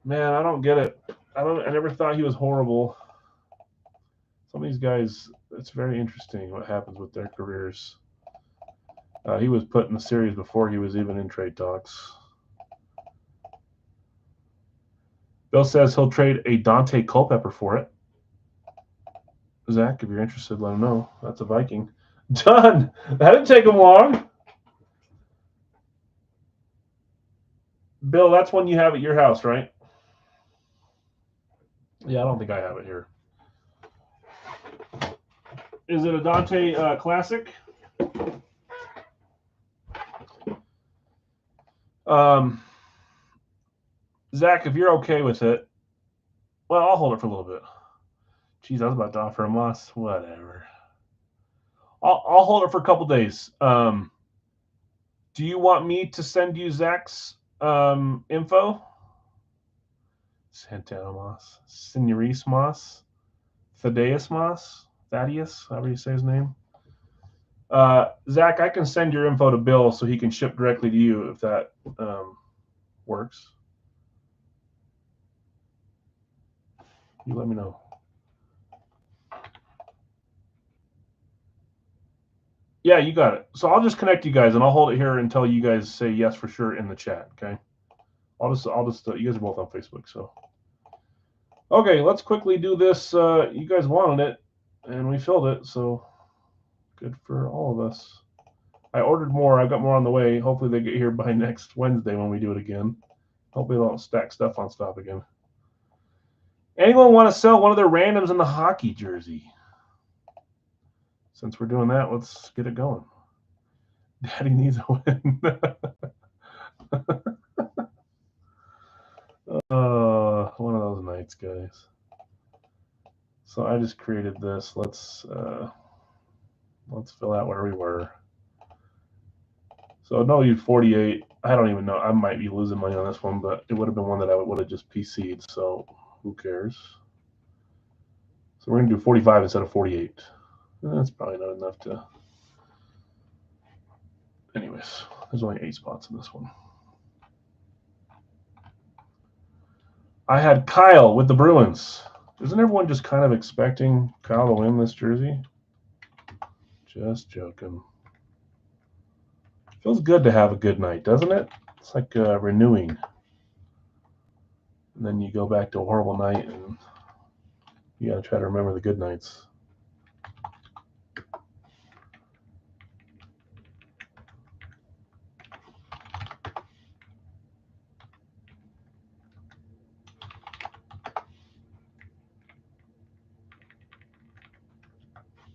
Man, I don't get it. I never thought he was horrible. Some of these guys, it's very interesting what happens with their careers. He was put in the series before he was even in trade talks. Bill says he'll trade a Dante Culpepper for it. Zach, if you're interested, let him know. That's a Viking. Done. That didn't take him long. Bill, that's one you have at your house, right? Yeah, I don't think I have it here. Is it a Dante Classic? Zach, if you're okay with it, well, I'll hold it for a little bit. Jeez, I was about to offer a Moss. Whatever. I'll hold it for a couple days. Do you want me to send you Zach's info? Santana Moss, Signoris Moss, Thaddeus Moss, Thaddeus, however you say his name. Zach, I can send your info to Bill so he can ship directly to you if that works. You let me know. Yeah, you got it. So I'll just connect you guys, and I'll hold it here until you guys say yes for sure in the chat. Okay. I'll just. You guys are both on Facebook, so. Okay, let's quickly do this. You guys wanted it, and we filled it, so good for all of us. I ordered more. I've got more on the way. Hopefully they get here by next Wednesday when we do it again. Hopefully they don't stack stuff on stop again. Anyone want to sell one of their randoms in the hockey jersey? Since we're doing that, let's get it going. Daddy needs a win. One of those nights, guys. So I just created this. Let's fill out where we were. So no, you 48. I don't even know. I might be losing money on this one, but it would have been one that I would have just PC'd. So who cares? So we're gonna do 45 instead of 48. That's probably not enough to. Anyways, there's only 8 spots in this one. I had Kyle with the Bruins. Isn't everyone just kind of expecting Kyle to win this jersey? Just joking. Feels good to have a good night, doesn't it? It's like renewing. And then you go back to a horrible night and you got to try to remember the good nights.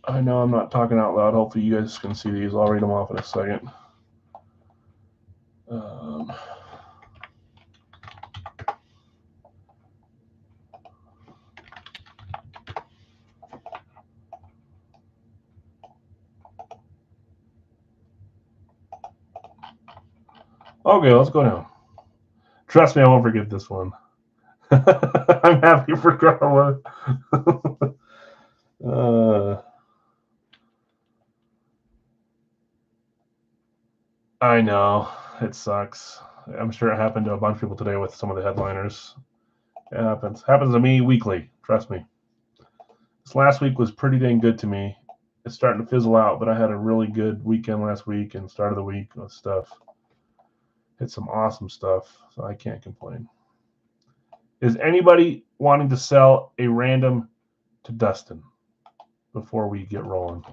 I know I'm not talking out loud. Hopefully you guys can see these. I'll read them off in a second. Okay, let's go down. Trust me, I won't forget this one. I'm happy for Carla. I know. It sucks. I'm sure it happened to a bunch of people today with some of the headliners. It happens. Happens to me weekly. Trust me. This last week was pretty dang good to me. It's starting to fizzle out, but I had a really good weekend last week and start of the week with stuff. Hit some awesome stuff, so I can't complain. Is anybody wanting to sell a random to Dustin before we get rolling?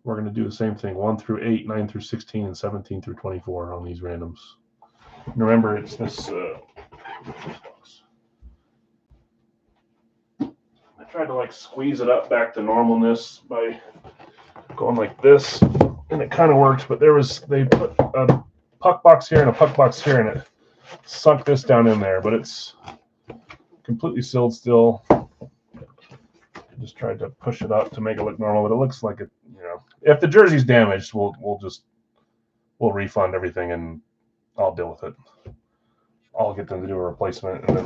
We're going to do the same thing, 1 through 8, 9 through 16, and 17 through 24 on these randoms. And remember, it's this box. I tried to like squeeze it up back to normalness by going like this, and it kind of works, but they put a puck box here and a puck box here, and it sunk this down in there, but it's completely sealed still. I just tried to push it up to make it look normal, but it looks like it, if the jersey's damaged, we'll refund everything and I'll deal with it. I'll get them to do a replacement, and then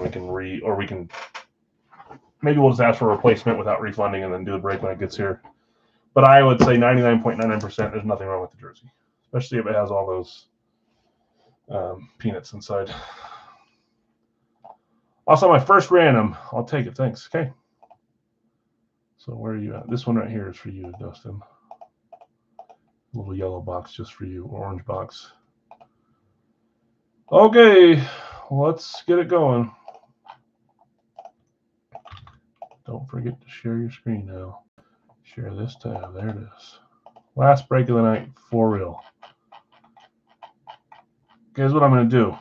maybe we'll just ask for a replacement without refunding and then do the break when it gets here. But I would say 99.99% there's nothing wrong with the jersey, especially if it has all those peanuts inside. Also, my first random. I'll take it. Thanks. Okay. So where are you at? This one right here is for you, Dustin. A little yellow box just for you, orange box. Okay, let's get it going. Don't forget to share your screen now. Share this tab. There it is. Last break of the night, for real. Here's what I'm going to do.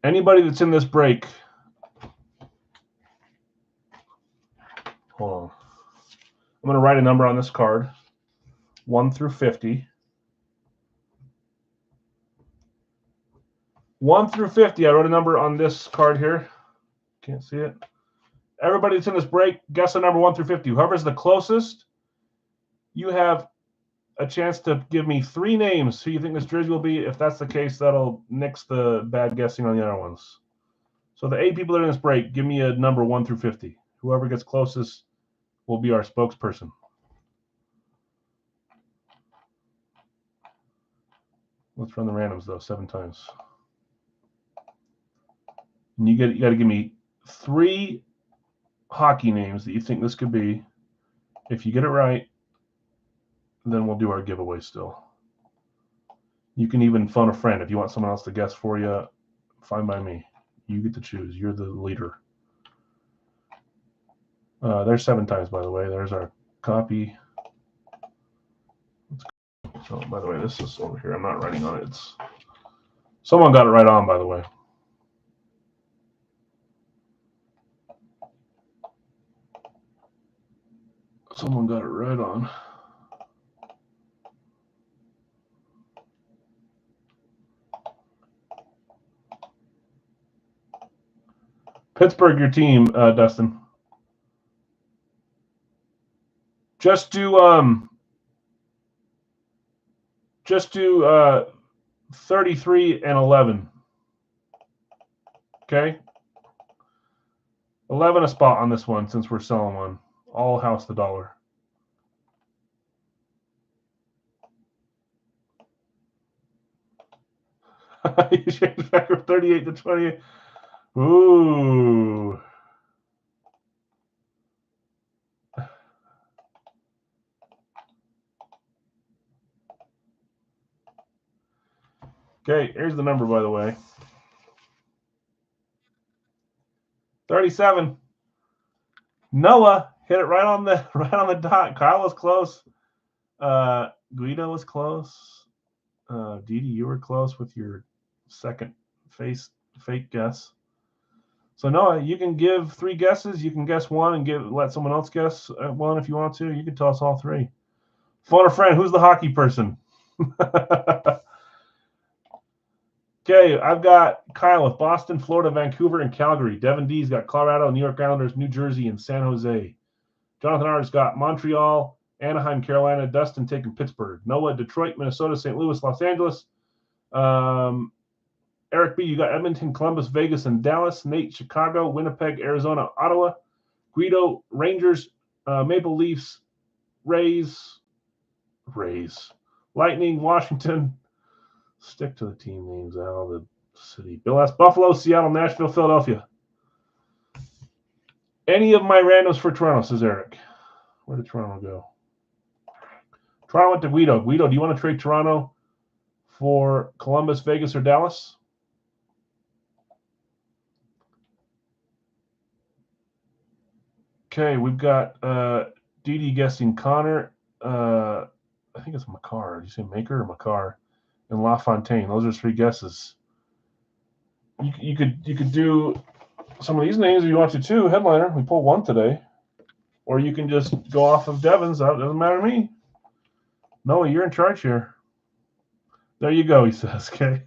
Anybody that's in this break, hold on. I'm going to write a number on this card, 1 through 50. 1 through 50, I wrote a number on this card here. Can't see it. Everybody that's in this break, guess a number 1 through 50. Whoever's the closest, you have a chance to give me 3 names who you think this jersey will be. If that's the case, that'll nix the bad guessing on the other ones. So the 8 people that are in this break, give me a number 1 through 50. Whoever gets closest will be our spokesperson. Let's run the randoms though, 7 times. And you got to give me 3 hockey names that you think this could be. If you get it right, then we'll do our giveaway still. You can even phone a friend if you want someone else to guess for you. Fine by me. You get to choose. You're the leader. There's 7 times, by the way. There's our copy. So, by the way, this is over here. I'm not writing on it. Someone got it right on, by the way. Someone got it right on. Pittsburgh, your team, Dustin. Just do 33 and 11. Okay? 11 a spot on this one since we're selling one. All house the dollar. You changed back from 38 to 20. Ooh. Okay, here's the number, by the way. 37. Noah hit it right on the dot. Kyle was close. Guido was close. Dee Dee, you were close with your second fake guess. So Noah, you can give 3 guesses. You can guess one and let someone else guess one if you want to. You can tell us all 3. Phone a friend. Who's the hockey person? Okay, I've got Kyle with Boston, Florida, Vancouver, and Calgary. Devin D's got Colorado, New York Islanders, New Jersey, and San Jose. Jonathan R's got Montreal, Anaheim, Carolina. Dustin taking Pittsburgh. Noah, Detroit, Minnesota, St. Louis, Los Angeles. Eric B, you got Edmonton, Columbus, Vegas, and Dallas. Nate, Chicago, Winnipeg, Arizona, Ottawa. Guido, Rangers, Maple Leafs, Rays. Lightning, Washington. Stick to the team names, Al. The city. Bill S. Buffalo, Seattle, Nashville, Philadelphia. Any of my randoms for Toronto, says Eric. Where did Toronto go? Toronto went to Guido. Guido, do you want to trade Toronto for Columbus, Vegas, or Dallas? Okay, we've got Dee Dee guessing Connor. I think it's Makar. Did you say Maker or Makar? And LaFontaine. Those are 3 guesses. You could do some of these names if you want to too. Headliner. We pulled 1 today. Or you can just go off of Devin's. That doesn't matter to me. Noah, you're in charge here. There you go, he says. Okay.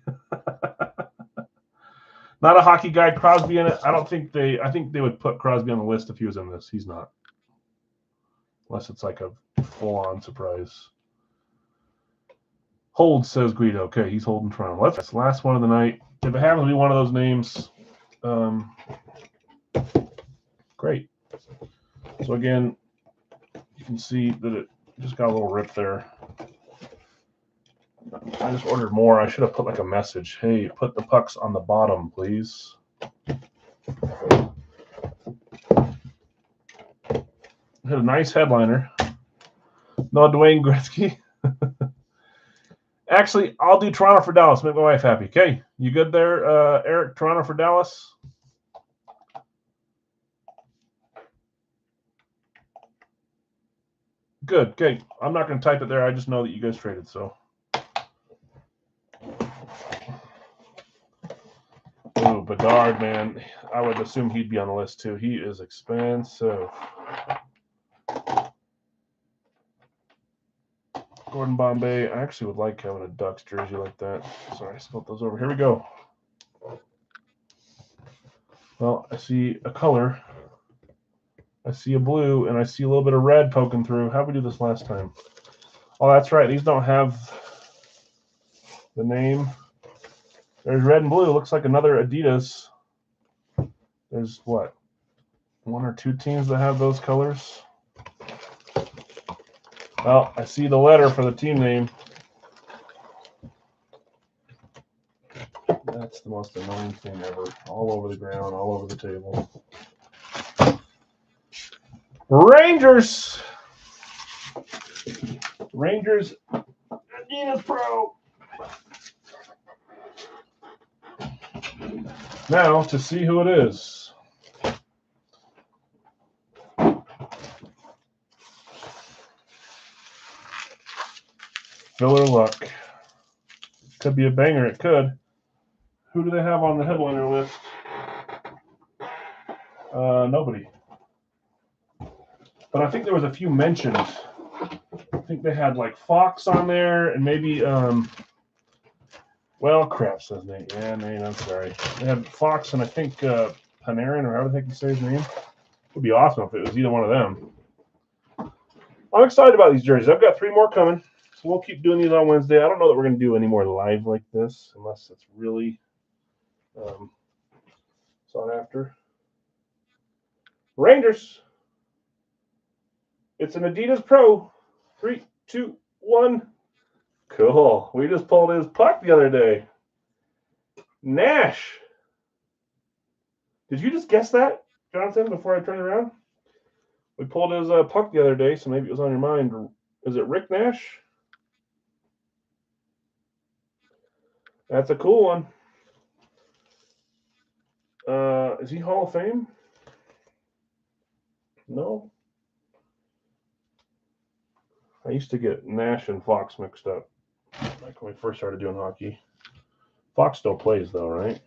Not a hockey guy. Crosby in it. I think they would put Crosby on the list if he was in this. He's not. Unless it's like a full-on surprise. Hold, says Guido. Okay, he's holding Toronto. That's the last one of the night. If it happens to be one of those names, great. So again, you can see that it just got a little rip there. I just ordered more. I should have put like a message. Hey, put the pucks on the bottom, please. Hit a nice headliner. No Dwayne Gretzky. Actually, I'll do Toronto for Dallas. Make my wife happy. Okay, you good there, Eric? Toronto for Dallas? Good. Okay, I'm not going to type it there. I just know that you guys traded, so. Boom. Bedard, man. I would assume he'd be on the list too. He is expensive. Gordon Bombay. I actually would like having a Ducks jersey like that. Sorry, I spilled those over. Here we go. Well, I see a color. I see a blue, and I see a little bit of red poking through. How did we do this last time? Oh, that's right. These don't have the name. There's red and blue. Looks like another Adidas. There's what? 1 or 2 teams that have those colors. Well, I see the letter for the team name. That's the most annoying thing ever. All over the ground, all over the table. Rangers. Rangers Adidas Pro. Now to see who it is. Filler luck. Could be a banger. It could. Who do they have on the headliner list? Nobody. But I think there was a few mentioned. I think they had like Fox on there and maybe well, crap, says Nate. Yeah, Nate, I'm sorry. They had Fox and I think Panarin, or however the heck you say his name. It would be awesome if it was either one of them. I'm excited about these jerseys. I've got 3 more coming. So we'll keep doing these on Wednesday. I don't know that we're going to do any more live like this unless it's really sought after. Rangers. It's an Adidas Pro. 3, 2, 1. Cool. We just pulled his puck the other day. Nash. Did you just guess that, Jonathan, before I turned around? We pulled his puck the other day, so maybe it was on your mind. Is it Rick Nash? That's a cool one. Is he Hall of Fame? No. I used to get Nash and Fox mixed up, like when we first started doing hockey. Fox still plays, though, right?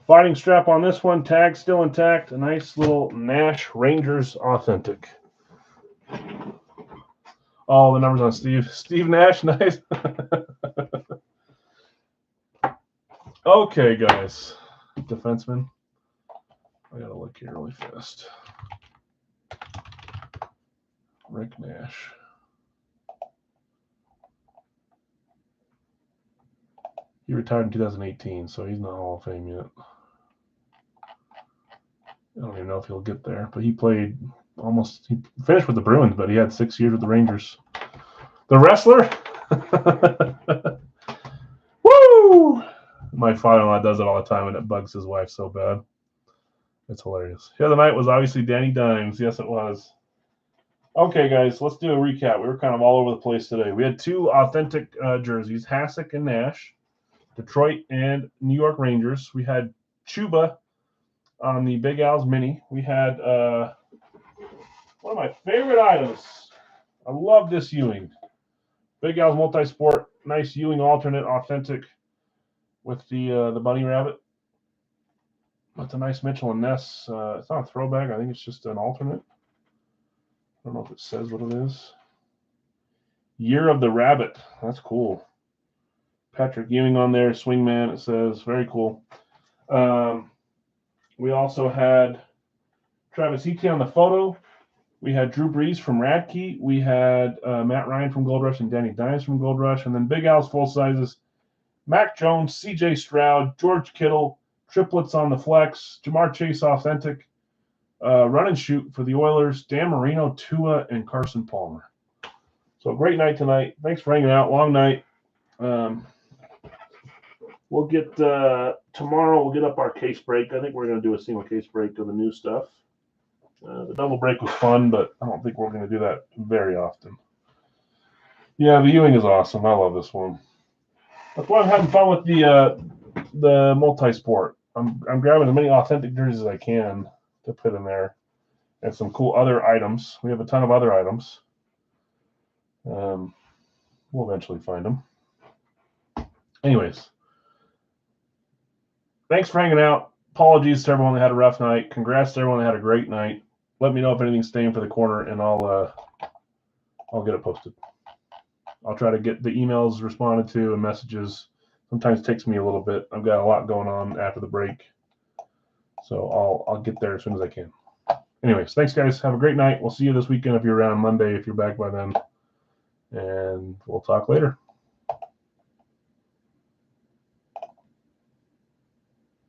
Fighting strap on this one. Tag still intact. A nice little Nash Rangers Authentic. Oh, the numbers on Steve. Steve Nash, nice. Okay, guys. Defenseman. I gotta look here really fast. Rick Nash. He retired in 2018, so he's not Hall of Fame yet. I don't even know if he'll get there, but he played almost. He finished with the Bruins, but he had 6 years with the Rangers. The wrestler. Woo! My father-in-law does it all the time, and it bugs his wife so bad. It's hilarious. The other night was obviously Danny Dimes. Yes, it was. Okay, guys, let's do a recap. We were kind of all over the place today. We had 2 authentic jerseys, Hasek and Nash, Detroit and New York Rangers. We had Chuba on the Big Al's Mini. We had one of my favorite items. I love this Ewing. Big Al's Multi-Sport, nice Ewing alternate, authentic with the bunny rabbit. That's a nice Mitchell and Ness. It's not a throwback. I think it's just an alternate. I don't know if it says what it is. Year of the Rabbit. That's cool. Patrick Ewing on there. Swingman, it says. Very cool. We also had Travis Etienne on the photo. We had Drew Brees from Radkey. We had Matt Ryan from Gold Rush and Danny Dimes from Gold Rush. And then Big Al's full sizes. Mac Jones, CJ Stroud, George Kittle, triplets on the flex, Jamar Chase authentic, run and shoot for the Oilers, Dan Marino, Tua, and Carson Palmer. So great night tonight. Thanks for hanging out. Long night. We'll get tomorrow. We'll get up our case break. I think we're going to do a single case break of the new stuff. The double break was fun, but I don't think we're going to do that very often. Yeah, the Ewing is awesome. I love this one. That's why I'm having fun with the multi-sport. I'm grabbing as many authentic jerseys as I can to put in there, and some cool other items. We have a ton of other items. We'll eventually find them. Anyways, thanks for hanging out. Apologies to everyone that had a rough night. Congrats to everyone that had a great night. Let me know if anything's staying for the corner, and I'll get it posted. I'll try to get the emails responded to and messages. Sometimes it takes me a little bit. I've got a lot going on after the break, so I'll get there as soon as I can. Anyways, thanks guys. Have a great night. We'll see you this weekend if you're around Monday, if you're back by then, and we'll talk later.